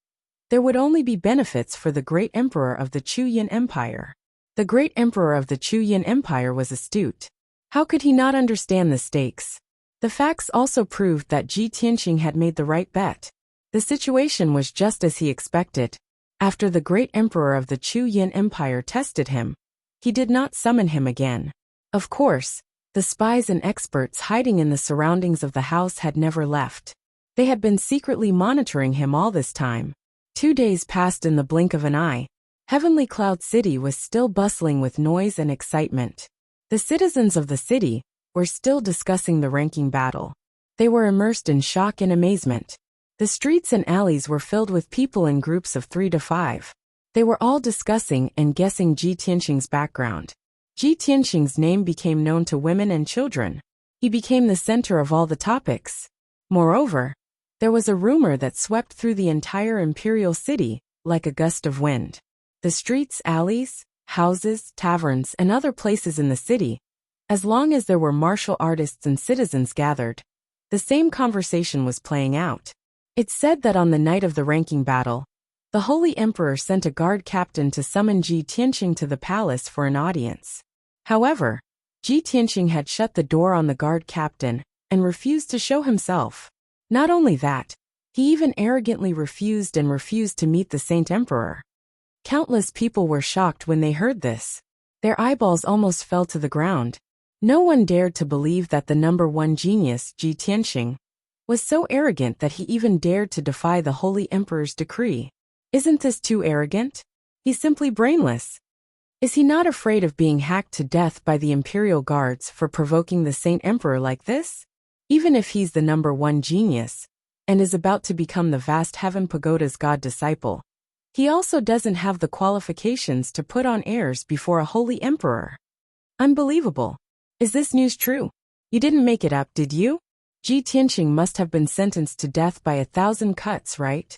there would only be benefits for the Great Emperor of the Chu Yin Empire. The Great Emperor of the Chu Yin Empire was astute. How could he not understand the stakes? The facts also proved that Ji Tianxing had made the right bet. The situation was just as he expected. After the Great Emperor of the Chu Yin Empire tested him, he did not summon him again. Of course, the spies and experts hiding in the surroundings of the house had never left. They had been secretly monitoring him all this time. 2 days passed in the blink of an eye. Heavenly Cloud City was still bustling with noise and excitement. The citizens of the city were still discussing the ranking battle. They were immersed in shock and amazement. The streets and alleys were filled with people in groups of 3 to 5. They were all discussing and guessing Ji Tianxing's background. Ji Tianxing's name became known to women and children. He became the center of all the topics. Moreover, there was a rumor that swept through the entire imperial city like a gust of wind. The streets, alleys, houses, taverns, and other places in the city, as long as there were martial artists and citizens gathered, the same conversation was playing out. It's said that on the night of the ranking battle, the Holy Emperor sent a guard captain to summon Ji Tianxing to the palace for an audience. However, Ji Tianqing had shut the door on the guard captain and refused to show himself. Not only that, he even arrogantly refused to meet the Saint Emperor. Countless people were shocked when they heard this. Their eyeballs almost fell to the ground. No one dared to believe that the number one genius, Ji Tianqing, was so arrogant that he even dared to defy the Holy Emperor's decree. Isn't this too arrogant? He's simply brainless. Is he not afraid of being hacked to death by the Imperial Guards for provoking the Saint Emperor like this? Even if he's the number one genius, and is about to become the vast Heaven Pagoda's god disciple, he also doesn't have the qualifications to put on airs before a holy emperor. Unbelievable. Is this news true? You didn't make it up, did you? Ji Tianqing must have been sentenced to death by 1,000 cuts, right?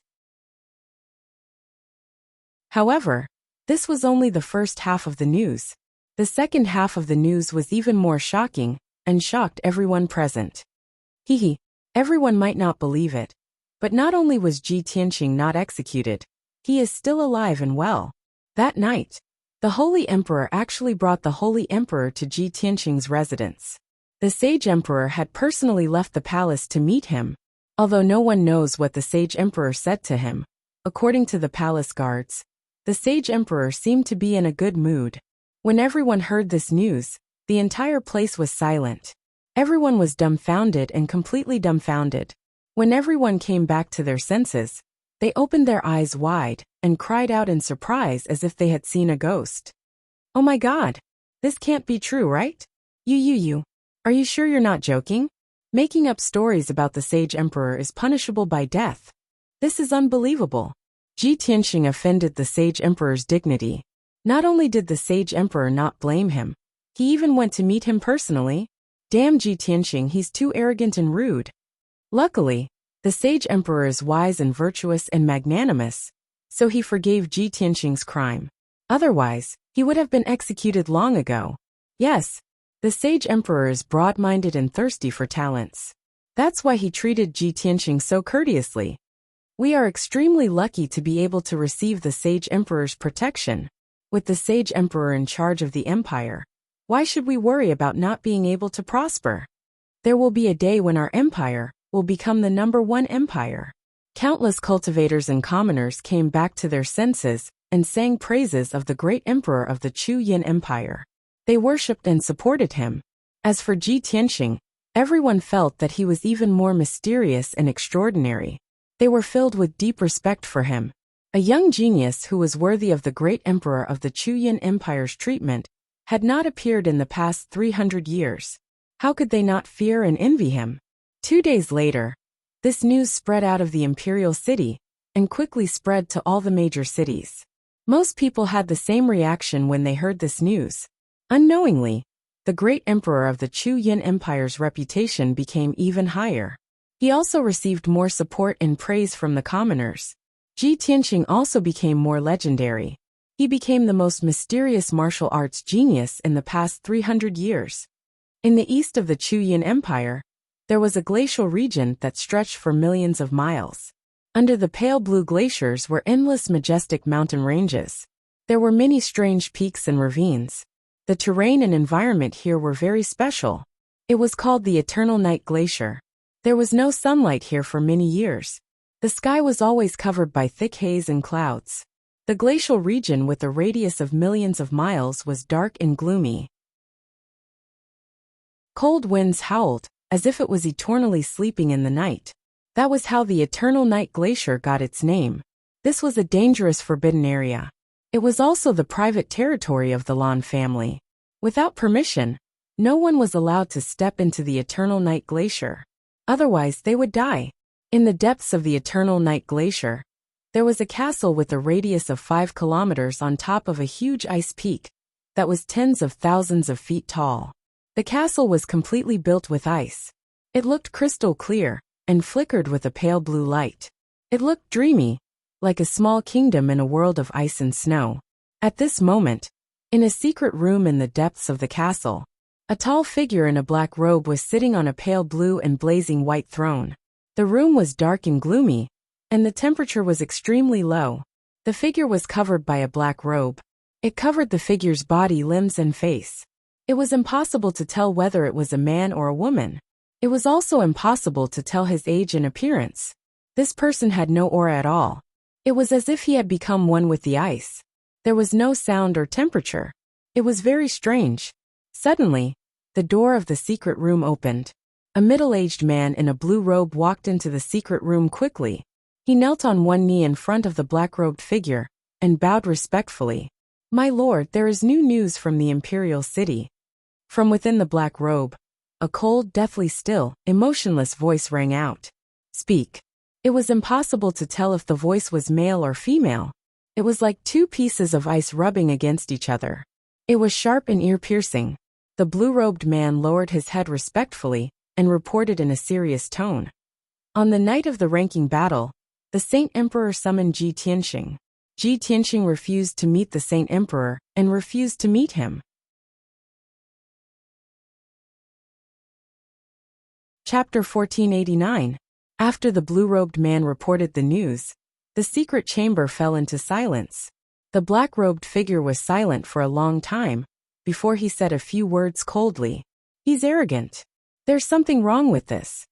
However, this was only the first half of the news. The second half of the news was even more shocking, and shocked everyone present. Everyone might not believe it, but not only was Ji Tianqing not executed, he is still alive and well. That night, the Holy Emperor actually brought the Holy Emperor to Ji Tianqing's residence. The Sage Emperor had personally left the palace to meet him, although no one knows what the Sage Emperor said to him. According to the palace guards, the Sage Emperor seemed to be in a good mood. When everyone heard this news, the entire place was silent. Everyone was dumbfounded and completely dumbfounded. When everyone came back to their senses, they opened their eyes wide and cried out in surprise as if they had seen a ghost. Oh my God! This can't be true, right? You. Are you sure you're not joking? Making up stories about the Sage Emperor is punishable by death. This is unbelievable. Ji Tianqing offended the Sage Emperor's dignity. Not only did the Sage Emperor not blame him, he even went to meet him personally. Damn Ji Tianqing, he's too arrogant and rude. Luckily, the Sage Emperor is wise and virtuous and magnanimous, so he forgave Ji Tianqing's crime. Otherwise, he would have been executed long ago. Yes, the Sage Emperor is broad-minded and thirsty for talents. That's why he treated Ji Tianqing so courteously. We are extremely lucky to be able to receive the Sage Emperor's protection. With the Sage Emperor in charge of the empire, why should we worry about not being able to prosper? There will be a day when our empire will become the number one empire. Countless cultivators and commoners came back to their senses and sang praises of the great emperor of the Chu Yin Empire. They worshipped and supported him. As for Ji Tianqing, everyone felt that he was even more mysterious and extraordinary. They were filled with deep respect for him. A young genius who was worthy of the great emperor of the Chu Yin Empire's treatment had not appeared in the past 300 years. How could they not fear and envy him? 2 days later, this news spread out of the imperial city and quickly spread to all the major cities. Most people had the same reaction when they heard this news. Unknowingly, the great emperor of the Chu Yin Empire's reputation became even higher. He also received more support and praise from the commoners. Ji Tianqing also became more legendary. He became the most mysterious martial arts genius in the past 300 years. In the east of the Chu Yin Empire, there was a glacial region that stretched for millions of miles. Under the pale blue glaciers were endless majestic mountain ranges. There were many strange peaks and ravines. The terrain and environment here were very special. It was called the Eternal Night Glacier. There was no sunlight here for many years. The sky was always covered by thick haze and clouds. The glacial region with a radius of millions of miles was dark and gloomy. Cold winds howled, as if it was eternally sleeping in the night. That was how the Eternal Night Glacier got its name. This was a dangerous forbidden area. It was also the private territory of the Lan family. Without permission, no one was allowed to step into the Eternal Night Glacier. Otherwise, they would die. In the depths of the Eternal Night Glacier, there was a castle with a radius of 5 kilometers on top of a huge ice peak that was tens of thousands of feet tall. The castle was completely built with ice. It looked crystal clear and flickered with a pale blue light. It looked dreamy, like a small kingdom in a world of ice and snow. At this moment, in a secret room in the depths of the castle, a tall figure in a black robe was sitting on a pale blue and blazing white throne. The room was dark and gloomy, and the temperature was extremely low. The figure was covered by a black robe. It covered the figure's body, limbs, and face. It was impossible to tell whether it was a man or a woman. It was also impossible to tell his age and appearance. This person had no aura at all. It was as if he had become one with the ice. There was no sound or temperature. It was very strange. Suddenly, the door of the secret room opened. A middle-aged man in a blue robe walked into the secret room quickly. He knelt on one knee in front of the black-robed figure and bowed respectfully. "My lord, there is new news from the imperial city." From within the black robe, a cold, deathly still, emotionless voice rang out. "Speak." It was impossible to tell if the voice was male or female. It was like two pieces of ice rubbing against each other. It was sharp and ear-piercing. The blue-robed man lowered his head respectfully and reported in a serious tone. On the night of the ranking battle, the Saint Emperor summoned Ji Tianxing. Ji Tianxing refused to meet the Saint Emperor and refused to meet him. Chapter 1489. After the blue-robed man reported the news, the secret chamber fell into silence. The black-robed figure was silent for a long time, before he said a few words coldly. "He's arrogant. There's something wrong with this."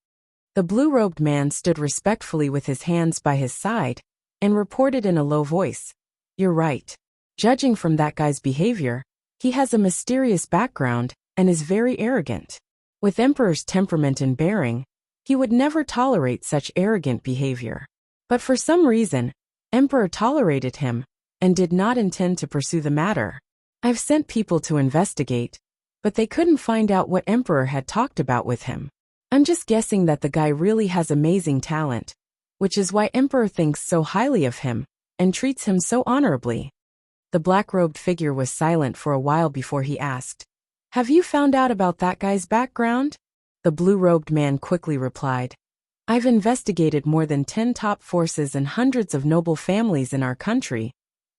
The blue-robed man stood respectfully with his hands by his side, and reported in a low voice, "You're right. Judging from that guy's behavior, he has a mysterious background and is very arrogant. With Emperor's temperament and bearing, he would never tolerate such arrogant behavior. But for some reason, Emperor tolerated him, and did not intend to pursue the matter. I've sent people to investigate, but they couldn't find out what Emperor had talked about with him. I'm just guessing that the guy really has amazing talent, which is why Emperor thinks so highly of him, and treats him so honorably." The black-robed figure was silent for a while before he asked, "Have you found out about that guy's background?" The blue-robed man quickly replied, "I've investigated more than 10 top forces and hundreds of noble families in our country,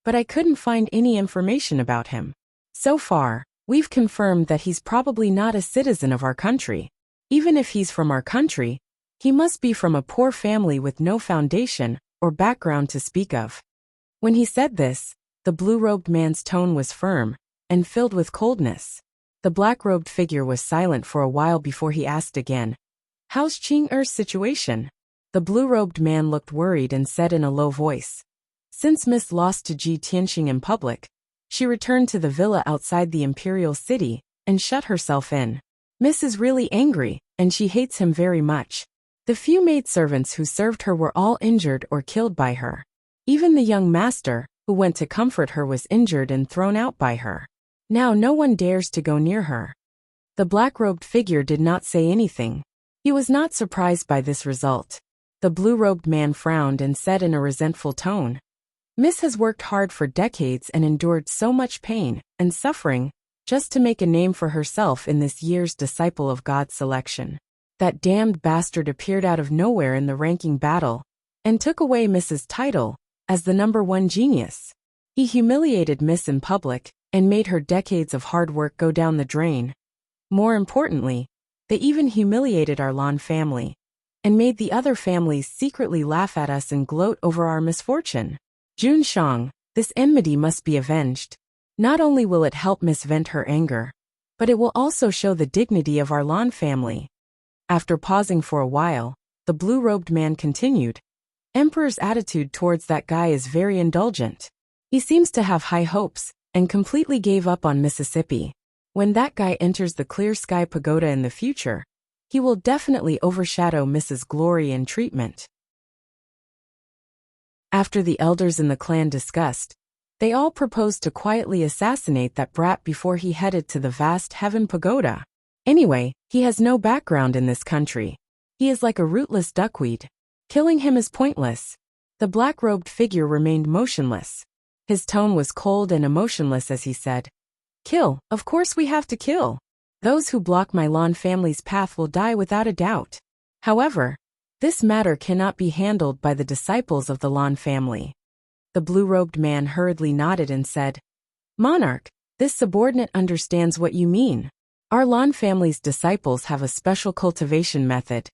but I couldn't find any information about him. So far, we've confirmed that he's probably not a citizen of our country. Even if he's from our country, he must be from a poor family with no foundation or background to speak of." When he said this, the blue-robed man's tone was firm and filled with coldness. The black-robed figure was silent for a while before he asked again, "How's Qing-er's situation?" The blue-robed man looked worried and said in a low voice, "Since Miss lost to Ji Tianxing in public, she returned to the villa outside the imperial city and shut herself in. Miss is really angry, and she hates him very much. The few maidservants who served her were all injured or killed by her. Even the young master, who went to comfort her, was injured and thrown out by her. Now no one dares to go near her." The black-robed figure did not say anything. He was not surprised by this result. The blue-robed man frowned and said in a resentful tone, "Miss has worked hard for decades and endured so much pain and suffering just to make a name for herself in this year's Disciple of God's selection. That damned bastard appeared out of nowhere in the ranking battle and took away Miss's title as the #1 genius. He humiliated Miss in public and made her decades of hard work go down the drain. More importantly, they even humiliated our Lan family and made the other families secretly laugh at us and gloat over our misfortune. Jun Shang, this enmity must be avenged. Not only will it help Miss vent her anger, but it will also show the dignity of our Lan family." After pausing for a while, the blue-robed man continued, "Emperor's attitude towards that guy is very indulgent. He seems to have high hopes and completely gave up on Mississippi. When that guy enters the Clear Sky Pagoda in the future, he will definitely overshadow Miss's glory and treatment." After the elders in the clan discussed, they all proposed to quietly assassinate that brat before he headed to the vast Heaven Pagoda. Anyway, he has no background in this country. He is like a rootless duckweed. Killing him is pointless. The black-robed figure remained motionless. His tone was cold and emotionless as he said, "Kill, of course we have to kill. Those who block my Lan family's path will die without a doubt. However, this matter cannot be handled by the disciples of the Lan family." The blue-robed man hurriedly nodded and said, "Monarch, this subordinate understands what you mean. Our Lan family's disciples have a special cultivation method,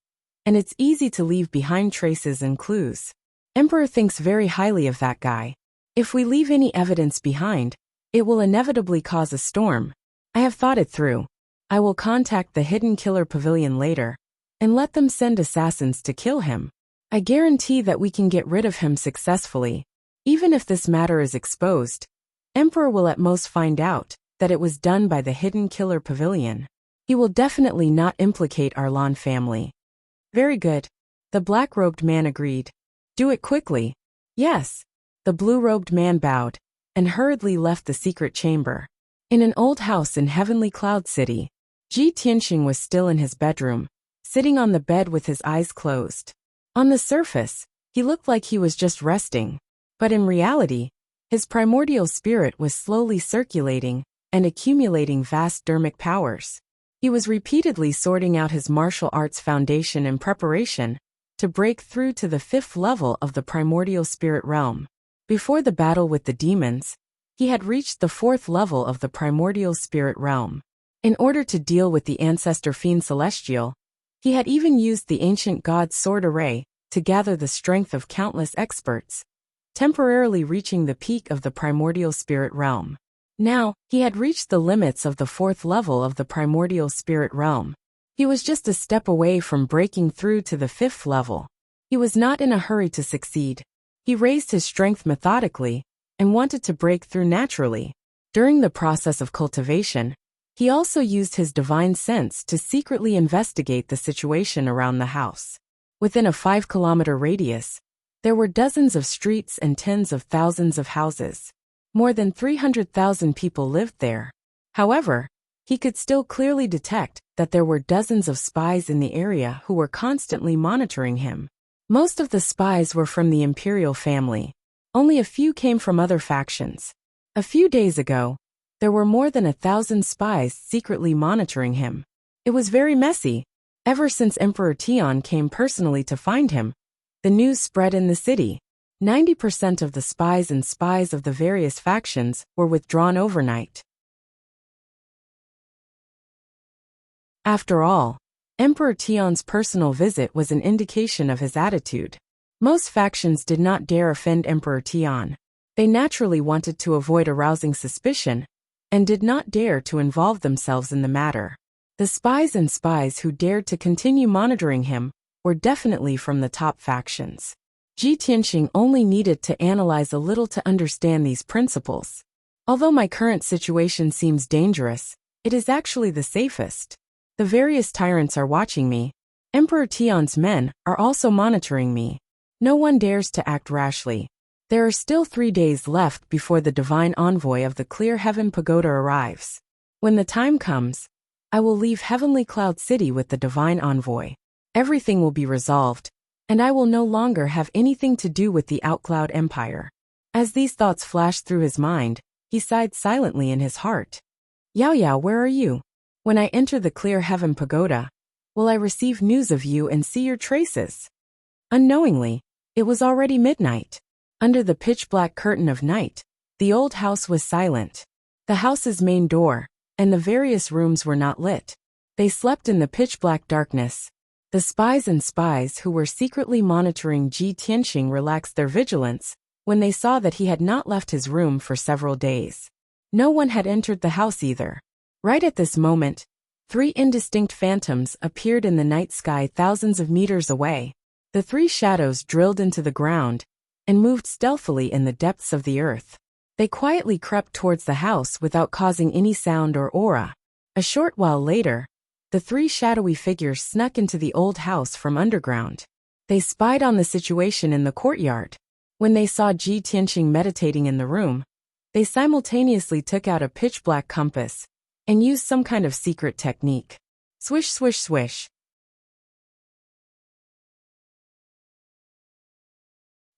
and it's easy to leave behind traces and clues. Emperor thinks very highly of that guy. If we leave any evidence behind, it will inevitably cause a storm. I have thought it through. I will contact the hidden killer pavilion later and let them send assassins to kill him. I guarantee that we can get rid of him successfully. Even if this matter is exposed, Emperor will at most find out that it was done by the hidden killer pavilion. He will definitely not implicate our Lan family. Very good. The black-robed man agreed. Do it quickly. Yes. The blue-robed man bowed and hurriedly left the secret chamber. In an old house in Heavenly Cloud City, Ji Tianxing was still in his bedroom, sitting on the bed with his eyes closed. On the surface, he looked like he was just resting, but in reality, his primordial spirit was slowly circulating and accumulating vast dermic powers. He was repeatedly sorting out his martial arts foundation in preparation to break through to the 5th level of the primordial spirit realm. Before the battle with the demons, he had reached the 4th level of the primordial spirit realm. In order to deal with the ancestor fiend celestial, he had even used the ancient god's sword array to gather the strength of countless experts, temporarily reaching the peak of the primordial spirit realm. Now, he had reached the limits of the 4th level of the primordial spirit realm. He was just a step away from breaking through to the 5th level. He was not in a hurry to succeed. He raised his strength methodically and wanted to break through naturally. During the process of cultivation, he also used his divine sense to secretly investigate the situation around the house. Within a 5-kilometer radius, there were dozens of streets and tens of thousands of houses. More than 300,000 people lived there. However, he could still clearly detect that there were dozens of spies in the area who were constantly monitoring him. Most of the spies were from the imperial family. Only a few came from other factions. A few days ago, there were more than 1,000 spies secretly monitoring him. It was very messy. Ever since Emperor Tian came personally to find him, the news spread in the city. 90% of the spies of the various factions were withdrawn overnight. After all, Emperor Tian's personal visit was an indication of his attitude. Most factions did not dare offend Emperor Tian. They naturally wanted to avoid arousing suspicion and did not dare to involve themselves in the matter. The spies who dared to continue monitoring him were definitely from the top factions. Ji Tianxing only needed to analyze a little to understand these principles. Although my current situation seems dangerous, it is actually the safest. The various tyrants are watching me. Emperor Tian's men are also monitoring me. No one dares to act rashly. There are still 3 days left before the divine envoy of the Clear Heaven Pagoda arrives. When the time comes, I will leave Heavenly Cloud City with the divine envoy. Everything will be resolved, and I will no longer have anything to do with the Outcloud Empire. As these thoughts flashed through his mind, he sighed silently in his heart. Yao Yao, where are you? When I enter the Clear Heaven Pagoda, will I receive news of you and see your traces? Unknowingly, it was already midnight. Under the pitch-black curtain of night, the old house was silent. The house's main door and the various rooms were not lit. They slept in the pitch-black darkness. The spies who were secretly monitoring Ji Tianxing relaxed their vigilance when they saw that he had not left his room for several days. No one had entered the house either. Right at this moment, 3 indistinct phantoms appeared in the night sky thousands of meters away. The 3 shadows drilled into the ground and moved stealthily in the depths of the earth. They quietly crept towards the house without causing any sound or aura. A short while later, the 3 shadowy figures snuck into the old house from underground. They spied on the situation in the courtyard. When they saw Ji Tianxing meditating in the room, they simultaneously took out a pitch-black compass and used some kind of secret technique. Swish, swish, swish.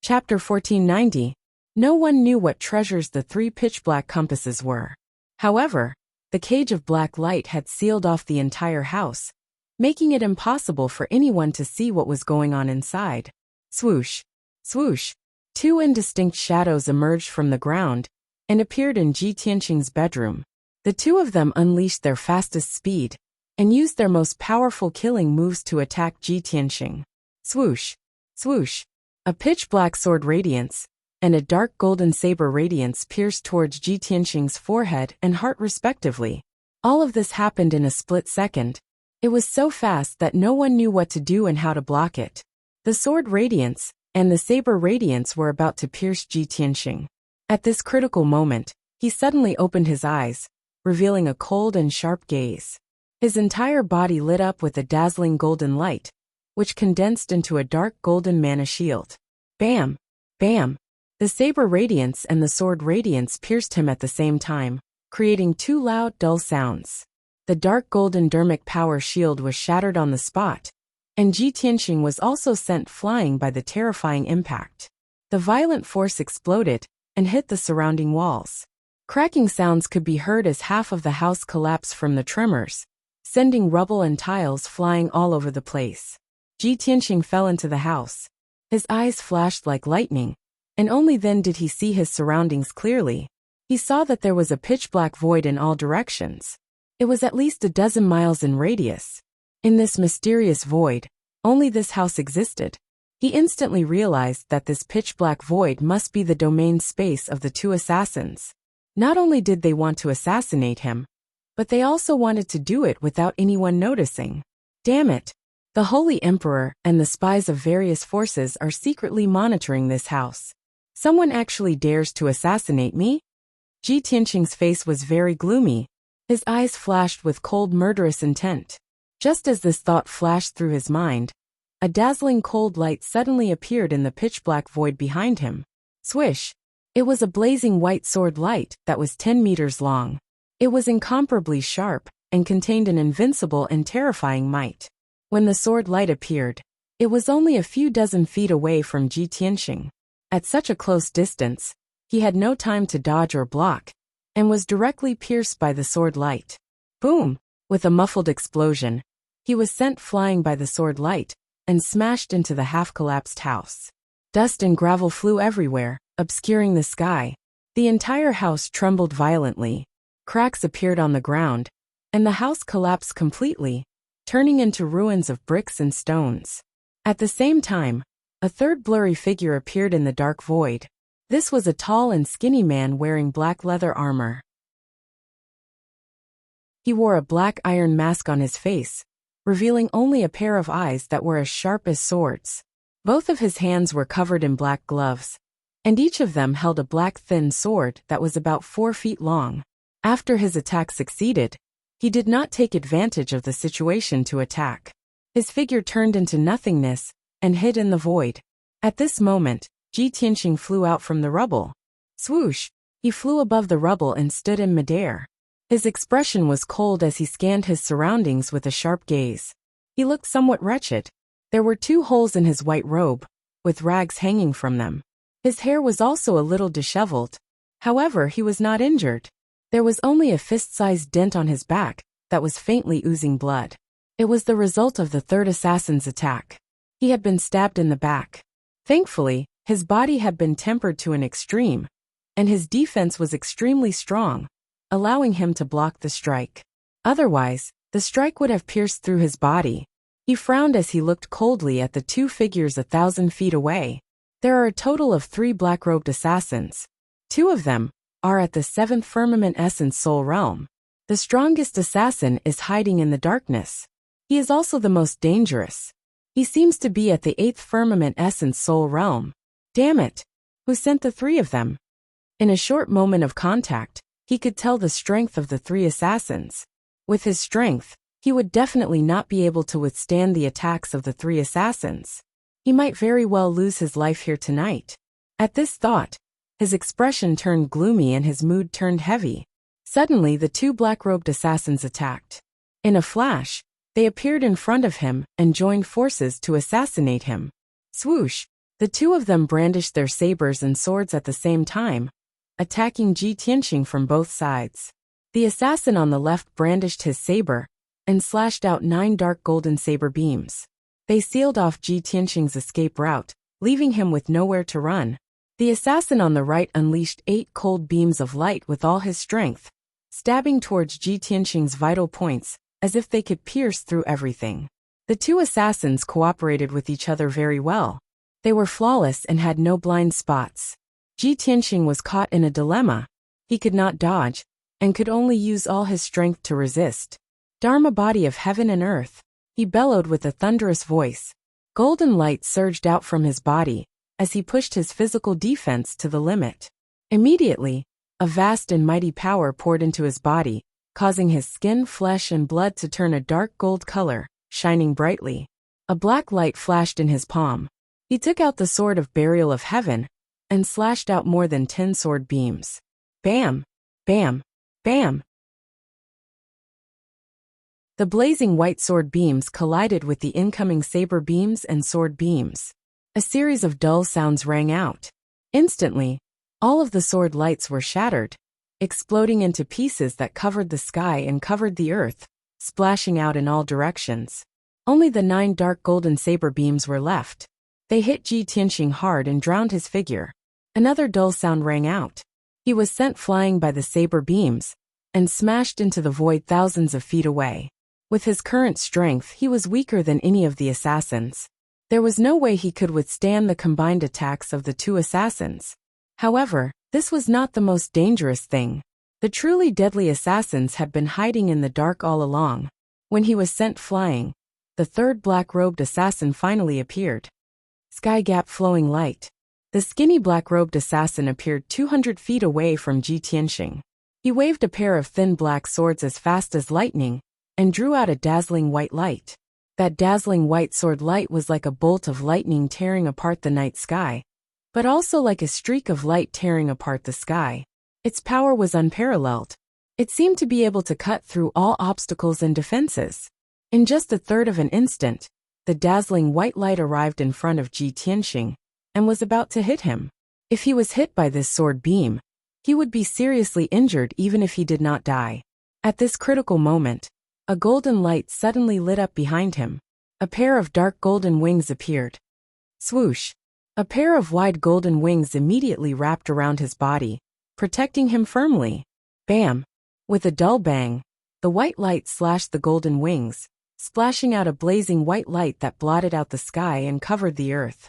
Chapter 1490. No one knew what treasures the 3 pitch-black compasses were. However, the cage of black light had sealed off the entire house, making it impossible for anyone to see what was going on inside. Swoosh, swoosh. 2 indistinct shadows emerged from the ground and appeared in Ji Tianxing's bedroom. The 2 of them unleashed their fastest speed and used their most powerful killing moves to attack Ji Tianxing. Swoosh, swoosh. A pitch-black sword radiance and a dark golden saber radiance pierced towards Ji Tianxing's forehead and heart respectively. All of this happened in a split second. It was so fast that no one knew what to do and how to block it. The sword radiance and the saber radiance were about to pierce Ji Tianxing. At this critical moment, he suddenly opened his eyes, revealing a cold and sharp gaze. His entire body lit up with a dazzling golden light, which condensed into a dark golden mana shield. Bam! Bam! The saber radiance and the sword radiance pierced him at the same time, creating two loud, dull sounds. The dark golden dermic power shield was shattered on the spot, and Ji Tianxing was also sent flying by the terrifying impact. The violent force exploded and hit the surrounding walls. Cracking sounds could be heard as half of the house collapsed from the tremors, sending rubble and tiles flying all over the place. Ji Tianxing fell into the house. His eyes flashed like lightning, and only then did he see his surroundings clearly. He saw that there was a pitch-black void in all directions. It was at least a dozen miles in radius. In this mysterious void, only this house existed. He instantly realized that this pitch-black void must be the domain space of the two assassins. Not only did they want to assassinate him, but they also wanted to do it without anyone noticing. Damn it! The Holy Emperor and the spies of various forces are secretly monitoring this house. Someone actually dares to assassinate me? Ji Tianxing's face was very gloomy. His eyes flashed with cold, murderous intent. Just as this thought flashed through his mind, a dazzling cold light suddenly appeared in the pitch-black void behind him. Swish! It was a blazing white sword light that was 10 meters long. It was incomparably sharp and contained an invincible and terrifying might. When the sword light appeared, it was only a few dozen feet away from Ji Tianxing. At such a close distance, he had no time to dodge or block, and was directly pierced by the sword light. Boom! With a muffled explosion, he was sent flying by the sword light, and smashed into the half-collapsed house. Dust and gravel flew everywhere, obscuring the sky. The entire house trembled violently. Cracks appeared on the ground, and the house collapsed completely, turning into ruins of bricks and stones. At the same time, a third blurry figure appeared in the dark void. This was a tall and skinny man wearing black leather armor. He wore a black iron mask on his face, revealing only a pair of eyes that were as sharp as swords. Both of his hands were covered in black gloves, and each of them held a black thin sword that was about 4 feet long. After his attack succeeded, he did not take advantage of the situation to attack. His figure turned into nothingness and hid in the void. At this moment, Ji Tianxing flew out from the rubble. Swoosh! He flew above the rubble and stood in midair. His expression was cold as he scanned his surroundings with a sharp gaze. He looked somewhat wretched. There were 2 holes in his white robe, with rags hanging from them. His hair was also a little disheveled. However, he was not injured. There was only a fist-sized dent on his back that was faintly oozing blood. It was the result of the third assassin's attack. He had been stabbed in the back. Thankfully, his body had been tempered to an extreme, and his defense was extremely strong, allowing him to block the strike. Otherwise, the strike would have pierced through his body. He frowned as he looked coldly at the 2 figures 1,000 feet away. There are a total of 3 black-robed assassins. 2 of them are at the 7th Firmament Essence Soul Realm. The strongest assassin is hiding in the darkness. He is also the most dangerous. He seems to be at the 8th Firmament Essence Soul Realm. Damn it! Who sent the 3 of them? In a short moment of contact, he could tell the strength of the 3 assassins. With his strength, he would definitely not be able to withstand the attacks of the 3 assassins. He might very well lose his life here tonight. At this thought, his expression turned gloomy and his mood turned heavy. Suddenly, the 2 black-robed assassins attacked. In a flash, they appeared in front of him and joined forces to assassinate him. Swoosh! The 2 of them brandished their sabers and swords at the same time, attacking Ji Tianxing from both sides. The assassin on the left brandished his saber and slashed out 9 dark golden saber beams. They sealed off Ji Tianxing's escape route, leaving him with nowhere to run. The assassin on the right unleashed 8 cold beams of light with all his strength, stabbing towards Ji Tianxing's vital points, as if they could pierce through everything. The 2 assassins cooperated with each other very well. They were flawless and had no blind spots. Ji Tianxing was caught in a dilemma. He could not dodge, and could only use all his strength to resist. Dharma, body of heaven and earth, he bellowed with a thunderous voice. Golden light surged out from his body as he pushed his physical defense to the limit. Immediately, a vast and mighty power poured into his body, causing his skin, flesh, and blood to turn a dark gold color, shining brightly. A black light flashed in his palm. He took out the sword of burial of heaven and slashed out more than 10 sword beams. Bam! Bam! Bam! The blazing white sword beams collided with the incoming saber beams and sword beams. A series of dull sounds rang out. Instantly, all of the sword lights were shattered, exploding into pieces that covered the sky and covered the earth, splashing out in all directions. Only the 9 dark golden saber beams were left. They hit Ji Tianxing hard and drowned his figure. Another dull sound rang out. He was sent flying by the saber beams and smashed into the void thousands of feet away. With his current strength, he was weaker than any of the assassins. There was no way he could withstand the combined attacks of the 2 assassins. However, this was not the most dangerous thing. The truly deadly assassins had been hiding in the dark all along. When he was sent flying, the 3rd black-robed assassin finally appeared. Sky gap flowing light. The skinny black-robed assassin appeared 200 feet away from Ji Tianxing. He waved a pair of thin black swords as fast as lightning and drew out a dazzling white light. That dazzling white sword light was like a bolt of lightning tearing apart the night sky, but also like a streak of light tearing apart the sky. Its power was unparalleled. It seemed to be able to cut through all obstacles and defenses. In just a third of an instant, the dazzling white light arrived in front of Ji Tianxing and was about to hit him. If he was hit by this sword beam, he would be seriously injured even if he did not die. At this critical moment, a golden light suddenly lit up behind him. A pair of dark golden wings appeared. Swoosh! A pair of wide golden wings immediately wrapped around his body, protecting him firmly. Bam! With a dull bang, the white light slashed the golden wings, splashing out a blazing white light that blotted out the sky and covered the earth.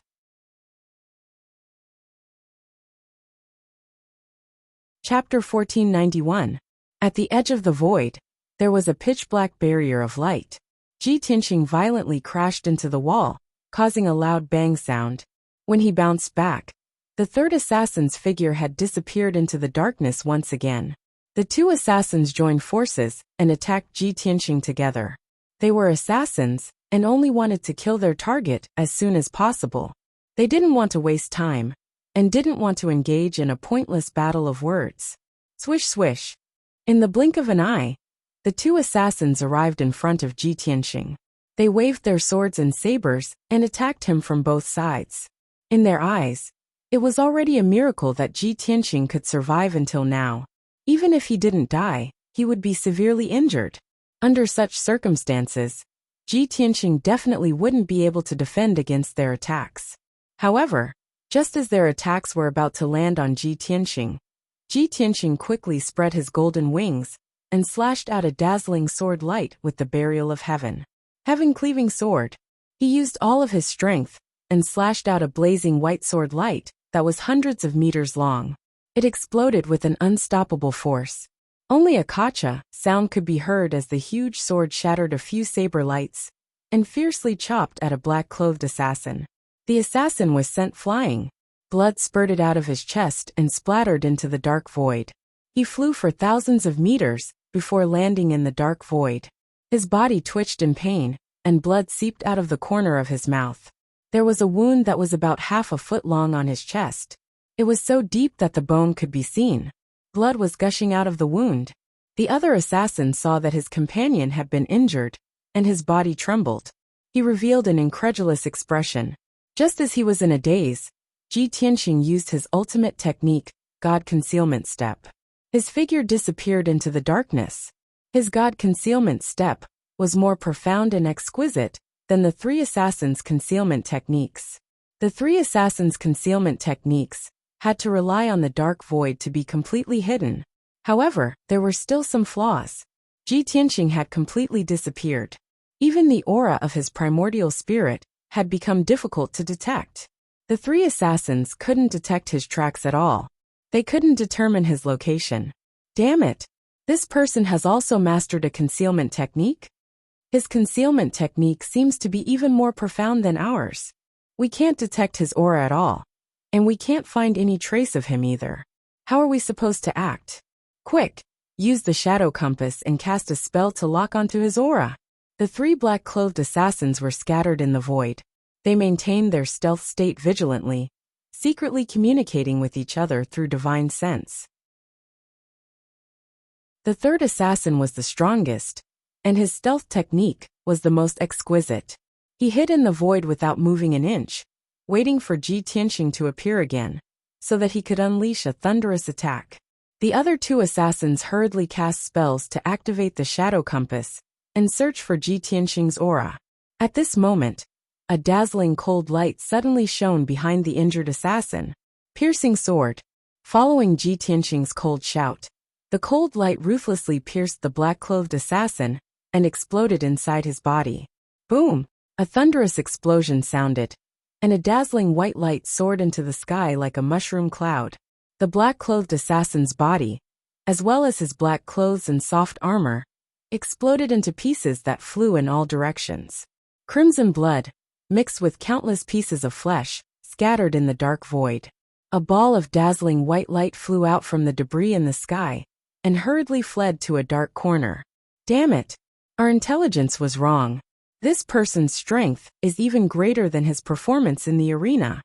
Chapter 1491. At the edge of the void, there was a pitch-black barrier of light. Ji Tianxing violently crashed into the wall, causing a loud bang sound. When he bounced back, the 3rd assassin's figure had disappeared into the darkness once again. The 2 assassins joined forces and attacked Ji Tianxing together. They were assassins and only wanted to kill their target as soon as possible. They didn't want to waste time and didn't want to engage in a pointless battle of words. Swish swish. In the blink of an eye, the 2 assassins arrived in front of Ji Tianxing. They waved their swords and sabers and attacked him from both sides. In their eyes, it was already a miracle that Ji Tianxing could survive until now. Even if he didn't die, he would be severely injured. Under such circumstances, Ji Tianxing definitely wouldn't be able to defend against their attacks. However, just as their attacks were about to land on Ji Tianxing quickly spread his golden wings and slashed out a dazzling sword light with the burial of heaven. Having cleaving sword, he used all of his strength and slashed out a blazing white sword light that was hundreds of meters long. It exploded with an unstoppable force. Only a kacha sound could be heard as the huge sword shattered a few saber lights and fiercely chopped at a black-clothed assassin. The assassin was sent flying. Blood spurted out of his chest and splattered into the dark void. He flew for thousands of meters before landing in the dark void. His body twitched in pain, and blood seeped out of the corner of his mouth. There was a wound that was about half a foot long on his chest. It was so deep that the bone could be seen. Blood was gushing out of the wound. The other assassin saw that his companion had been injured, and his body trembled. He revealed an incredulous expression. Just as he was in a daze, Ji Tianxing used his ultimate technique, God Concealment Step. His figure disappeared into the darkness. His God Concealment Step was more profound and exquisite than the 3 assassins' concealment techniques. The 3 assassins' concealment techniques had to rely on the dark void to be completely hidden. However, there were still some flaws. Ji Tianxing had completely disappeared. Even the aura of his primordial spirit had become difficult to detect. The 3 assassins couldn't detect his tracks at all. They couldn't determine his location. Damn it! This person has also mastered a concealment technique? His concealment technique seems to be even more profound than ours. We can't detect his aura at all, and we can't find any trace of him either. How are we supposed to act? Quick! Use the shadow compass and cast a spell to lock onto his aura. The 3 black-clothed assassins were scattered in the void. They maintained their stealth state vigilantly, secretly communicating with each other through divine sense. The 3rd assassin was the strongest, and his stealth technique was the most exquisite. He hid in the void without moving an inch, waiting for Ji Tianxing to appear again, so that he could unleash a thunderous attack. The other 2 assassins hurriedly cast spells to activate the shadow compass and search for Ji Tianxing's aura. At this moment, a dazzling cold light suddenly shone behind the injured assassin. Piercing sword. Following Ji Tianxing's cold shout, the cold light ruthlessly pierced the black-clothed assassin and exploded inside his body. Boom! A thunderous explosion sounded, and a dazzling white light soared into the sky like a mushroom cloud. The black-clothed assassin's body, as well as his black clothes and soft armor, exploded into pieces that flew in all directions. Crimson blood, mixed with countless pieces of flesh, scattered in the dark void. A ball of dazzling white light flew out from the debris in the sky and hurriedly fled to a dark corner. Damn it! Our intelligence was wrong. This person's strength is even greater than his performance in the arena.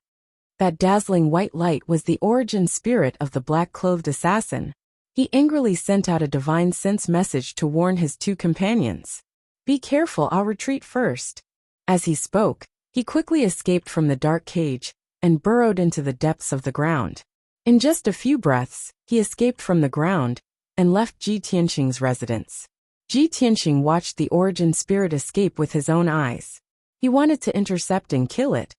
That dazzling white light was the origin spirit of the black-clothed assassin. He angrily sent out a divine sense message to warn his 2 companions. Be careful, I'll retreat first. As he spoke, he quickly escaped from the dark cage and burrowed into the depths of the ground. In just a few breaths, he escaped from the ground and left Ji Tianxing's residence. Ji Tianxing watched the origin spirit escape with his own eyes. He wanted to intercept and kill it,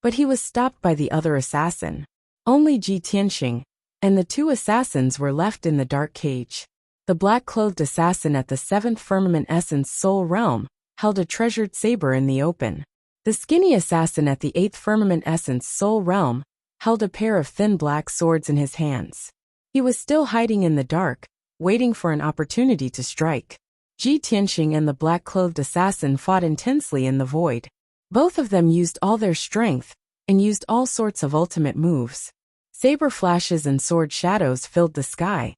but he was stopped by the other assassin. Only Ji Tianxing and the 2 assassins were left in the dark cage. The black-clothed assassin at the 7th Firmament Essence Soul Realm held a treasured saber in the open. The skinny assassin at the 8th Firmament Essence Soul Realm held a pair of thin black swords in his hands. He was still hiding in the dark, waiting for an opportunity to strike. Ji Tianxing and the black-clothed assassin fought intensely in the void. Both of them used all their strength and used all sorts of ultimate moves. Saber flashes and sword shadows filled the sky,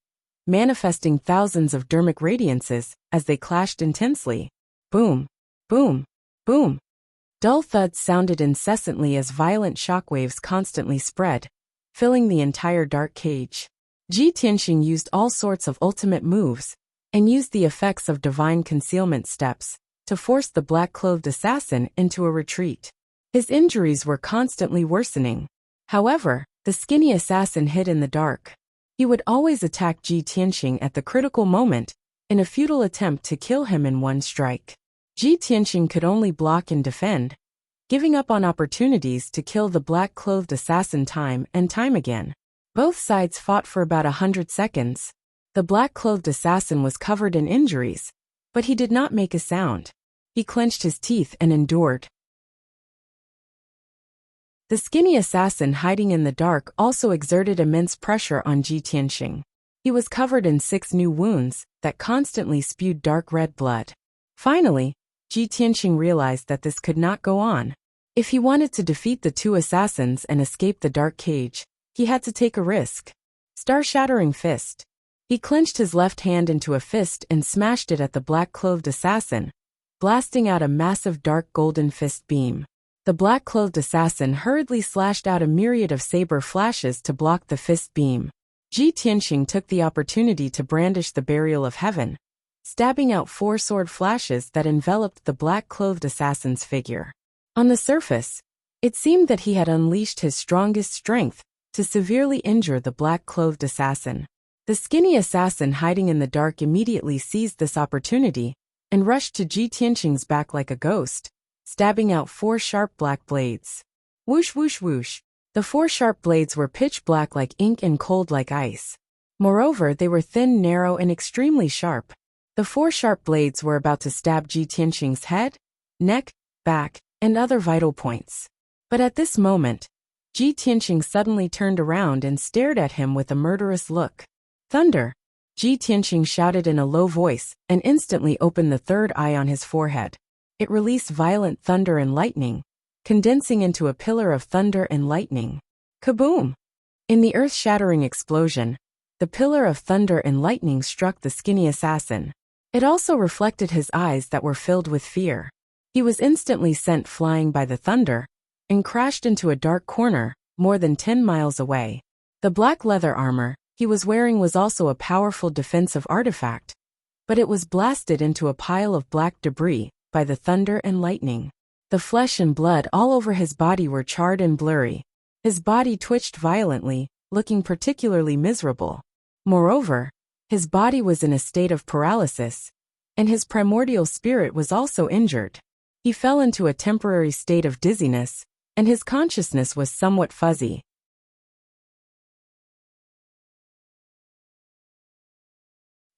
manifesting thousands of dermic radiances as they clashed intensely. Boom, boom, boom. Dull thuds sounded incessantly as violent shockwaves constantly spread, filling the entire dark cage. Ji Tianxing used all sorts of ultimate moves and used the effects of divine concealment steps to force the black-clothed assassin into a retreat. His injuries were constantly worsening. However, the skinny assassin hid in the dark. He would always attack Ji Tianxing at the critical moment in a futile attempt to kill him in one strike. Ji Tianxing could only block and defend, giving up on opportunities to kill the black-clothed assassin time and time again. Both sides fought for about 100 seconds. The black-clothed assassin was covered in injuries, but he did not make a sound. He clenched his teeth and endured. The skinny assassin hiding in the dark also exerted immense pressure on Ji Tianxing. He was covered in 6 new wounds that constantly spewed dark red blood. Finally, Ji Tianxing realized that this could not go on. If he wanted to defeat the 2 assassins and escape the dark cage, he had to take a risk. Star-shattering fist. He clenched his left hand into a fist and smashed it at the black-clothed assassin, blasting out a massive dark golden fist beam. The black-clothed assassin hurriedly slashed out a myriad of saber flashes to block the fist beam. Ji Tianxing took the opportunity to brandish the Burial of Heaven, stabbing out 4 sword flashes that enveloped the black-clothed assassin's figure. On the surface, it seemed that he had unleashed his strongest strength to severely injure the black-clothed assassin. The skinny assassin hiding in the dark immediately seized this opportunity and rushed to Ji Tianxing's back like a ghost, stabbing out 4 sharp black blades. Whoosh whoosh whoosh. The 4 sharp blades were pitch black like ink and cold like ice. Moreover, they were thin, narrow, and extremely sharp. The 4 sharp blades were about to stab Ji Tianxing's head, neck, back, and other vital points. But at this moment, Ji Tianxing suddenly turned around and stared at him with a murderous look. Thunder! Ji Tianqing shouted in a low voice and instantly opened the third eye on his forehead. It released violent thunder and lightning, condensing into a pillar of thunder and lightning. Kaboom! In the earth-shattering explosion, the pillar of thunder and lightning struck the skinny assassin. It also reflected his eyes that were filled with fear. He was instantly sent flying by the thunder and crashed into a dark corner, more than 10 miles away. The black leather armor he was wearing was also a powerful defensive artifact, but it was blasted into a pile of black debris by the thunder and lightning. The flesh and blood all over his body were charred and blurry. His body twitched violently, looking particularly miserable. Moreover, his body was in a state of paralysis, and his primordial spirit was also injured. He fell into a temporary state of dizziness, and his consciousness was somewhat fuzzy.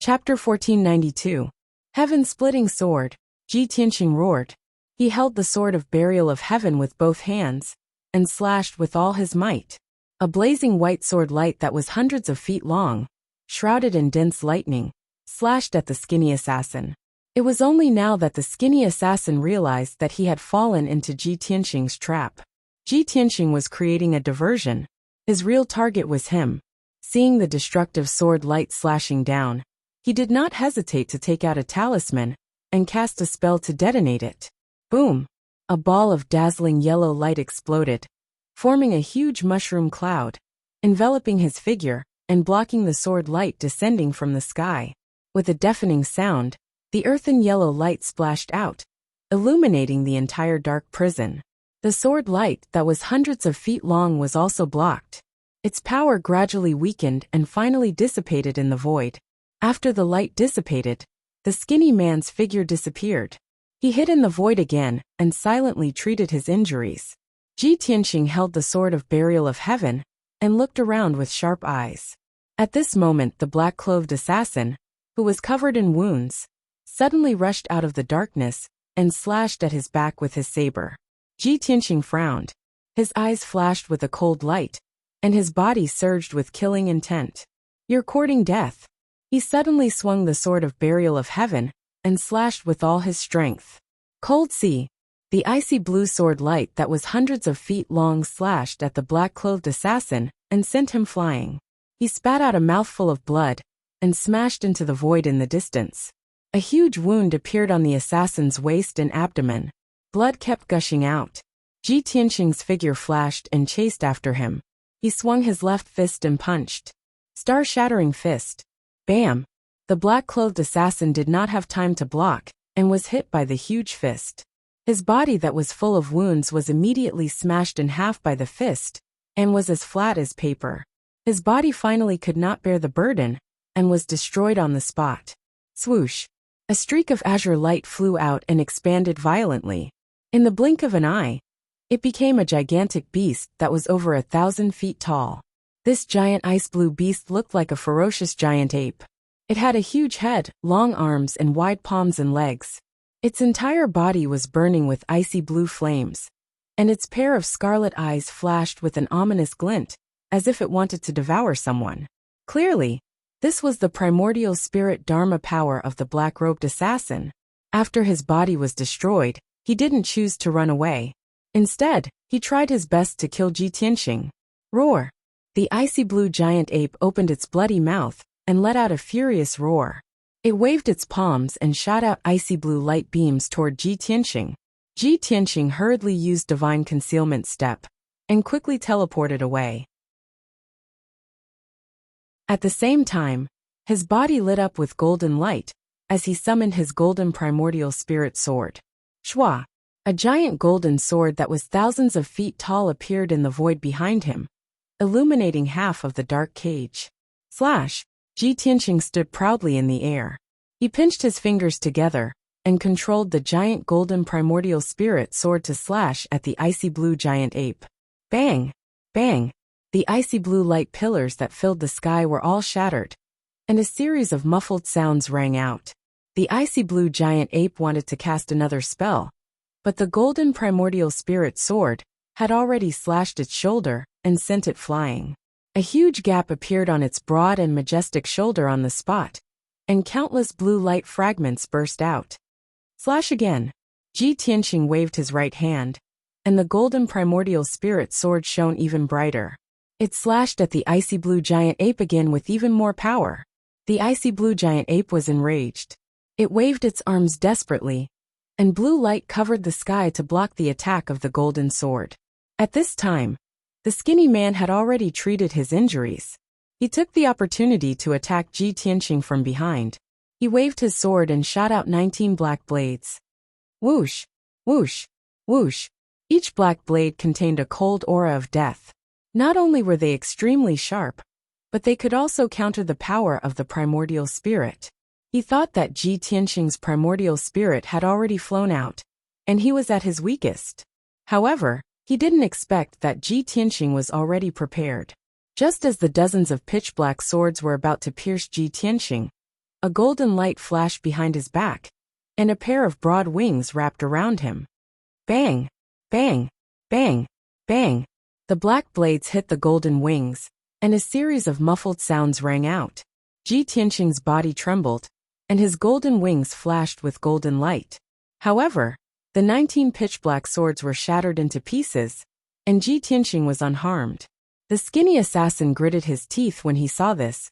Chapter 1492. Heaven-splitting sword. Ji Tianqing roared. He held the sword of burial of heaven with both hands, and slashed with all his might. A blazing white sword light that was hundreds of feet long, shrouded in dense lightning, slashed at the skinny assassin. It was only now that the skinny assassin realized that he had fallen into Ji Tianqing's trap. Ji Tianqing was creating a diversion. His real target was him. Seeing the destructive sword light slashing down, he did not hesitate to take out a talisman and cast a spell to detonate it. Boom! A ball of dazzling yellow light exploded, forming a huge mushroom cloud, enveloping his figure and blocking the sword light descending from the sky. With a deafening sound, the earthen yellow light splashed out, illuminating the entire dark prison. The sword light that was hundreds of feet long was also blocked. Its power gradually weakened and finally dissipated in the void. After the light dissipated, the skinny man's figure disappeared. He hid in the void again and silently treated his injuries. Ji Tianqing held the sword of burial of heaven and looked around with sharp eyes. At this moment the black-clothed assassin, who was covered in wounds, suddenly rushed out of the darkness and slashed at his back with his saber. Ji Tianqing frowned. His eyes flashed with a cold light, and his body surged with killing intent. "You're courting death." He suddenly swung the sword of burial of heaven and slashed with all his strength. Cold Sea. The icy blue sword light that was hundreds of feet long slashed at the black-clothed assassin and sent him flying. He spat out a mouthful of blood and smashed into the void in the distance. A huge wound appeared on the assassin's waist and abdomen. Blood kept gushing out. Ji Tianqing's figure flashed and chased after him. He swung his left fist and punched. Star-shattering fist. Bam! The black-clothed assassin did not have time to block and was hit by the huge fist. His body that was full of wounds was immediately smashed in half by the fist and was as flat as paper. His body finally could not bear the burden and was destroyed on the spot. Swoosh! A streak of azure light flew out and expanded violently. In the blink of an eye, it became a gigantic beast that was over 1,000 feet tall. This giant ice-blue beast looked like a ferocious giant ape. It had a huge head, long arms and wide palms and legs. Its entire body was burning with icy blue flames, and its pair of scarlet eyes flashed with an ominous glint, as if it wanted to devour someone. Clearly, this was the primordial spirit Dharma power of the black-robed assassin. After his body was destroyed, he didn't choose to run away. Instead, he tried his best to kill Ji Tianqing. Roar! The icy blue giant ape opened its bloody mouth and let out a furious roar. It waved its palms and shot out icy blue light beams toward Ji Tianqing. Ji Tianqing hurriedly used divine concealment step and quickly teleported away. At the same time, his body lit up with golden light as he summoned his golden primordial spirit sword. Shwa! A giant golden sword that was thousands of feet tall appeared in the void behind him, illuminating half of the dark cage. Slash! Ji Tianqing stood proudly in the air. He pinched his fingers together and controlled the giant golden primordial spirit sword to slash at the icy blue giant ape. Bang! Bang! The icy blue light pillars that filled the sky were all shattered, and a series of muffled sounds rang out. The icy blue giant ape wanted to cast another spell, but the golden primordial spirit sword had already slashed its shoulder and sent it flying. A huge gap appeared on its broad and majestic shoulder on the spot, and countless blue light fragments burst out. Slash again. Ji Tianqing waved his right hand, and the golden primordial spirit sword shone even brighter. It slashed at the icy blue giant ape again with even more power. The icy blue giant ape was enraged. It waved its arms desperately, and blue light covered the sky to block the attack of the golden sword. At this time, the skinny man had already treated his injuries. He took the opportunity to attack Ji Tianqing from behind. He waved his sword and shot out 19 black blades. Whoosh, whoosh, whoosh. Each black blade contained a cold aura of death. Not only were they extremely sharp, but they could also counter the power of the primordial spirit. He thought that Ji Tianqing's primordial spirit had already flown out, and he was at his weakest. However, he didn't expect that Ji Tianqing was already prepared. Just as the dozens of pitch-black swords were about to pierce Ji Tianqing, a golden light flashed behind his back, and a pair of broad wings wrapped around him. Bang! Bang! Bang! Bang! The black blades hit the golden wings, and a series of muffled sounds rang out. Ji Tianqing's body trembled, and his golden wings flashed with golden light. However, the 19 pitch-black swords were shattered into pieces, and Ji Tianqing was unharmed. The skinny assassin gritted his teeth when he saw this,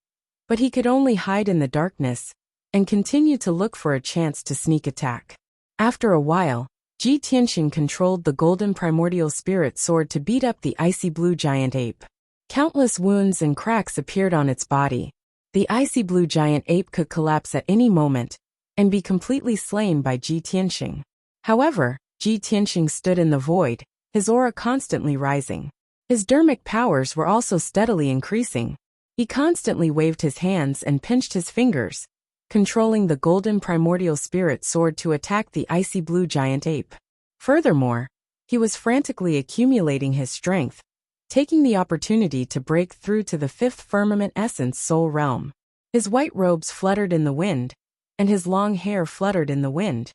but he could only hide in the darkness and continue to look for a chance to sneak attack. After a while, Ji Tianqing controlled the golden primordial spirit sword to beat up the icy blue giant ape. Countless wounds and cracks appeared on its body. The icy blue giant ape could collapse at any moment and be completely slain by Ji Tianqing. However, Ji Tianqing stood in the void, his aura constantly rising. His dermic powers were also steadily increasing. He constantly waved his hands and pinched his fingers, controlling the golden primordial spirit sword to attack the icy blue giant ape. Furthermore, he was frantically accumulating his strength, taking the opportunity to break through to the fifth firmament essence soul realm. His white robes fluttered in the wind, and his long hair fluttered in the wind.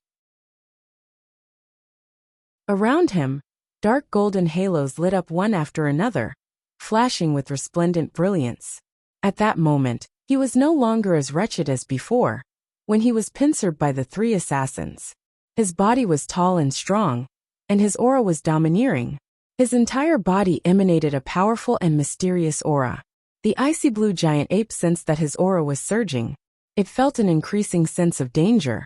Around him, dark golden halos lit up one after another, flashing with resplendent brilliance. At that moment, he was no longer as wretched as before, when he was pincered by the three assassins. His body was tall and strong, and his aura was domineering. His entire body emanated a powerful and mysterious aura. The icy blue giant ape sensed that his aura was surging. It felt an increasing sense of danger,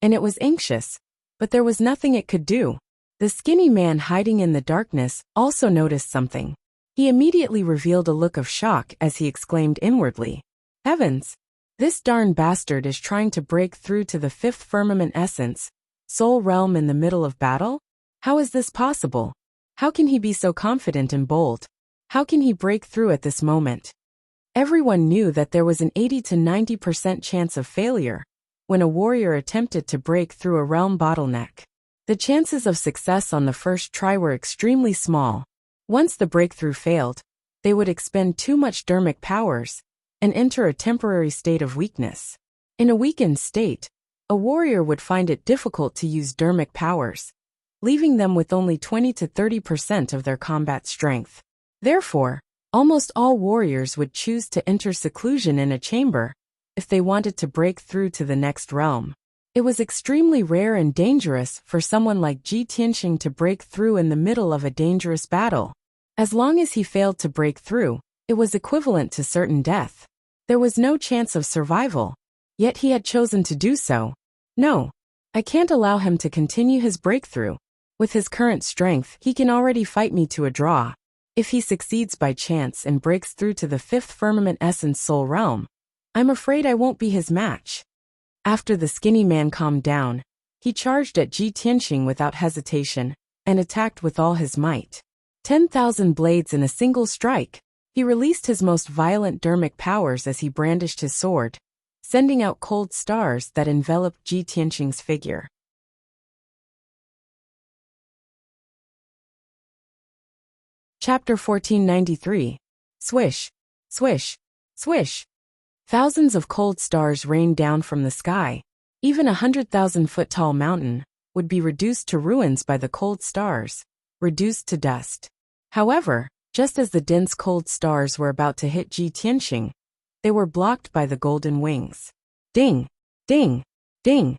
and it was anxious, but there was nothing it could do. The skinny man hiding in the darkness also noticed something. He immediately revealed a look of shock as he exclaimed inwardly, "Heavens! This darn bastard is trying to break through to the fifth firmament essence, soul realm in the middle of battle? How is this possible? How can he be so confident and bold? How can he break through at this moment?" Everyone knew that there was an 80 to 90% chance of failure when a warrior attempted to break through a realm bottleneck. The chances of success on the first try were extremely small. Once the breakthrough failed, they would expend too much dermic powers and enter a temporary state of weakness. In a weakened state, a warrior would find it difficult to use dermic powers, leaving them with only 20 to 30% of their combat strength. Therefore, almost all warriors would choose to enter seclusion in a chamber if they wanted to break through to the next realm. It was extremely rare and dangerous for someone like Ji Tianqing to break through in the middle of a dangerous battle. As long as he failed to break through, it was equivalent to certain death. There was no chance of survival, yet he had chosen to do so. No, I can't allow him to continue his breakthrough. With his current strength, he can already fight me to a draw. If he succeeds by chance and breaks through to the fifth firmament essence soul realm, I'm afraid I won't be his match. After the skinny man calmed down, he charged at Ji Tianqing without hesitation and attacked with all his might. 10,000 blades in a single strike. He released his most violent dermic powers as he brandished his sword, sending out cold stars that enveloped Ji Tianqing's figure. Chapter 1493. Swish, swish, swish. Thousands of cold stars rained down from the sky. Even a 100,000-foot-tall mountain would be reduced to ruins by the cold stars, reduced to dust. However, Just as the dense cold stars were about to hit Ji Tianxing, they were blocked by the golden wings. Ding! Ding! Ding!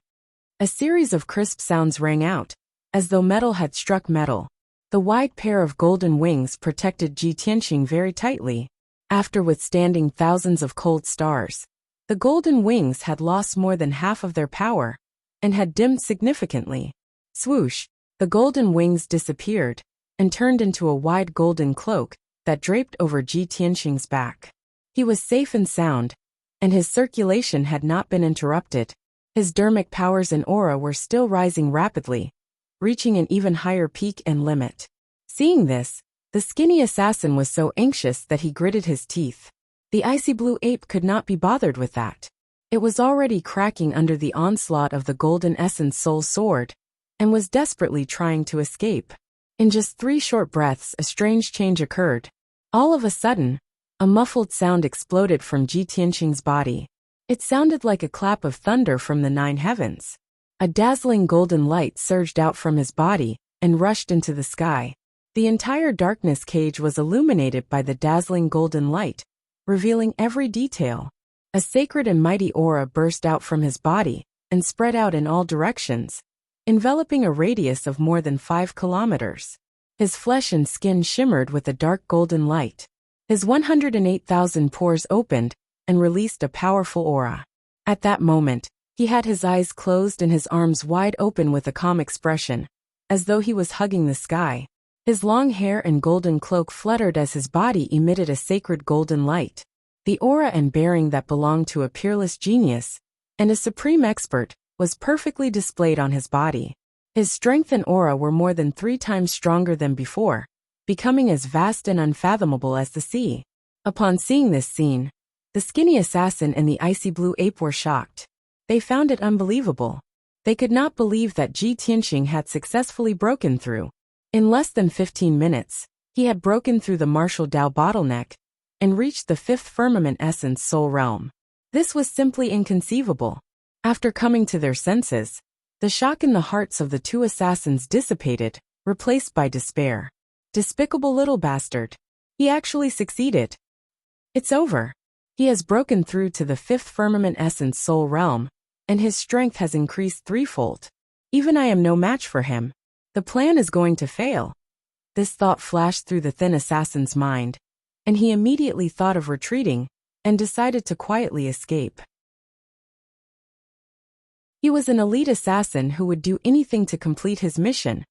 A series of crisp sounds rang out, as though metal had struck metal. The wide pair of golden wings protected Ji Tianxing very tightly. After withstanding thousands of cold stars, the golden wings had lost more than half of their power, and had dimmed significantly. Swoosh! The golden wings disappeared, and turned into a wide golden cloak that draped over Ji Tianxing's back. He was safe and sound, and his circulation had not been interrupted. His dermic powers and aura were still rising rapidly, reaching an even higher peak and limit. Seeing this, the skinny assassin was so anxious that he gritted his teeth. The icy blue ape could not be bothered with that. It was already cracking under the onslaught of the golden essence soul sword, and was desperately trying to escape. In just 3 short breaths, a strange change occurred. All of a sudden, a muffled sound exploded from Ji Tianxing's body. It sounded like a clap of thunder from the 9 heavens. A dazzling golden light surged out from his body and rushed into the sky. The entire darkness cage was illuminated by the dazzling golden light, revealing every detail. A sacred and mighty aura burst out from his body and spread out in all directions, enveloping a radius of more than 5 kilometers. His flesh and skin shimmered with a dark golden light. His 108,000 pores opened and released a powerful aura. At that moment, he had his eyes closed and his arms wide open with a calm expression, as though he was hugging the sky. His long hair and golden cloak fluttered as his body emitted a sacred golden light. The aura and bearing that belonged to a peerless genius and a supreme expert was perfectly displayed on his body. His strength and aura were more than 3 times stronger than before, becoming as vast and unfathomable as the sea. Upon seeing this scene, the skinny assassin and the icy blue ape were shocked. They found it unbelievable. They could not believe that Ji Tianxing had successfully broken through. In less than 15 minutes, he had broken through the martial Dao bottleneck and reached the 5th firmament essence soul realm. This was simply inconceivable. After coming to their senses, the shock in the hearts of the 2 assassins dissipated, replaced by despair. Despicable little bastard. He actually succeeded. It's over. He has broken through to the 5th firmament essence soul realm, and his strength has increased 3-fold. Even I am no match for him. The plan is going to fail. This thought flashed through the thin assassin's mind, and he immediately thought of retreating, and decided to quietly escape. He was an elite assassin who would do anything to complete his mission,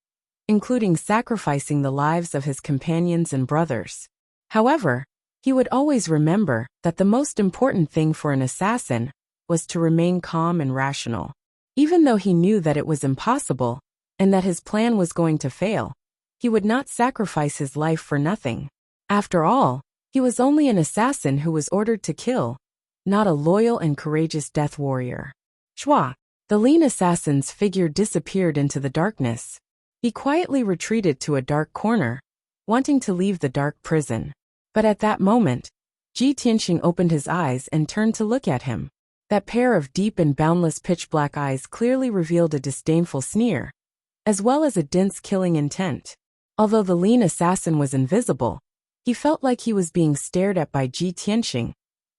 including sacrificing the lives of his companions and brothers. However, he would always remember that the most important thing for an assassin was to remain calm and rational. Even though he knew that it was impossible, and that his plan was going to fail, he would not sacrifice his life for nothing. After all, he was only an assassin who was ordered to kill, not a loyal and courageous death warrior. Shwa! The lean assassin's figure disappeared into the darkness. He quietly retreated to a dark corner, wanting to leave the dark prison. But at that moment, Ji Tianxing opened his eyes and turned to look at him. That pair of deep and boundless pitch-black eyes clearly revealed a disdainful sneer, as well as a dense killing intent. Although the lean assassin was invisible, he felt like he was being stared at by Ji Tianxing,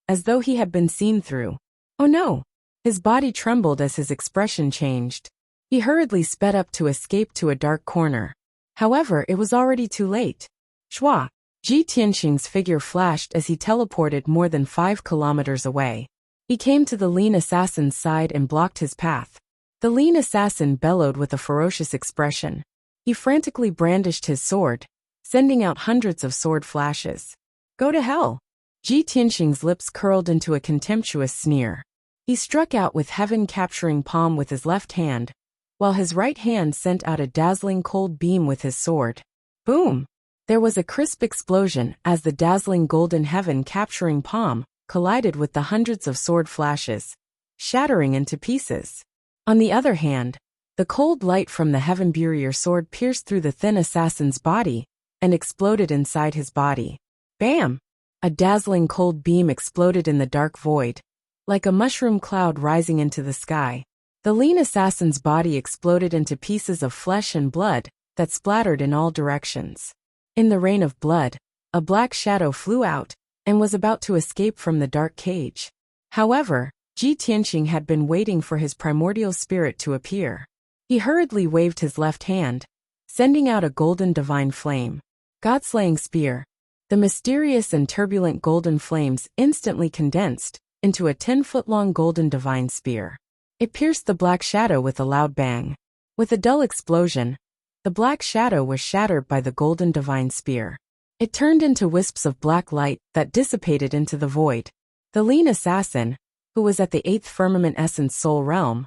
as though he had been seen through. Oh no! His body trembled as his expression changed. He hurriedly sped up to escape to a dark corner. However, it was already too late. Shwa! Ji Tianxing's figure flashed as he teleported more than 5 kilometers away. He came to the lean assassin's side and blocked his path. The lean assassin bellowed with a ferocious expression. He frantically brandished his sword, sending out hundreds of sword flashes. Go to hell! Ji Tianxing's lips curled into a contemptuous sneer. He struck out with heaven-capturing palm with his left hand, while his right hand sent out a dazzling cold beam with his sword. Boom! There was a crisp explosion as the dazzling golden heaven-capturing palm collided with the hundreds of sword flashes, shattering into pieces. On the other hand, the cold light from the heaven barrier sword pierced through the thin assassin's body and exploded inside his body. Bam! A dazzling cold beam exploded in the dark void, like a mushroom cloud rising into the sky. The lean assassin's body exploded into pieces of flesh and blood that splattered in all directions. In the rain of blood, a black shadow flew out and was about to escape from the dark cage. However, Ji Tianqing had been waiting for his primordial spirit to appear. He hurriedly waved his left hand, sending out a golden divine flame. God-slaying spear. The mysterious and turbulent golden flames instantly condensed into a 10-foot-long golden divine spear. It pierced the black shadow with a loud bang. With a dull explosion, the black shadow was shattered by the golden divine spear. It turned into wisps of black light that dissipated into the void. The lean assassin, who was at the 8th firmament essence soul realm,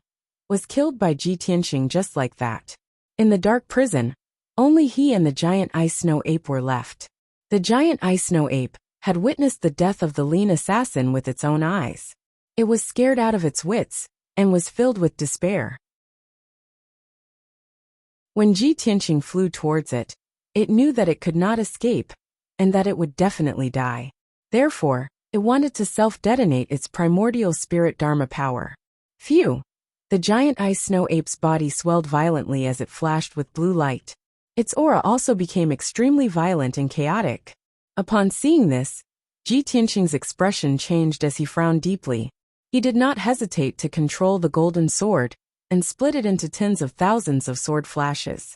was killed by Ji Tianqing just like that. In the dark prison, only he and the giant ice snow ape were left. The giant ice snow ape had witnessed the death of the lean assassin with its own eyes. It was scared out of its wits and was filled with despair. When Ji Tianqing flew towards it, it knew that it could not escape and that it would definitely die. Therefore, it wanted to self-detonate its primordial spirit dharma power. Phew! The giant ice snow ape's body swelled violently as it flashed with blue light. Its aura also became extremely violent and chaotic. Upon seeing this, Ji Tianqing's expression changed as he frowned deeply. He did not hesitate to control the golden sword and split it into tens of thousands of sword flashes.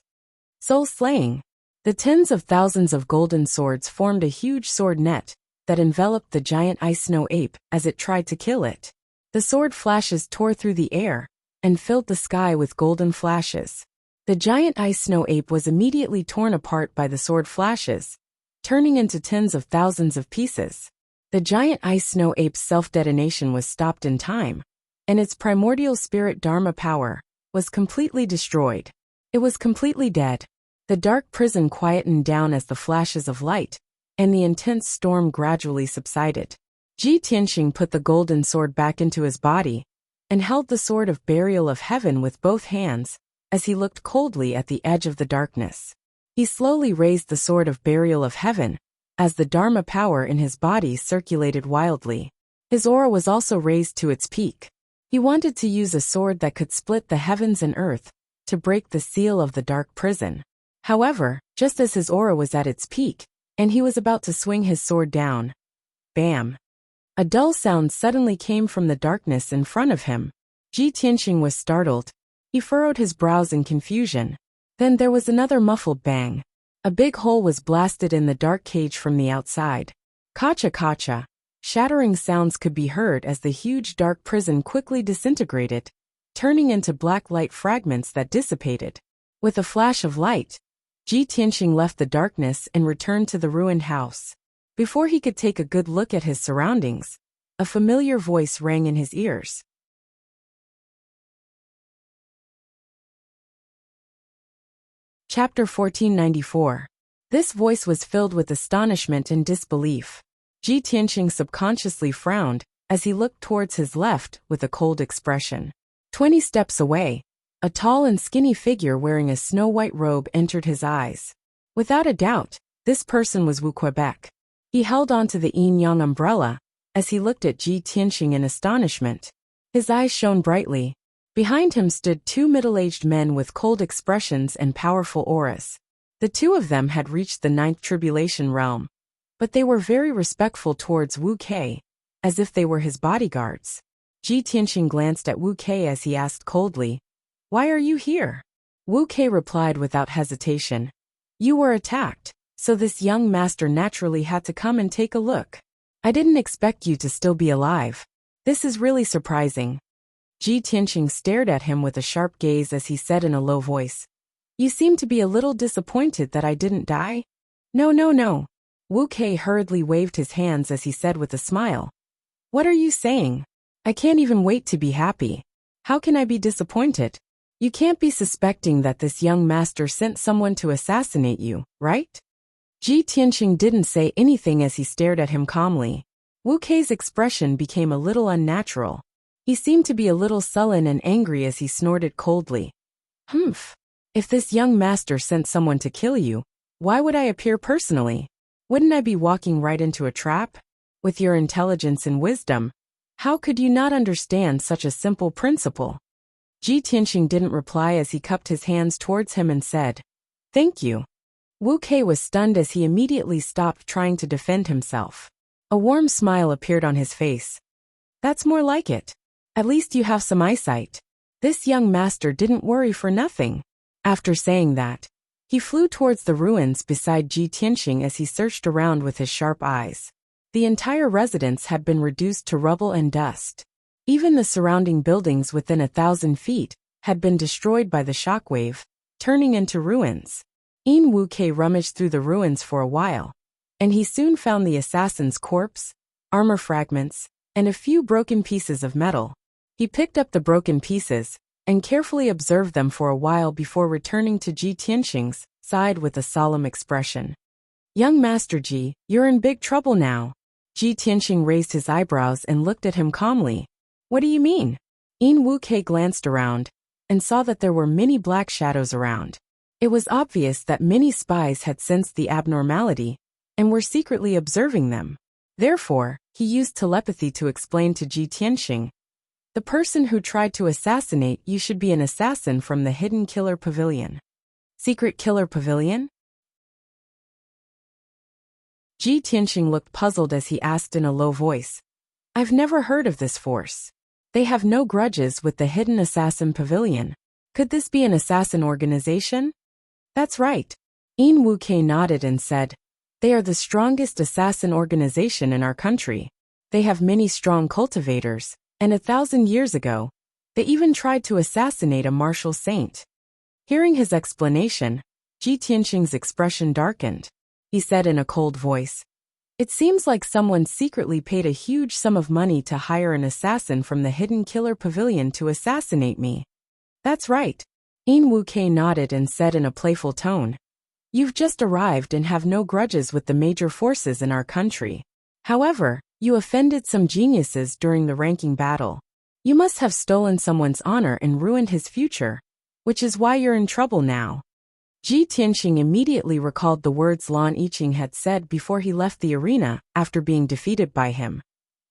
Soul-slaying. The tens of thousands of golden swords formed a huge sword net that enveloped the giant ice snow ape as it tried to kill it. The sword flashes tore through the air and filled the sky with golden flashes. The giant ice snow ape was immediately torn apart by the sword flashes, turning into tens of thousands of pieces. The giant ice snow ape's self-detonation was stopped in time, and its primordial spirit dharma power was completely destroyed. It was completely dead. The dark prison quietened down as the flashes of light and the intense storm gradually subsided. Ji Tianqing put the golden sword back into his body and held the sword of burial of heaven with both hands as he looked coldly at the edge of the darkness. He slowly raised the sword of burial of heaven as the dharma power in his body circulated wildly. His aura was also raised to its peak. He wanted to use a sword that could split the heavens and earth to break the seal of the dark prison. However, just as his aura was at its peak, and he was about to swing his sword down, bam! A dull sound suddenly came from the darkness in front of him. Ji Tianqing was startled. He furrowed his brows in confusion. Then there was another muffled bang. A big hole was blasted in the dark cage from the outside. Kacha kacha. Shattering sounds could be heard as the huge dark prison quickly disintegrated, turning into black light fragments that dissipated. With a flash of light, Ji Tianqing left the darkness and returned to the ruined house. Before he could take a good look at his surroundings, a familiar voice rang in his ears. Chapter 1494. This voice was filled with astonishment and disbelief. Ji Tianqing subconsciously frowned as he looked towards his left with a cold expression. 20 steps away, a tall and skinny figure wearing a snow-white robe entered his eyes. Without a doubt, this person was Wuxia. He held onto the yin-yang umbrella as he looked at Ji Tianqing in astonishment. His eyes shone brightly. Behind him stood two middle-aged men with cold expressions and powerful auras. The two of them had reached the 9th tribulation realm, but they were very respectful towards Wuxia, as if they were his bodyguards. Ji Tianqing glanced at Wuxia as he asked coldly, "Why are you here?" Wuxia replied without hesitation, "You were attacked, so this young master naturally had to come and take a look. I didn't expect you to still be alive. This is really surprising." Ji Tianqing stared at him with a sharp gaze as he said in a low voice, "You seem to be a little disappointed that I didn't die?" No. Wuxia hurriedly waved his hands as he said with a smile, "What are you saying? I can't even wait to be happy. How can I be disappointed? You can't be suspecting that this young master sent someone to assassinate you, right?" Ji Tianqing didn't say anything as he stared at him calmly. Wuxia's expression became a little unnatural. He seemed to be a little sullen and angry as he snorted coldly. "Humph. If this young master sent someone to kill you, why would I appear personally? Wouldn't I be walking right into a trap? With your intelligence and wisdom, how could you not understand such a simple principle?" Ji Tianqing didn't reply as he cupped his hands towards him and said, "Thank you." Wu Kei was stunned as he immediately stopped trying to defend himself. A warm smile appeared on his face. That's more like it. At least you have some eyesight. This young master didn't worry for nothing. After saying that, he flew towards the ruins beside Ji Tianxing as he searched around with his sharp eyes. The entire residence had been reduced to rubble and dust. Even the surrounding buildings within 1,000 feet had been destroyed by the shockwave, turning into ruins. Wu Kei rummaged through the ruins for a while, and he soon found the assassin's corpse, armor fragments, and a few broken pieces of metal. He picked up the broken pieces and carefully observed them for a while before returning to Ji Tianxing's side with a solemn expression. Young Master Ji, you're in big trouble now. Ji Tianxing raised his eyebrows and looked at him calmly. What do you mean? Wu Kei glanced around and saw that there were many black shadows around. It was obvious that many spies had sensed the abnormality and were secretly observing them. Therefore, he used telepathy to explain to Ji Tianxing. The person who tried to assassinate you should be an assassin from the Hidden Killer Pavilion. Secret Killer Pavilion? Ji Tianxing looked puzzled as he asked in a low voice. I've never heard of this force. They have no grudges with the Hidden Assassin Pavilion. Could this be an assassin organization? That's right. Wu Kei nodded and said, they are the strongest assassin organization in our country. They have many strong cultivators, and 1,000 years ago, they even tried to assassinate a martial saint. Hearing his explanation, Ji Tianxing's expression darkened. He said in a cold voice, it seems like someone secretly paid a huge sum of money to hire an assassin from the Hidden Killer Pavilion to assassinate me. That's right. Wu Kei nodded and said in a playful tone, you've just arrived and have no grudges with the major forces in our country. However, you offended some geniuses during the ranking battle. You must have stolen someone's honor and ruined his future, which is why you're in trouble now. Ji Tianxing immediately recalled the words Lan Yiqing had said before he left the arena after being defeated by him,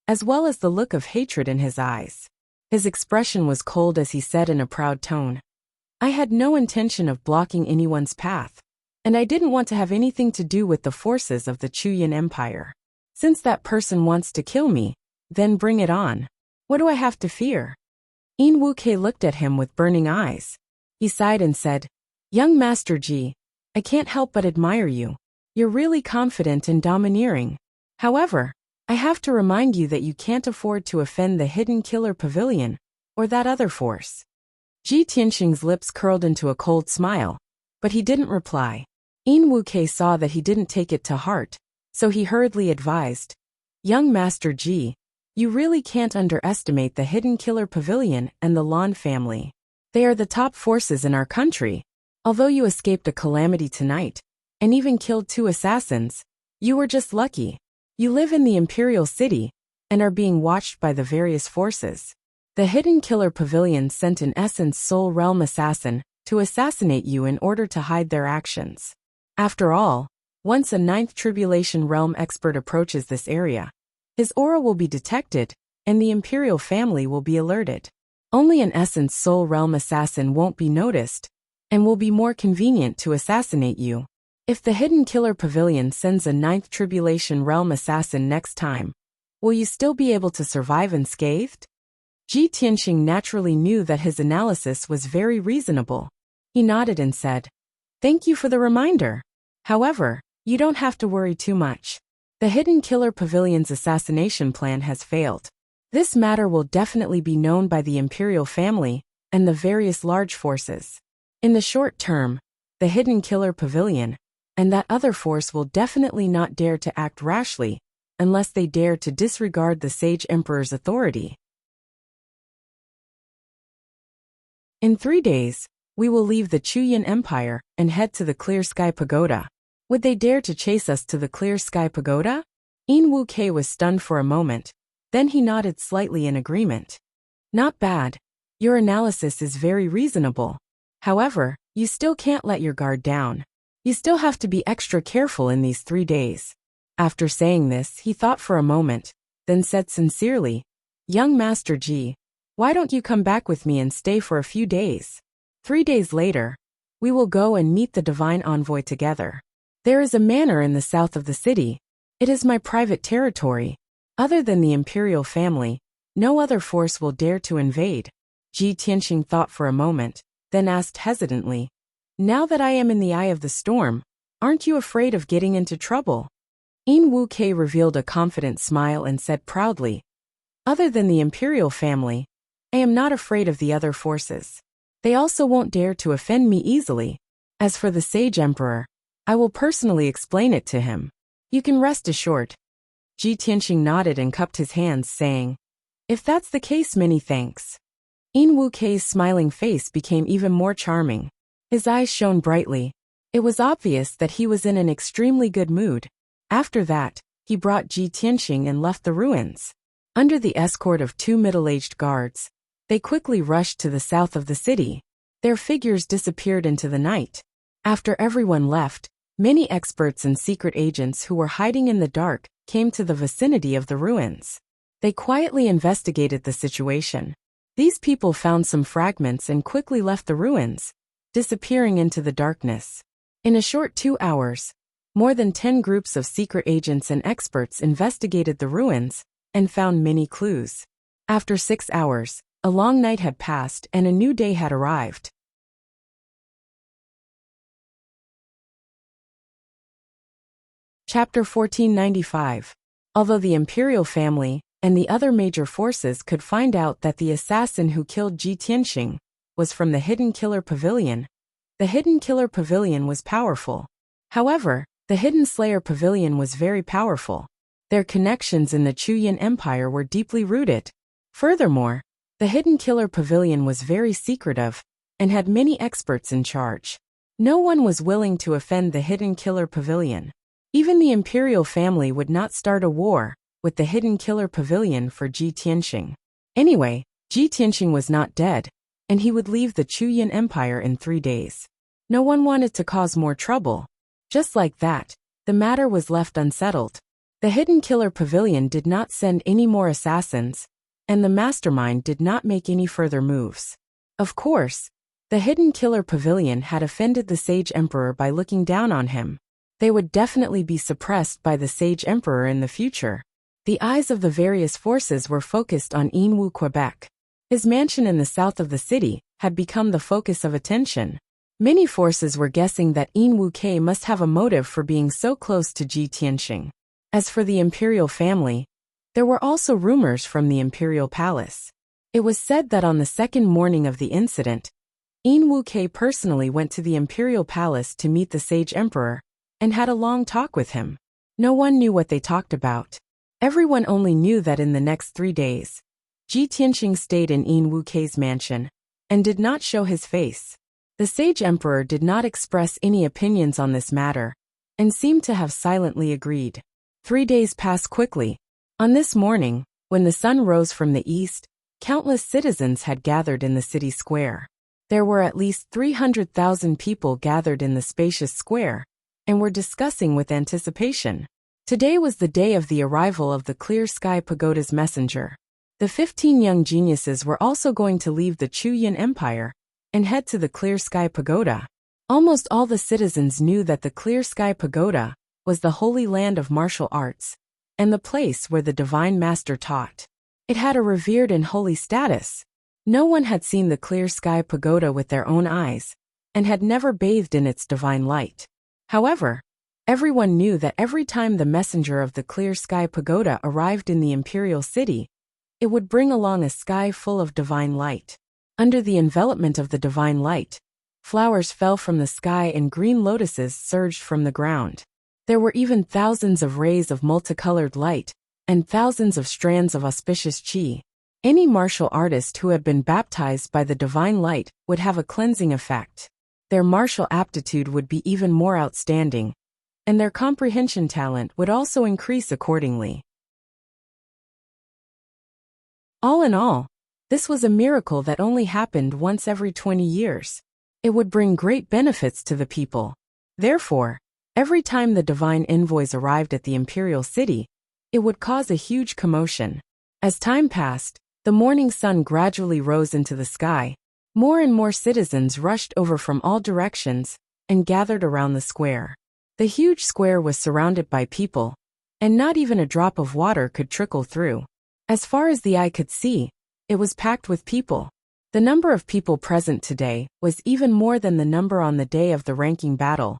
as well as the look of hatred in his eyes. His expression was cold as he said in a proud tone, I had no intention of blocking anyone's path, and I didn't want to have anything to do with the forces of the Chuyin Empire. Since that person wants to kill me, then bring it on. What do I have to fear? Wu Kei looked at him with burning eyes. He sighed and said, Young Master Ji, I can't help but admire you. You're really confident and domineering. However, I have to remind you that you can't afford to offend the Hidden Killer Pavilion, or that other force. Ji Tianxing's lips curled into a cold smile, but he didn't reply. Wu Kei saw that he didn't take it to heart, so he hurriedly advised, Young Master Ji, you really can't underestimate the Hidden Killer Pavilion and the Lan family. They are the top forces in our country. Although you escaped a calamity tonight, and even killed 2 assassins, you were just lucky. You live in the Imperial City, and are being watched by the various forces. The Hidden Killer Pavilion sent an Essence Soul Realm assassin to assassinate you in order to hide their actions. After all, once a 9th Tribulation Realm expert approaches this area, his aura will be detected, and the Imperial family will be alerted. Only an Essence Soul Realm assassin won't be noticed, and will be more convenient to assassinate you. If the Hidden Killer Pavilion sends a 9th Tribulation Realm assassin next time, will you still be able to survive unscathed? Ji Tianxing naturally knew that his analysis was very reasonable. He nodded and said, Thank you for the reminder. However, you don't have to worry too much. The Hidden Killer Pavilion's assassination plan has failed. This matter will definitely be known by the Imperial family and the various large forces. In the short term, the Hidden Killer Pavilion and that other force will definitely not dare to act rashly unless they dare to disregard the Sage Emperor's authority. In 3 days, we will leave the Chuyin Empire and head to the Clear Sky Pagoda. Would they dare to chase us to the Clear Sky Pagoda? Wu Kei was stunned for a moment, then he nodded slightly in agreement. Not bad. Your analysis is very reasonable. However, you still can't let your guard down. You still have to be extra careful in these 3 days. After saying this, he thought for a moment, then said sincerely, Young Master Ji, why don't you come back with me and stay for a few days? 3 days later, we will go and meet the Divine Envoy together. There is a manor in the south of the city. It is my private territory. Other than the imperial family, no other force will dare to invade. Ji Tianxing thought for a moment, then asked hesitantly, "Now that I am in the eye of the storm, aren't you afraid of getting into trouble?" Yin Wuke revealed a confident smile and said proudly, "Other than the imperial family, I am not afraid of the other forces. They also won't dare to offend me easily. As for the sage emperor, I will personally explain it to him. You can rest assured." Ji Tianxing nodded and cupped his hands, saying, "If that's the case, many thanks." Yin Wuke's smiling face became even more charming. His eyes shone brightly. It was obvious that he was in an extremely good mood. After that, he brought Ji Tianxing and left the ruins. Under the escort of 2 middle-aged guards, they quickly rushed to the south of the city. Their figures disappeared into the night. After everyone left, many experts and secret agents who were hiding in the dark came to the vicinity of the ruins. They quietly investigated the situation. These people found some fragments and quickly left the ruins, disappearing into the darkness. In a short 2 hours, more than 10 groups of secret agents and experts investigated the ruins and found many clues. After 6 hours, a long night had passed and a new day had arrived. Chapter 1495. Although the imperial family and the other major forces could find out that the assassin who killed Ji Tianxing was from the Hidden Killer Pavilion, the Hidden Killer Pavilion was powerful. However, the Hidden Slayer Pavilion was very powerful. Their connections in the Chuyin Empire were deeply rooted. Furthermore, the Hidden Killer Pavilion was very secretive and had many experts in charge. No one was willing to offend the Hidden Killer Pavilion. Even the imperial family would not start a war with the Hidden Killer Pavilion for Ji Tianxing. Anyway, Ji Tianxing was not dead, and he would leave the Chuyin Empire in 3 days. No one wanted to cause more trouble. Just like that, the matter was left unsettled. The Hidden Killer Pavilion did not send any more assassins, and the mastermind did not make any further moves. Of course, the Hidden Killer Pavilion had offended the Sage Emperor by looking down on him. They would definitely be suppressed by the Sage Emperor in the future. The eyes of the various forces were focused on Yinwu, Quebec. His mansion in the south of the city had become the focus of attention. Many forces were guessing that Yinwu K must have a motive for being so close to Ji Tianxing. As for the imperial family, there were also rumors from the imperial palace. It was said that on the second morning of the incident, Yinwu K personally went to the imperial palace to meet the Sage Emperor and had a long talk with him. No one knew what they talked about. Everyone only knew that in the next 3 days, Ji Tianxing stayed in Yinwu K's mansion and did not show his face. The Sage Emperor did not express any opinions on this matter and seemed to have silently agreed. 3 days passed quickly. On this morning, when the sun rose from the east, countless citizens had gathered in the city square. There were at least 300,000 people gathered in the spacious square and were discussing with anticipation. Today was the day of the arrival of the Clear Sky Pagoda's messenger. The 15 young geniuses were also going to leave the Chuyin Empire and head to the Clear Sky Pagoda. Almost all the citizens knew that the Clear Sky Pagoda was the holy land of martial arts and the place where the Divine Master taught. It had a revered and holy status. No one had seen the Clear Sky Pagoda with their own eyes and had never bathed in its divine light. However, everyone knew that every time the messenger of the Clear Sky Pagoda arrived in the imperial city, it would bring along a sky full of divine light. Under the envelopment of the divine light, flowers fell from the sky and green lotuses surged from the ground. There were even thousands of rays of multicolored light and thousands of strands of auspicious qi. Any martial artist who had been baptized by the divine light would have a cleansing effect. Their martial aptitude would be even more outstanding, and their comprehension talent would also increase accordingly. All in all, this was a miracle that only happened once every 20 years. It would bring great benefits to the people. Therefore, every time the divine envoys arrived at the imperial city, it would cause a huge commotion. As time passed, the morning sun gradually rose into the sky. More and more citizens rushed over from all directions and gathered around the square. The huge square was surrounded by people, and not even a drop of water could trickle through. As far as the eye could see, it was packed with people. The number of people present today was even more than the number on the day of the ranking battle,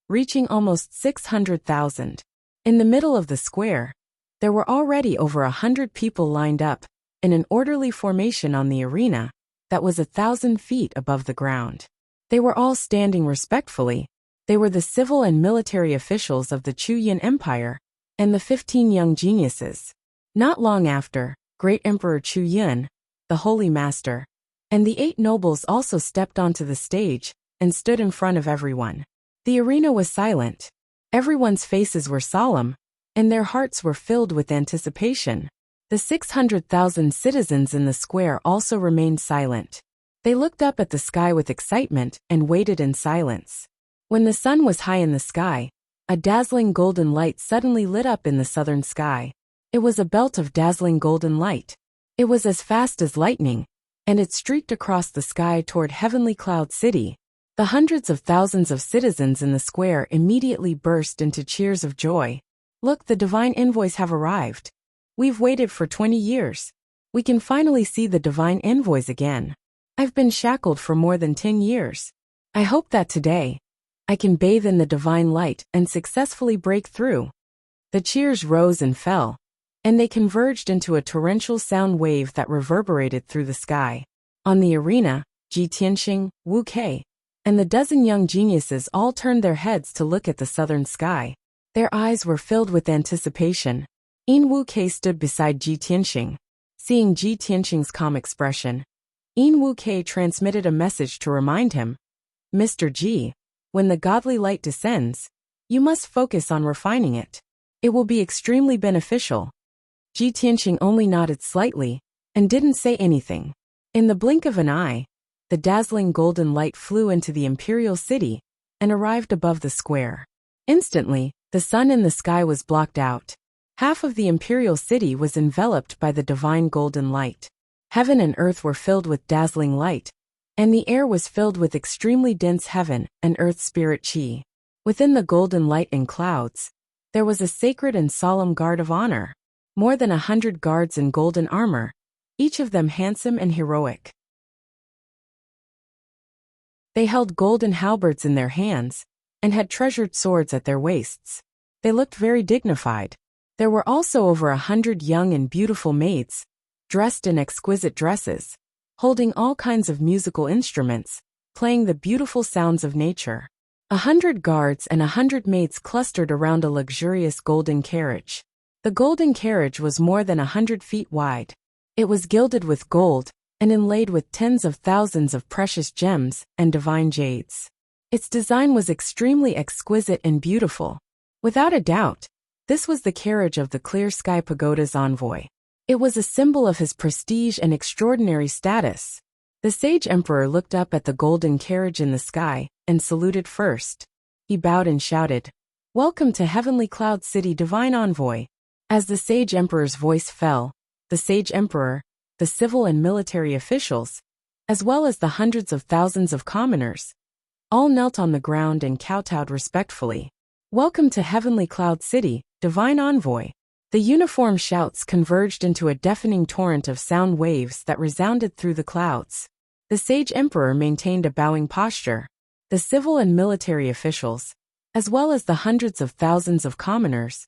reaching almost 600,000. In the middle of the square, there were already over 100 people lined up in an orderly formation on the arena that was 1,000 feet above the ground. They were all standing respectfully. They were the civil and military officials of the Chu Yin Empire and the 15 young geniuses. Not long after, Great Emperor Chu Yin, the Holy Master, and the 8 nobles also stepped onto the stage and stood in front of everyone. The arena was silent. Everyone's faces were solemn, and their hearts were filled with anticipation. The 600,000 citizens in the square also remained silent. They looked up at the sky with excitement and waited in silence. When the sun was high in the sky, a dazzling golden light suddenly lit up in the southern sky. It was a belt of dazzling golden light. It was as fast as lightning, and it streaked across the sky toward Heavenly Cloud City. The hundreds of thousands of citizens in the square immediately burst into cheers of joy. Look, the divine envoys have arrived. We've waited for 20 years. We can finally see the divine envoys again. I've been shackled for more than 10 years. I hope that today, I can bathe in the divine light and successfully break through. The cheers rose and fell, and they converged into a torrential sound wave that reverberated through the sky. On the arena, Ji Tianxing, Wuxia, and the dozen young geniuses all turned their heads to look at the southern sky. Their eyes were filled with anticipation. Yin Wuxia stood beside Ji Tianxing. Seeing Ji Tianxing's calm expression, Yin Wuxia transmitted a message to remind him, Mr. Ji, when the godly light descends, you must focus on refining it. It will be extremely beneficial. Ji Tianxing only nodded slightly and didn't say anything. In the blink of an eye, the dazzling golden light flew into the imperial city and arrived above the square. Instantly, the sun in the sky was blocked out. Half of the imperial city was enveloped by the divine golden light. Heaven and earth were filled with dazzling light, and the air was filled with extremely dense heaven and earth spirit chi. Within the golden light and clouds, there was a sacred and solemn guard of honor. More than 100 guards in golden armor, each of them handsome and heroic. They held golden halberds in their hands and had treasured swords at their waists. They looked very dignified. There were also over 100 young and beautiful maids, dressed in exquisite dresses, holding all kinds of musical instruments, playing the beautiful sounds of nature. 100 guards and 100 maids clustered around a luxurious golden carriage. The golden carriage was more than 100 feet wide. It was gilded with gold and inlaid with tens of thousands of precious gems and divine jades. Its design was extremely exquisite and beautiful. Without a doubt, this was the carriage of the Clear Sky Pagoda's envoy. It was a symbol of his prestige and extraordinary status. The sage emperor looked up at the golden carriage in the sky and saluted first. He bowed and shouted, "Welcome to Heavenly Cloud City, divine envoy." As the sage emperor's voice fell, the sage emperor, the civil and military officials, as well as the hundreds of thousands of commoners, all knelt on the ground and kowtowed respectfully. "Welcome to Heavenly Cloud City, divine envoy." The uniform shouts converged into a deafening torrent of sound waves that resounded through the clouds. The sage emperor maintained a bowing posture. The civil and military officials, as well as the hundreds of thousands of commoners,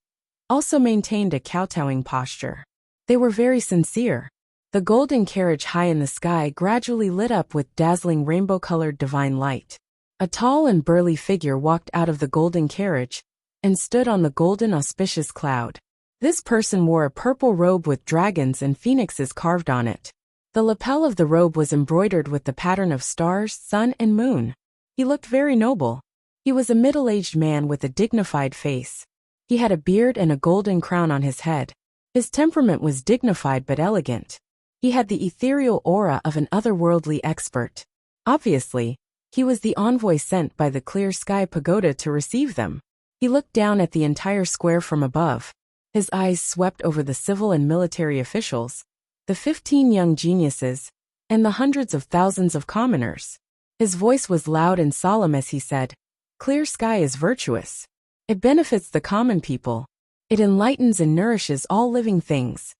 also maintained a kowtowing posture. They were very sincere. The golden carriage high in the sky gradually lit up with dazzling rainbow-colored divine light. A tall and burly figure walked out of the golden carriage and stood on the golden auspicious cloud. This person wore a purple robe with dragons and phoenixes carved on it. The lapel of the robe was embroidered with the pattern of stars, sun, and moon. He looked very noble. He was a middle-aged man with a dignified face. He had a beard and a golden crown on his head. His temperament was dignified but elegant. He had the ethereal aura of an otherworldly expert. Obviously, he was the envoy sent by the Clear Sky Pagoda to receive them. He looked down at the entire square from above. His eyes swept over the civil and military officials, the 15 young geniuses, and the hundreds of thousands of commoners. His voice was loud and solemn as he said, "Clear Sky is virtuous. It benefits the common people. It enlightens and nourishes all living things.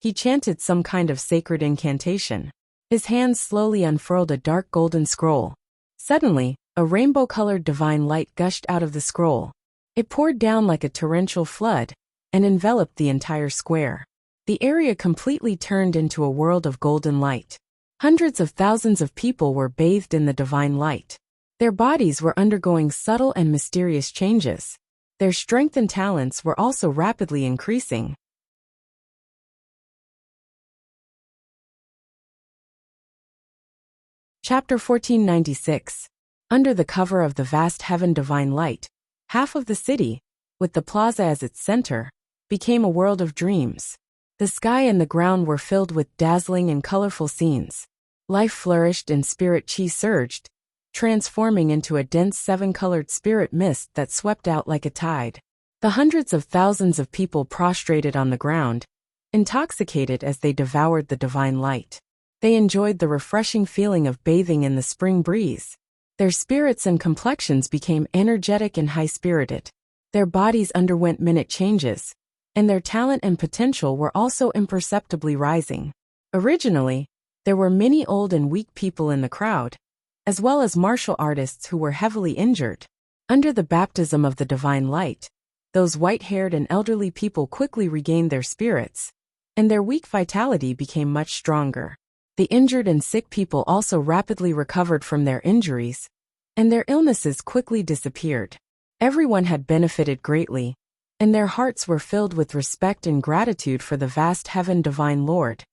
He chanted some kind of sacred incantation. His hands slowly unfurled a dark golden scroll. Suddenly, a rainbow-colored divine light gushed out of the scroll. It poured down like a torrential flood and enveloped the entire square. The area completely turned into a world of golden light. Hundreds of thousands of people were bathed in the divine light. Their bodies were undergoing subtle and mysterious changes. Their strength and talents were also rapidly increasing. Chapter 1496. Under the cover of the vast heaven divine light, half of the city, with the plaza as its center, became a world of dreams. The sky and the ground were filled with dazzling and colorful scenes. Life flourished and spirit chi surged, transforming into a dense seven-colored spirit mist that swept out like a tide. The hundreds of thousands of people prostrated on the ground, intoxicated as they devoured the divine light. They enjoyed the refreshing feeling of bathing in the spring breeze. Their spirits and complexions became energetic and high-spirited. Their bodies underwent minute changes, and their talent and potential were also imperceptibly rising. Originally, there were many old and weak people in the crowd, as well as martial artists who were heavily injured. Under the baptism of the divine light, those white-haired and elderly people quickly regained their spirits, and their weak vitality became much stronger. The injured and sick people also rapidly recovered from their injuries, and their illnesses quickly disappeared. Everyone had benefited greatly, and their hearts were filled with respect and gratitude for the vast heaven divine Lord,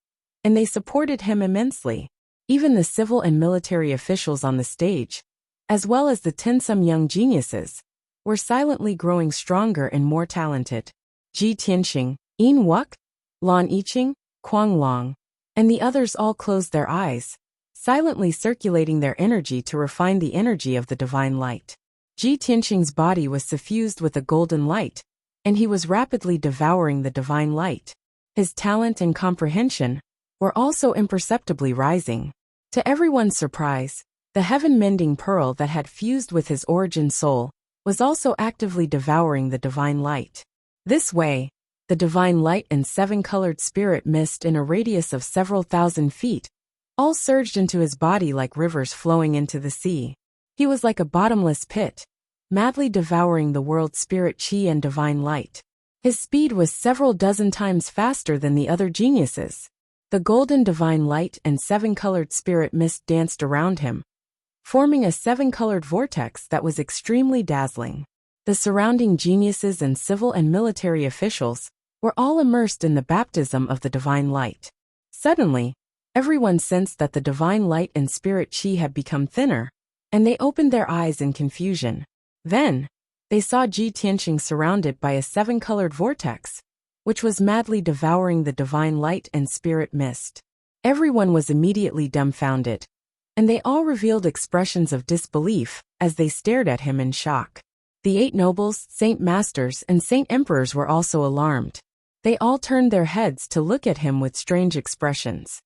and they supported him immensely. Even the civil and military officials on the stage, as well as the tinsome young geniuses, were silently growing stronger and more talented. Ji Tianxing, Yin Wuk, Lan Yiqing, Kuang Long, and the others all closed their eyes, silently circulating their energy to refine the energy of the divine light. Ji Tianxing's body was suffused with a golden light, and he was rapidly devouring the divine light. His talent and comprehension were also imperceptibly rising. To everyone's surprise, the heaven-mending pearl that had fused with his origin soul was also actively devouring the divine light. This way, the divine light and seven-colored spirit mist in a radius of several thousand feet all surged into his body like rivers flowing into the sea. He was like a bottomless pit, madly devouring the world's spirit chi and divine light. His speed was several dozen times faster than the other geniuses. The golden divine light and seven-colored spirit mist danced around him, forming a seven-colored vortex that was extremely dazzling. The surrounding geniuses and civil and military officials were all immersed in the baptism of the divine light. Suddenly, everyone sensed that the divine light and spirit chi had become thinner, and they opened their eyes in confusion. Then, they saw Ji Tianxing surrounded by a seven-colored vortex, which was madly devouring the divine light and spirit mist. Everyone was immediately dumbfounded, and they all revealed expressions of disbelief as they stared at him in shock. The 8 nobles, Saint Masters, and Saint Emperors were also alarmed. They all turned their heads to look at him with strange expressions.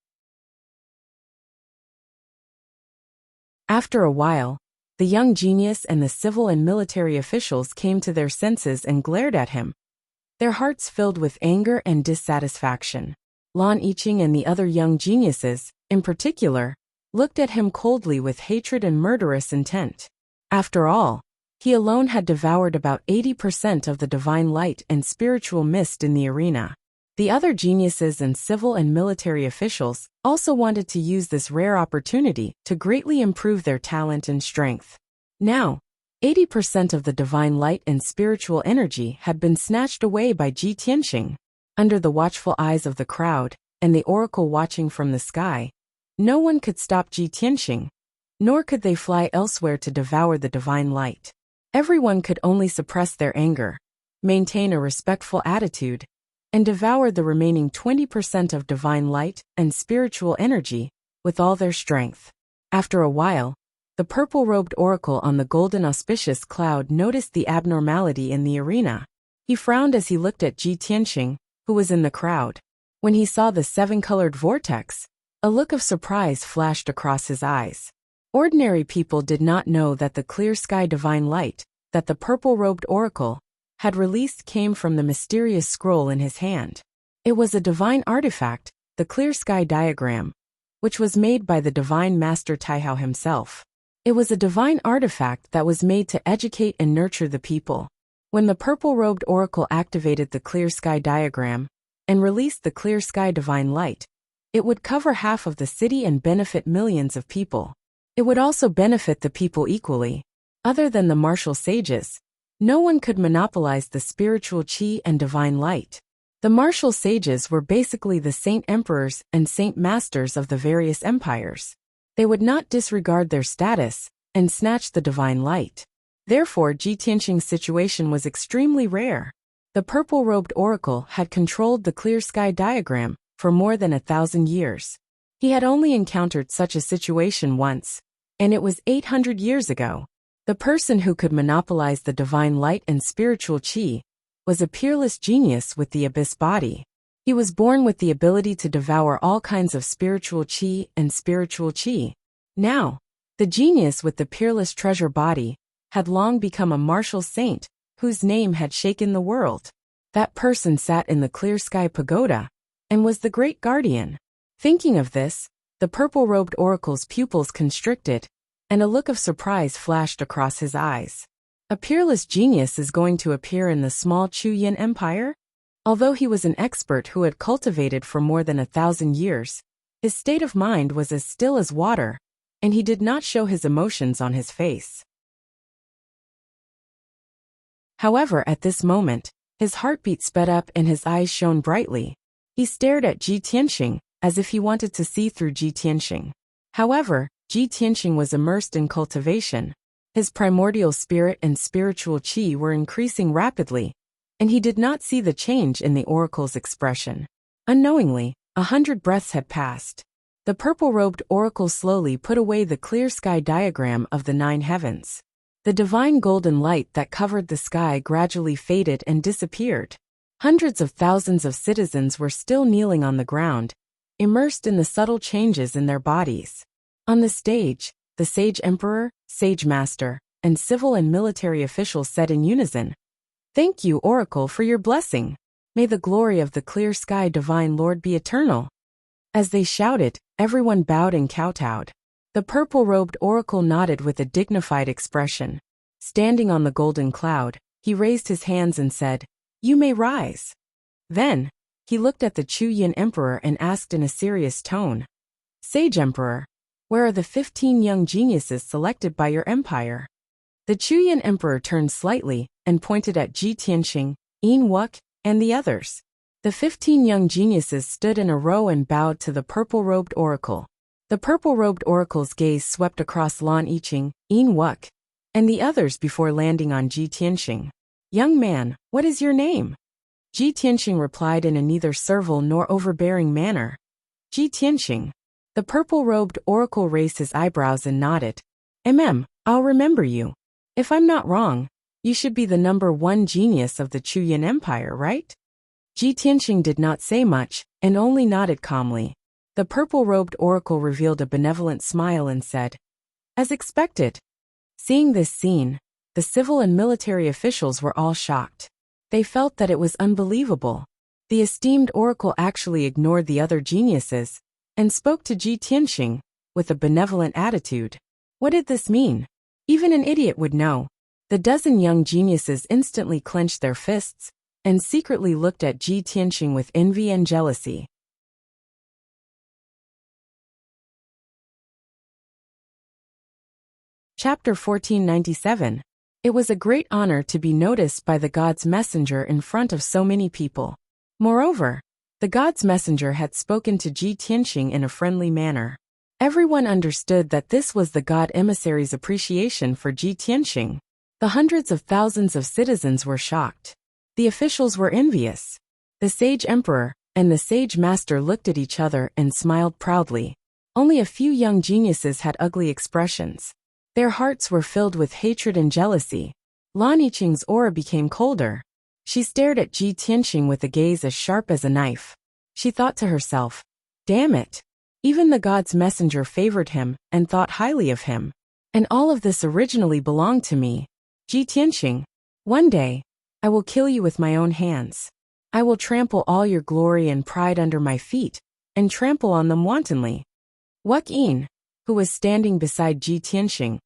After a while, the young genius and the civil and military officials came to their senses and glared at him, their hearts filled with anger and dissatisfaction. Lan Yiqing and the other young geniuses, in particular, looked at him coldly with hatred and murderous intent. After all, he alone had devoured about 80% of the divine light and spiritual mist in the arena. The other geniuses and civil and military officials also wanted to use this rare opportunity to greatly improve their talent and strength. Now, 80% of the divine light and spiritual energy had been snatched away by Ji Tianxing. Under the watchful eyes of the crowd and the oracle watching from the sky, no one could stop Ji Tianxing, nor could they fly elsewhere to devour the divine light. Everyone could only suppress their anger, maintain a respectful attitude, and devour the remaining 20% of divine light and spiritual energy with all their strength. After a while, the purple-robed oracle on the golden auspicious cloud noticed the abnormality in the arena. He frowned as he looked at Ji Tianxing, who was in the crowd. When he saw the seven-colored vortex, a look of surprise flashed across his eyes. Ordinary people did not know that the clear sky divine light that the purple-robed oracle had released came from the mysterious scroll in his hand. It was a divine artifact, the clear sky diagram, which was made by the divine master Taihao himself. It was a divine artifact that was made to educate and nurture the people. When the purple-robed oracle activated the clear sky diagram and released the clear sky divine light, it would cover half of the city and benefit millions of people. It would also benefit the people equally. Other than the martial sages, no one could monopolize the spiritual qi and divine light. The martial sages were basically the saint emperors and saint masters of the various empires. They would not disregard their status and snatch the divine light. Therefore, Ji Tianqing's situation was extremely rare. The purple-robed oracle had controlled the clear sky diagram for more than 1,000 years. He had only encountered such a situation once, and it was 800 years ago. The person who could monopolize the divine light and spiritual qi was a peerless genius with the abyss body. He was born with the ability to devour all kinds of spiritual qi and spiritual qi. Now, the genius with the peerless treasure body had long become a martial saint whose name had shaken the world. That person sat in the clear sky pagoda and was the great guardian. Thinking of this, the purple-robed oracle's pupils constricted, and a look of surprise flashed across his eyes. A peerless genius is going to appear in the small Chu Yin Empire? Although he was an expert who had cultivated for more than 1,000 years, his state of mind was as still as water, and he did not show his emotions on his face. However, at this moment, his heartbeat sped up and his eyes shone brightly. He stared at Ji Tianqing, as if he wanted to see through Ji Tianqing. However, Ji Tianqing was immersed in cultivation. His primordial spirit and spiritual qi were increasing rapidly, and he did not see the change in the oracle's expression. Unknowingly, 100 breaths had passed. The purple-robed oracle slowly put away the clear sky diagram of the 9 heavens. The divine golden light that covered the sky gradually faded and disappeared. Hundreds of thousands of citizens were still kneeling on the ground, immersed in the subtle changes in their bodies. On the stage, the sage emperor, sage master, and civil and military officials said in unison, "Thank you, Oracle, for your blessing. May the glory of the clear sky divine Lord be eternal." As they shouted, everyone bowed and kowtowed. The purple-robed oracle nodded with a dignified expression. Standing on the golden cloud, he raised his hands and said, "You may rise." Then, he looked at the Chu Yin Emperor and asked in a serious tone, "Sage Emperor, where are the 15 young geniuses selected by your empire?" The Chu Yin Emperor turned slightly and pointed at Ji Tianqing, Yin Wuk, and the others. The 15 young geniuses stood in a row and bowed to the purple-robed oracle. The purple-robed oracle's gaze swept across Lan Yiqing, Yin Wuk, and the others before landing on Ji Tianqing. "Young man, what is your name?" Ji Tianqing replied in a neither servile nor overbearing manner. "Ji Tianqing." The purple-robed oracle raised his eyebrows and nodded. I'll remember you. If I'm not wrong, you should be the #1 genius of the Chu Yin Empire, right?" Ji Tianqing did not say much, and only nodded calmly. The purple-robed oracle revealed a benevolent smile and said, "As expected." Seeing this scene, the civil and military officials were all shocked. They felt that it was unbelievable. The esteemed oracle actually ignored the other geniuses and spoke to Ji Tianqing with a benevolent attitude. What did this mean? Even an idiot would know. The dozen young geniuses instantly clenched their fists and secretly looked at Ji Tianqing with envy and jealousy. Chapter 1497. It was a great honor to be noticed by the god's messenger in front of so many people. Moreover, the god's messenger had spoken to Ji Tianqing in a friendly manner. Everyone understood that this was the god emissary's appreciation for Ji Tianqing. The hundreds of thousands of citizens were shocked. The officials were envious. The sage emperor and the sage master looked at each other and smiled proudly. Only a few young geniuses had ugly expressions. Their hearts were filled with hatred and jealousy. Lan Yiqing's aura became colder. She stared at Ji Tianqing with a gaze as sharp as a knife. She thought to herself, "Damn it. Even the god's messenger favored him and thought highly of him. And all of this originally belonged to me. Ji Tianqing. One day, I will kill you with my own hands. I will trample all your glory and pride under my feet, and trample on them wantonly. Wuxia, who was standing beside Ji Tianxing,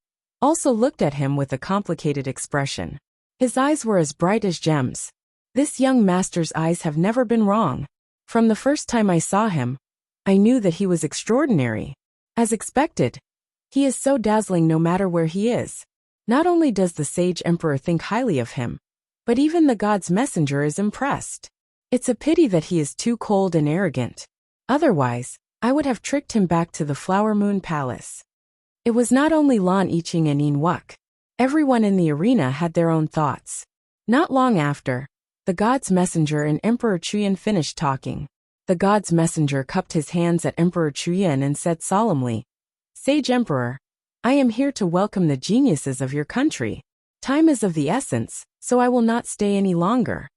also looked at him with a complicated expression. His eyes were as bright as gems. This young master's eyes have never been wrong. From the first time I saw him, I knew that he was extraordinary. As expected, he is so dazzling no matter where he is. Not only does the sage emperor think highly of him, but even the god's messenger is impressed. It's a pity that he is too cold and arrogant. Otherwise, I would have tricked him back to the Flower Moon Palace. It was not only Lan Yiqing and Yin Wuk. Everyone in the arena had their own thoughts. Not long after, the god's messenger and Emperor Chuyan finished talking. The god's messenger cupped his hands at Emperor Chuyan and said solemnly, "Sage Emperor, I am here to welcome the geniuses of your country. Time is of the essence, so I will not stay any longer."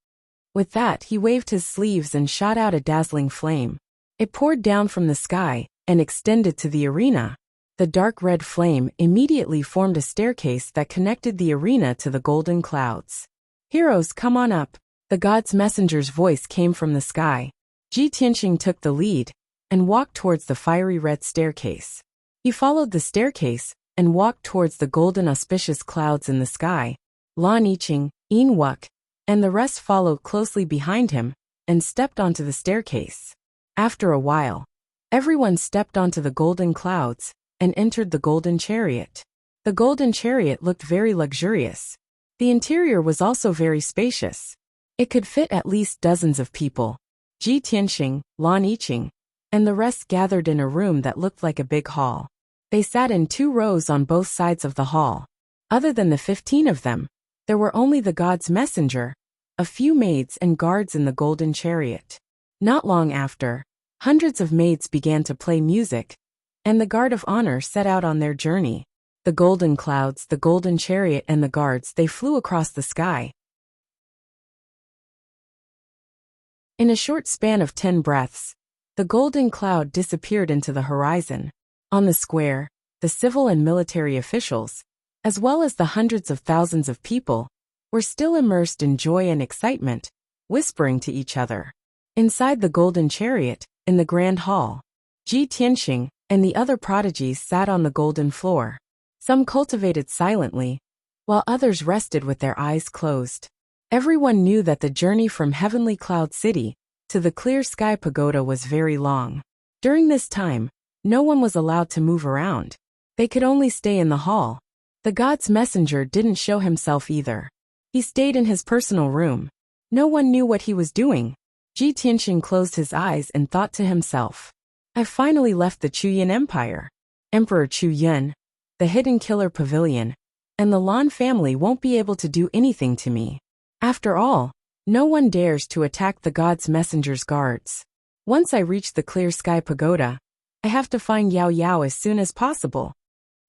With that, he waved his sleeves and shot out a dazzling flame. It poured down from the sky and extended to the arena. The dark red flame immediately formed a staircase that connected the arena to the golden clouds. "Heroes, come on up." The god's messenger's voice came from the sky. Ji Tianxing took the lead and walked towards the fiery red staircase. He followed the staircase and walked towards the golden auspicious clouds in the sky. Lan Yiqing, Yin Wuk, and the rest followed closely behind him and stepped onto the staircase. After a while, everyone stepped onto the golden clouds and entered the golden chariot. The golden chariot looked very luxurious. The interior was also very spacious. It could fit at least dozens of people. Ji Tianxing, Lan Yiqing, and the rest gathered in a room that looked like a big hall. They sat in 2 rows on both sides of the hall. Other than the 15 of them, there were only the god's messenger, a few maids and guards in the golden chariot. Not long after, hundreds of maids began to play music, and the guard of honor set out on their journey. The golden clouds, the golden chariot, and the guards, they flew across the sky. In a short span of 10 breaths, the golden cloud disappeared into the horizon. On the square, the civil and military officials, as well as the hundreds of thousands of people, were still immersed in joy and excitement, whispering to each other. Inside the golden chariot, in the grand hall, Ji Tianxing and the other prodigies sat on the golden floor. Some cultivated silently, while others rested with their eyes closed. Everyone knew that the journey from Heavenly Cloud City to the Clear Sky Pagoda was very long. During this time, no one was allowed to move around. They could only stay in the hall. The god's messenger didn't show himself either. He stayed in his personal room. No one knew what he was doing. Ji Tianxing closed his eyes and thought to himself, "I finally left the Chuyan Empire. Emperor Chuyan, the Hidden Killer Pavilion, and the Lan family won't be able to do anything to me. After all, no one dares to attack the god's messenger's guards. Once I reach the Clear Sky Pagoda, I have to find Yao Yao as soon as possible."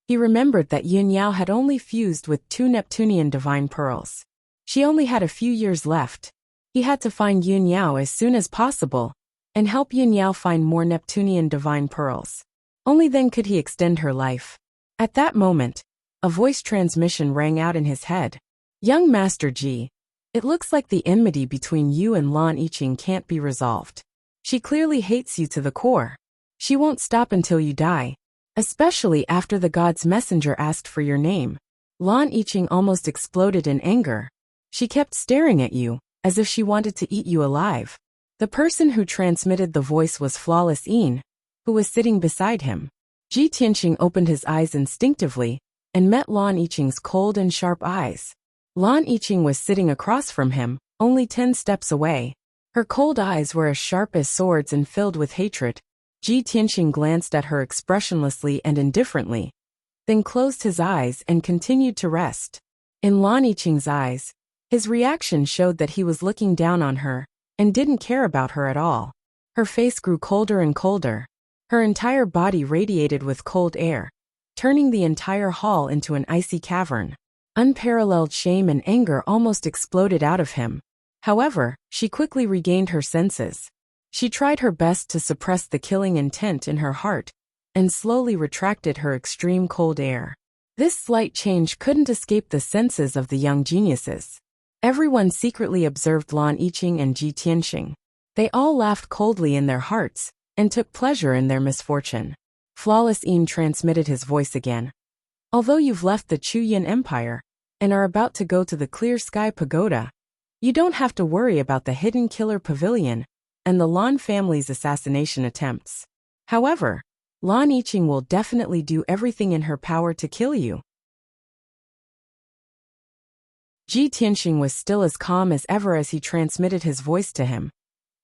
He remembered that Yin Yao had only fused with 2 Neptunian divine pearls. She only had a few years left. He had to find Yin Yao as soon as possible and help Yin Yao find more Neptunian divine pearls. Only then could he extend her life. At that moment, a voice transmission rang out in his head. "Young Master Ji, it looks like the enmity between you and Lan Yiqing can't be resolved. She clearly hates you to the core. She won't stop until you die, especially after the god's messenger asked for your name." Lan Yiqing almost exploded in anger. She kept staring at you, as if she wanted to eat you alive. The person who transmitted the voice was Flawless Yin, who was sitting beside him. Ji Tianxing opened his eyes instinctively and met Lan Yiqing's cold and sharp eyes. Lan Yiqing was sitting across from him, only 10 steps away. Her cold eyes were as sharp as swords and filled with hatred. Ji Tianxing glanced at her expressionlessly and indifferently, then closed his eyes and continued to rest. In Lan Yiqing's eyes, his reaction showed that he was looking down on her and didn't care about her at all. Her face grew colder and colder. Her entire body radiated with cold air, turning the entire hall into an icy cavern. Unparalleled shame and anger almost exploded out of him. However, she quickly regained her senses. She tried her best to suppress the killing intent in her heart and slowly retracted her extreme cold air. This slight change couldn't escape the senses of the young geniuses. Everyone secretly observed Lan Yiqing and Ji Tianxing. They all laughed coldly in their hearts and took pleasure in their misfortune. Flawless Yin transmitted his voice again. Although you've left the Chu Yin Empire and are about to go to the Clear Sky Pagoda, you don't have to worry about the Hidden Killer Pavilion and the Lan family's assassination attempts. However, Lan Yiqing will definitely do everything in her power to kill you. Ji Tianxing was still as calm as ever as he transmitted his voice to him.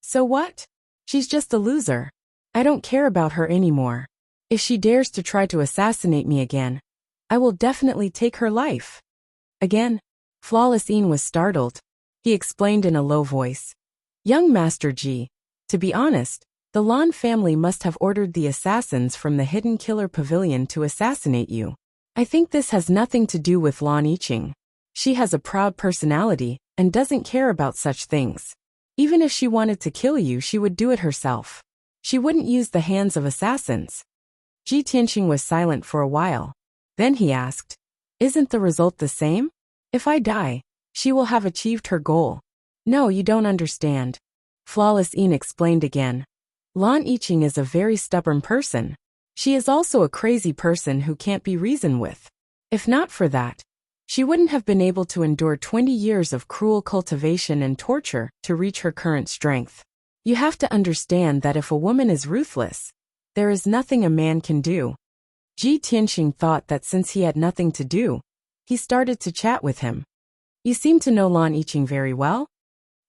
So what? She's just a loser. I don't care about her anymore. If she dares to try to assassinate me again, I will definitely take her life. Again? Flawless Yin was startled. He explained in a low voice. Young Master Ji, to be honest, the Lan family must have ordered the assassins from the Hidden Killer Pavilion to assassinate you. I think this has nothing to do with Lan Yiqing. She has a proud personality and doesn't care about such things. Even if she wanted to kill you, she would do it herself. She wouldn't use the hands of assassins. Ji Tianxing was silent for a while. Then he asked, isn't the result the same? If I die, she will have achieved her goal. No, you don't understand. Flawless Yin explained again. Lan Yiqing is a very stubborn person. She is also a crazy person who can't be reasoned with. If not for that, she wouldn't have been able to endure 20 years of cruel cultivation and torture to reach her current strength. You have to understand that if a woman is ruthless, there is nothing a man can do. Ji Tianxing thought that since he had nothing to do, he started to chat with him. You seem to know Lan Yiqing very well?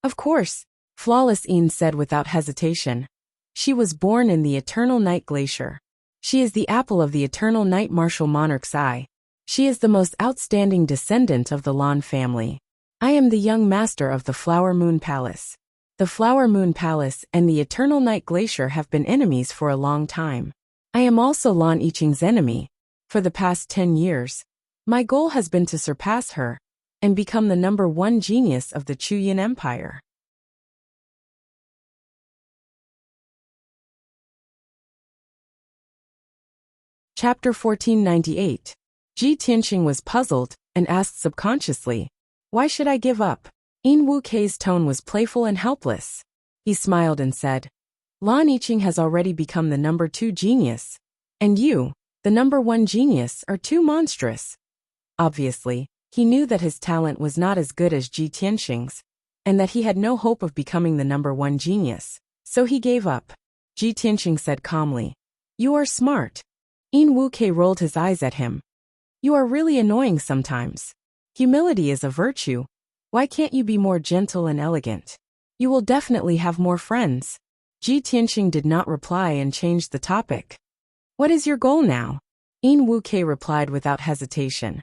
Of course, Flawless Yin said without hesitation. She was born in the Eternal Night Glacier. She is the apple of the Eternal Night Martial Monarch's eye. She is the most outstanding descendant of the Lan family. I am the young master of the Flower Moon Palace. The Flower Moon Palace and the Eternal Night Glacier have been enemies for a long time. I am also Lan Yiqing's enemy. For the past 10 years, my goal has been to surpass her and become the #1 genius of the Chu Yin Empire. Chapter 1498. Ji Tianxing was puzzled and asked subconsciously, why should I give up? Yin Wukei's tone was playful and helpless. He smiled and said, Lan Yiqing has already become the #2 genius, and you, the #1 genius, are too monstrous. Obviously, he knew that his talent was not as good as Ji Tianxing's, and that he had no hope of becoming the #1 genius, so he gave up. Ji Tianxing said calmly, you are smart. Yin Wukei rolled his eyes at him. You are really annoying sometimes. Humility is a virtue. Why can't you be more gentle and elegant? You will definitely have more friends. Ji Tianxing did not reply and changed the topic. What is your goal now? Yin Wukei replied without hesitation.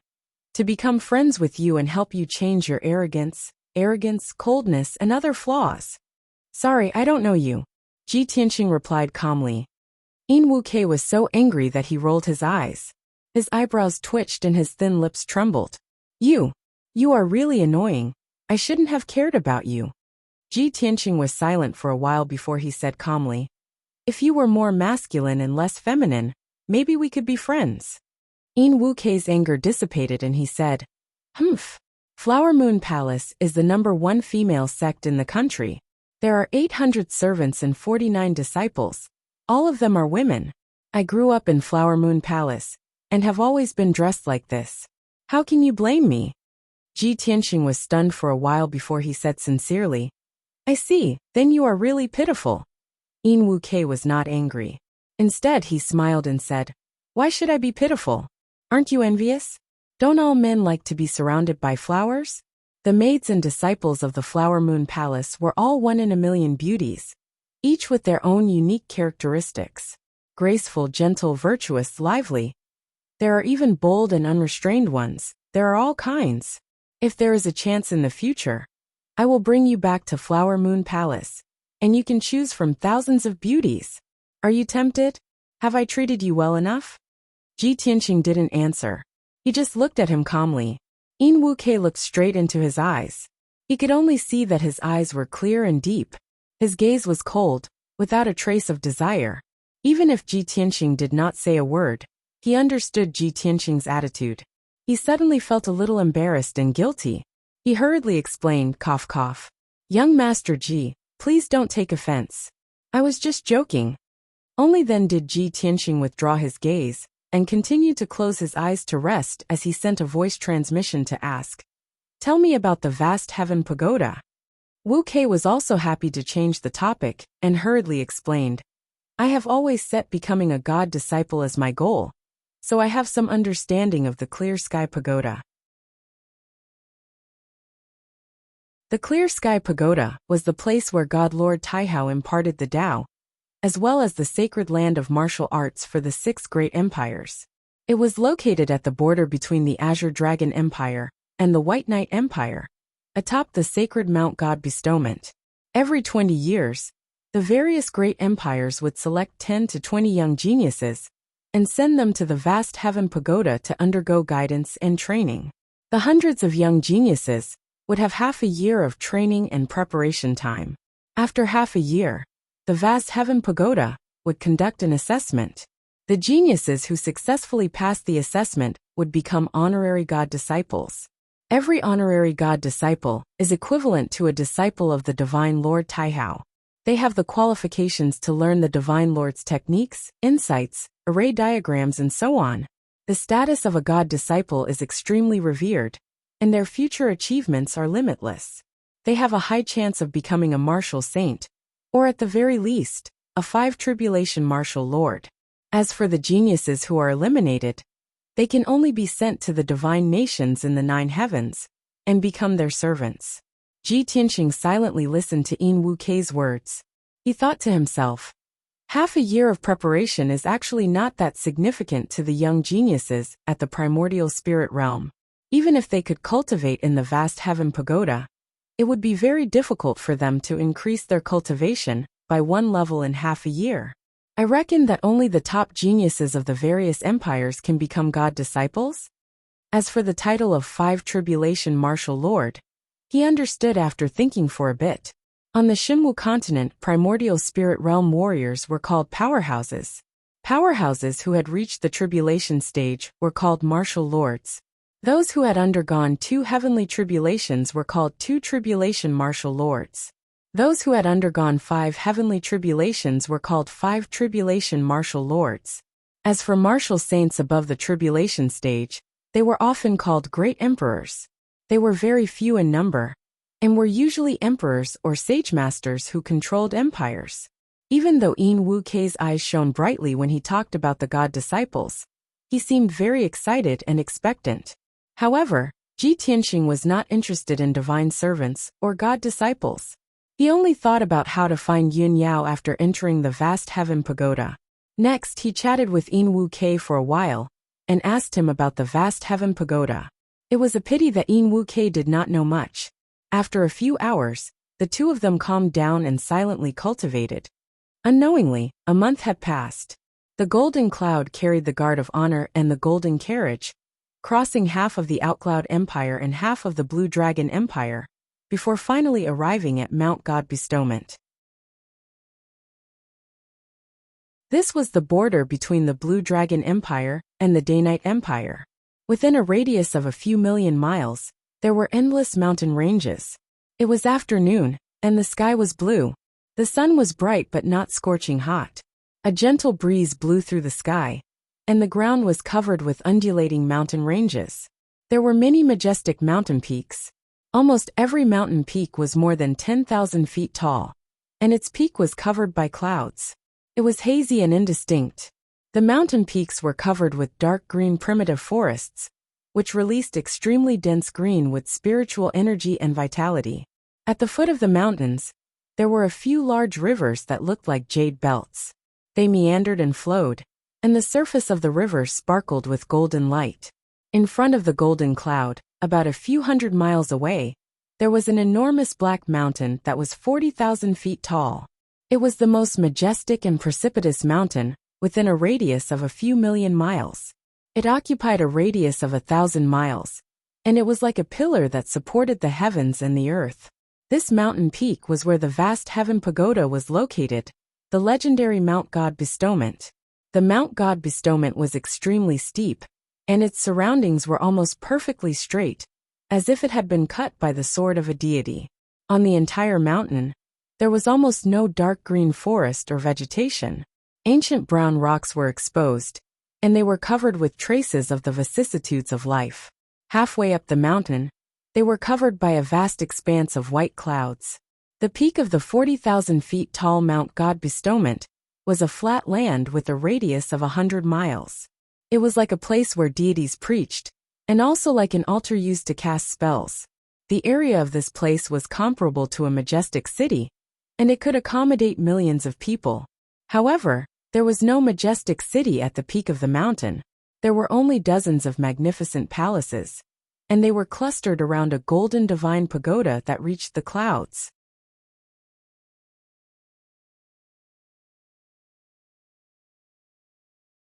To become friends with you and help you change your arrogance, coldness, and other flaws. Sorry, I don't know you. Ji Tianxing replied calmly. Yin Wukei was so angry that he rolled his eyes. His eyebrows twitched and his thin lips trembled. You are really annoying. I shouldn't have cared about you. Ji Tianxing was silent for a while before he said calmly, if you were more masculine and less feminine, maybe we could be friends. Yin Wukei's anger dissipated and he said, Humph. Flower Moon Palace is the #1 female sect in the country. There are 800 servants and 49 disciples. All of them are women. I grew up in Flower Moon Palace and have always been dressed like this. How can you blame me? Ji Tianxing was stunned for a while before he said sincerely, I see, then you are really pitiful. Yin Wukei was not angry. Instead, he smiled and said, why should I be pitiful? Aren't you envious? Don't all men like to be surrounded by flowers? The maids and disciples of the Flower Moon Palace were all 1 in a million beauties, each with their own unique characteristics. Graceful, gentle, virtuous, lively. There are even bold and unrestrained ones. There are all kinds. If there is a chance in the future, I will bring you back to Flower Moon Palace, and you can choose from thousands of beauties. Are you tempted? Have I treated you well enough? Ji Tianxing didn't answer. He just looked at him calmly. Yin Wukei looked straight into his eyes. He could only see that his eyes were clear and deep. His gaze was cold, without a trace of desire. Even if Ji Tianxing did not say a word, he understood Ji Tianxing's attitude. He suddenly felt a little embarrassed and guilty. He hurriedly explained, cough cough. Young Master Ji, please don't take offense. I was just joking. Only then did Ji Tianxing withdraw his gaze and continue to close his eyes to rest as he sent a voice transmission to ask, "Tell me about the vast heaven pagoda." Wu Kei was also happy to change the topic and hurriedly explained, "I have always set becoming a god disciple as my goal, so I have some understanding of the Clear Sky Pagoda." The Clear Sky Pagoda was the place where God Lord Taihao imparted the Tao, as well as the sacred land of martial arts for the 6 great empires. It was located at the border between the Azure Dragon Empire and the White Knight Empire, atop the sacred Mount God Bestowment. Every 20 years, the various great empires would select 10 to 20 young geniuses and send them to the vast heaven pagoda to undergo guidance and training. The hundreds of young geniuses would have half a year of training and preparation time. After half a year, the vast heaven pagoda would conduct an assessment. The geniuses who successfully passed the assessment would become honorary god disciples. Every honorary god disciple is equivalent to a disciple of the Divine Lord Taihao. They have the qualifications to learn the Divine Lord's techniques, insights, array diagrams, and so on. The status of a god disciple is extremely revered, and their future achievements are limitless. They have a high chance of becoming a martial saint, or at the very least, a 5 tribulation martial lord. As for the geniuses who are eliminated, they can only be sent to the divine nations in the 9 heavens and become their servants. Ji Tianxing silently listened to Yin Wu Kei's words. He thought to himself, half a year of preparation is actually not that significant to the young geniuses at the primordial spirit realm. Even if they could cultivate in the vast heaven pagoda, it would be very difficult for them to increase their cultivation by 1 level in half a year. I reckon that only the top geniuses of the various empires can become god disciples. As for the title of 5 tribulation martial lord, he understood after thinking for a bit. On the Xinwu continent, primordial spirit realm warriors were called powerhouses. Powerhouses who had reached the tribulation stage were called martial lords. Those who had undergone 2 heavenly tribulations were called 2 tribulation martial lords. Those who had undergone 5 heavenly tribulations were called 5 tribulation martial lords. As for martial saints above the tribulation stage, they were often called great emperors. They were very few in number, and were usually emperors or sage masters who controlled empires. Even though Yin Wu Kei's eyes shone brightly when he talked about the god disciples, he seemed very excited and expectant. However, Ji Tianxing was not interested in divine servants or god disciples. He only thought about how to find Yun Yao after entering the vast heaven pagoda. Next, he chatted with Yin Wu Kei for a while and asked him about the vast heaven pagoda. It was a pity that Yin Wu Kei did not know much. After a few hours, the two of them calmed down and silently cultivated. Unknowingly, a month had passed. The golden cloud carried the guard of honor and the golden carriage, crossing half of the Outcloud Empire and half of the Blue Dragon Empire, before finally arriving at Mount God Bestowment. This was the border between the Blue Dragon Empire and the Day-Night Empire. Within a radius of a few million miles, there were endless mountain ranges. It was afternoon, and the sky was blue. The sun was bright but not scorching hot. A gentle breeze blew through the sky, and the ground was covered with undulating mountain ranges. There were many majestic mountain peaks. Almost every mountain peak was more than 10,000 feet tall, and its peak was covered by clouds. It was hazy and indistinct. The mountain peaks were covered with dark green primitive forests, which released extremely dense green with spiritual energy and vitality. At the foot of the mountains, there were a few large rivers that looked like jade belts. They meandered and flowed, and the surface of the river sparkled with golden light. In front of the golden cloud, about a few hundred miles away, there was an enormous black mountain that was 40,000 feet tall. It was the most majestic and precipitous mountain within a radius of a few million miles. It occupied a radius of 1,000 miles, and it was like a pillar that supported the heavens and the earth. This mountain peak was where the vast heaven pagoda was located, the legendary Mount God Bestowment. The Mount God Bestowment was extremely steep, and its surroundings were almost perfectly straight, as if it had been cut by the sword of a deity. On the entire mountain, there was almost no dark green forest or vegetation. Ancient brown rocks were exposed, and they were covered with traces of the vicissitudes of life. Halfway up the mountain, they were covered by a vast expanse of white clouds. The peak of the 40,000 feet tall Mount God Bestowment was a flat land with a radius of 100 miles. It was like a place where deities preached, and also like an altar used to cast spells. The area of this place was comparable to a majestic city, and it could accommodate millions of people. However, there was no majestic city at the peak of the mountain. There were only dozens of magnificent palaces, and they were clustered around a golden divine pagoda that reached the clouds.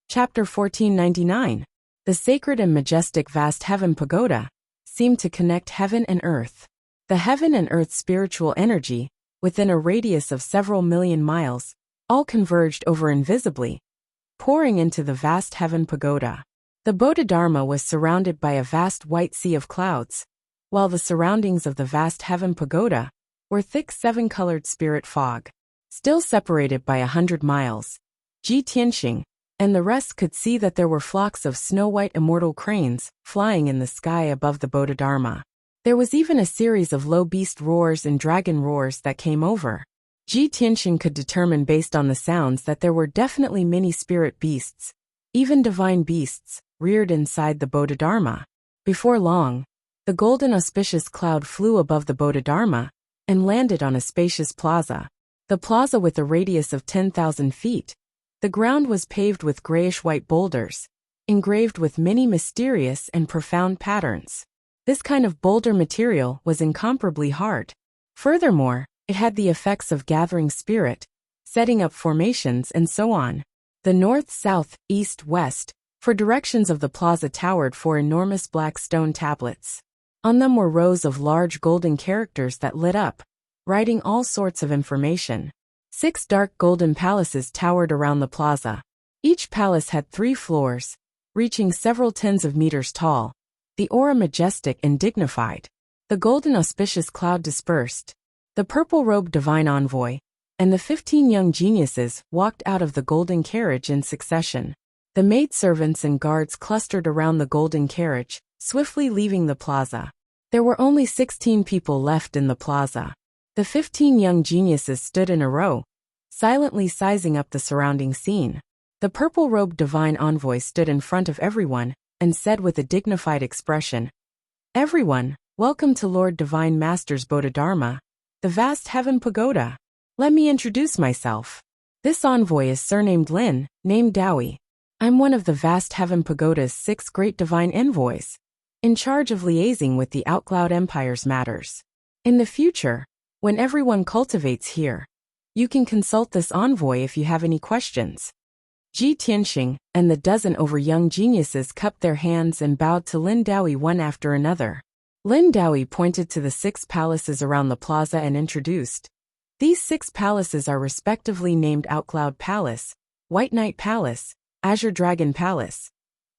Chapter 1499. The sacred and majestic vast heaven pagoda seemed to connect heaven and earth. The heaven and earth's spiritual energy, within a radius of several million miles, all converged over invisibly, pouring into the vast heaven pagoda. The Bodhidharma was surrounded by a vast white sea of clouds, while the surroundings of the vast heaven pagoda were thick seven-colored spirit fog. Still separated by 100 miles, Ji Tianxing and the rest could see that there were flocks of snow-white immortal cranes flying in the sky above the Bodhidharma. There was even a series of low beast roars and dragon roars that came over. Ji Tianxing could determine based on the sounds that there were definitely many spirit beasts, even divine beasts, reared inside the Bodhidharma. Before long, the golden auspicious cloud flew above the Bodhidharma and landed on a spacious plaza. The plaza with a radius of 10,000 feet. The ground was paved with grayish-white boulders, engraved with many mysterious and profound patterns. This kind of boulder material was incomparably hard. Furthermore, it had the effects of gathering spirit, setting up formations and so on. The north, south, east, west, for directions of the plaza towered four enormous black stone tablets. On them were rows of large golden characters that lit up, writing all sorts of information. 6 dark golden palaces towered around the plaza. Each palace had 3 floors, reaching several tens of meters tall, the aura majestic and dignified. The golden auspicious cloud dispersed. The purple-robed divine envoy and the 15 young geniuses walked out of the golden carriage in succession. The maidservants and guards clustered around the golden carriage, swiftly leaving the plaza. There were only 16 people left in the plaza. The 15 young geniuses stood in a row, silently sizing up the surrounding scene. The purple-robed divine envoy stood in front of everyone and said with a dignified expression, "Everyone, welcome to Lord Divine Master's Bodhidharma, the vast heaven pagoda. Let me introduce myself. This envoy is surnamed Lin, named Dowie. I'm one of the vast heaven pagoda's 6 great divine envoys, in charge of liaising with the Outcloud Empire's matters. In the future, when everyone cultivates here, you can consult this envoy if you have any questions." Ji Tianxing and the dozen over young geniuses cupped their hands and bowed to Lin Dowie one after another. Lin Dowie pointed to the 6 palaces around the plaza and introduced. These 6 palaces are respectively named Outcloud Palace, White Knight Palace, Azure Dragon Palace.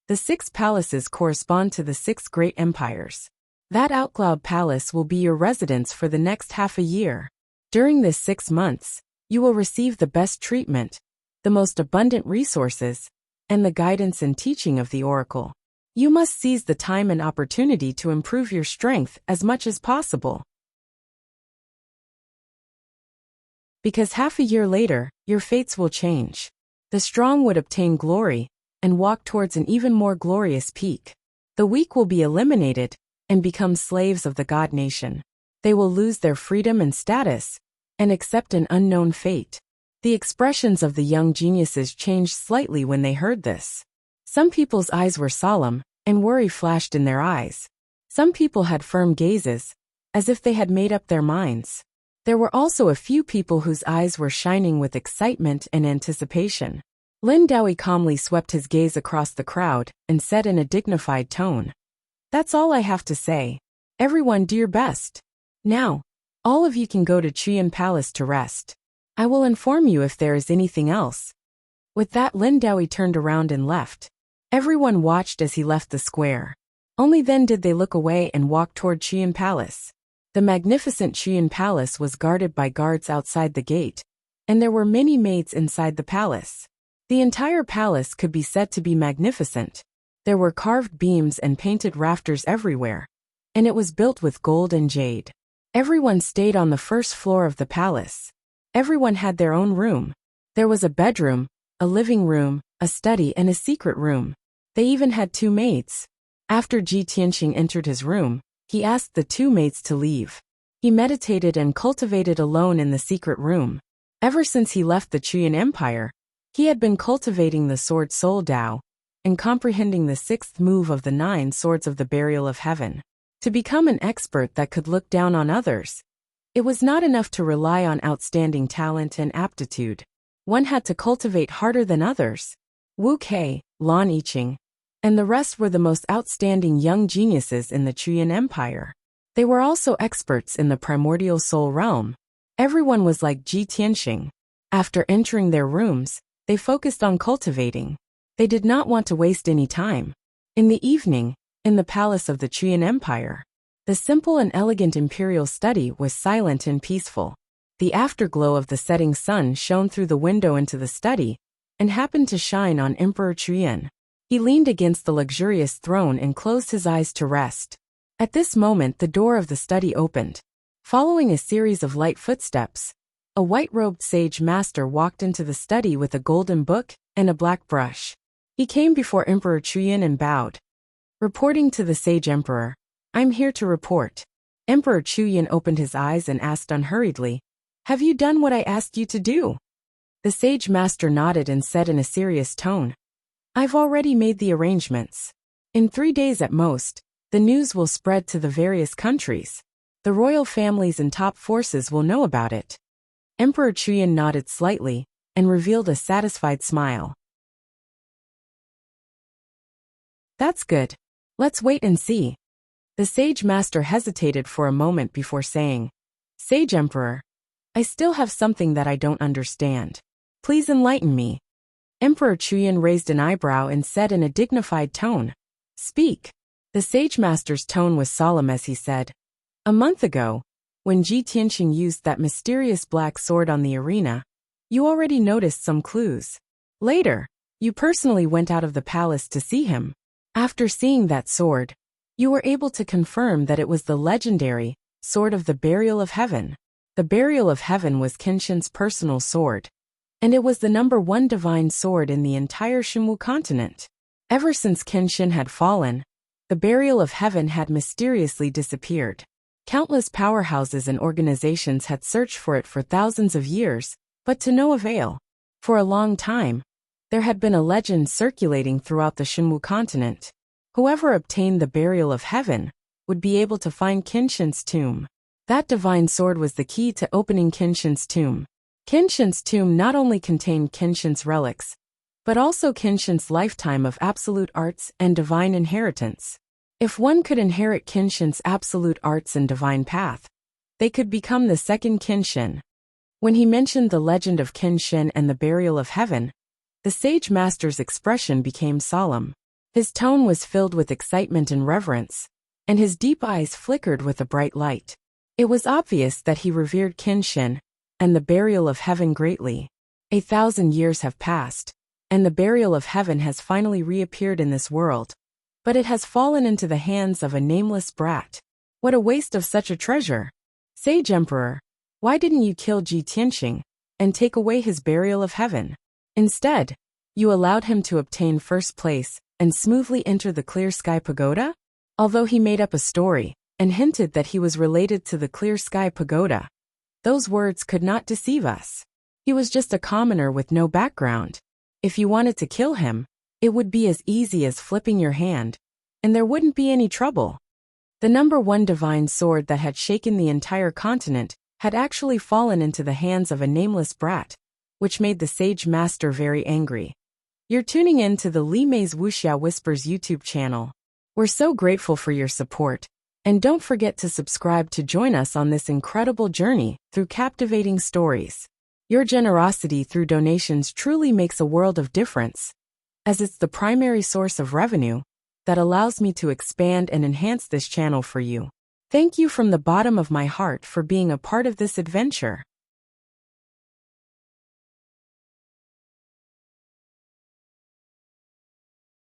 The 6 palaces correspond to the 6 great empires. That Outcloud Palace will be your residence for the next half a year. During this 6 months, you will receive the best treatment, the most abundant resources, and the guidance and teaching of the oracle. You must seize the time and opportunity to improve your strength as much as possible. Because half a year later, your fates will change. The strong would obtain glory and walk towards an even more glorious peak. The weak will be eliminated and become slaves of the God Nation. They will lose their freedom and status and accept an unknown fate. The expressions of the young geniuses changed slightly when they heard this. Some people's eyes were solemn, and worry flashed in their eyes. Some people had firm gazes, as if they had made up their minds. There were also a few people whose eyes were shining with excitement and anticipation. Lin Dowie calmly swept his gaze across the crowd and said in a dignified tone, "That's all I have to say. Everyone do your best. Now, all of you can go to Chuyan Palace to rest. I will inform you if there is anything else." With that, Lin Dowie turned around and left. Everyone watched as he left the square. Only then did they look away and walk toward Qian Palace. The magnificent Qian Palace was guarded by guards outside the gate, and there were many maids inside the palace. The entire palace could be said to be magnificent. There were carved beams and painted rafters everywhere, and it was built with gold and jade. Everyone stayed on the first floor of the palace. Everyone had their own room. There was a bedroom, a living room, a study, and a secret room. They even had 2 maids. After Ji Tianqing entered his room, he asked the 2 maids to leave. He meditated and cultivated alone in the secret room. Ever since he left the Qian Empire, he had been cultivating the sword Soul Dao and comprehending the 6th move of the 9 swords of the burial of heaven. To become an expert that could look down on others, it was not enough to rely on outstanding talent and aptitude. One had to cultivate harder than others. Wu Kei, Lan Yiqing, and the rest were the most outstanding young geniuses in the Qian Empire. They were also experts in the primordial soul realm. Everyone was like Ji Tianqing. After entering their rooms, they focused on cultivating. They did not want to waste any time. In the evening, in the palace of the Qian Empire, the simple and elegant imperial study was silent and peaceful. The afterglow of the setting sun shone through the window into the study and happened to shine on Emperor Qian. He leaned against the luxurious throne and closed his eyes to rest. At this moment, the door of the study opened. Following a series of light footsteps, a white-robed sage master walked into the study with a golden book and a black brush. He came before Emperor Qian and bowed. Reporting to the sage emperor, "I'm here to report." Emperor Qian opened his eyes and asked unhurriedly, "Have you done what I asked you to do?" The sage master nodded and said in a serious tone, "I've already made the arrangements. In 3 days at most, the news will spread to the various countries. The royal families and top forces will know about it." Emperor Qian nodded slightly and revealed a satisfied smile. "That's good. Let's wait and see." The sage master hesitated for a moment before saying, "Sage Emperor, I still have something that I don't understand. Please enlighten me." Emperor Qian raised an eyebrow and said in a dignified tone, "Speak." The sage master's tone was solemn as he said, "A month ago, when Ji Tianqing used that mysterious black sword on the arena, you already noticed some clues. Later, you personally went out of the palace to see him. After seeing that sword, you were able to confirm that it was the legendary Sword of the Burial of Heaven. The Burial of Heaven was Kenshin's personal sword, and it was the #1 divine sword in the entire Shenwu continent. Ever since Kenshin had fallen, the Burial of Heaven had mysteriously disappeared. Countless powerhouses and organizations had searched for it for thousands of years, but to no avail. For a long time, there had been a legend circulating throughout the Shenwu continent. Whoever obtained the Burial of Heaven would be able to find Kenshin's tomb. That divine sword was the key to opening Kenshin's tomb. Kenshin's tomb not only contained Kenshin's relics, but also Kenshin's lifetime of absolute arts and divine inheritance. If one could inherit Kenshin's absolute arts and divine path, they could become the second Kenshin. When he mentioned the legend of Kenshin and the Burial of Heaven, the sage master's expression became solemn. His tone was filled with excitement and reverence, and his deep eyes flickered with a bright light. It was obvious that he revered Kenshin and the Burial of Heaven greatly. 1,000 years have passed, and the Burial of Heaven has finally reappeared in this world, but it has fallen into the hands of a nameless brat. What a waste of such a treasure! Sage Emperor, why didn't you kill Ji Tianqing and take away his Burial of Heaven? Instead, you allowed him to obtain first place and smoothly enter the Clear Sky Pagoda? Although he made up a story and hinted that he was related to the Clear Sky Pagoda, those words could not deceive us. He was just a commoner with no background. If you wanted to kill him, it would be as easy as flipping your hand, and there wouldn't be any trouble. The #1 divine sword that had shaken the entire continent had actually fallen into the hands of a nameless brat, which made the sage master very angry. You're tuning in to the Li Mei's Wuxia Whispers YouTube channel. We're so grateful for your support, and don't forget to subscribe to join us on this incredible journey through captivating stories. Your generosity through donations truly makes a world of difference, as it's the primary source of revenue that allows me to expand and enhance this channel for you. Thank you from the bottom of my heart for being a part of this adventure.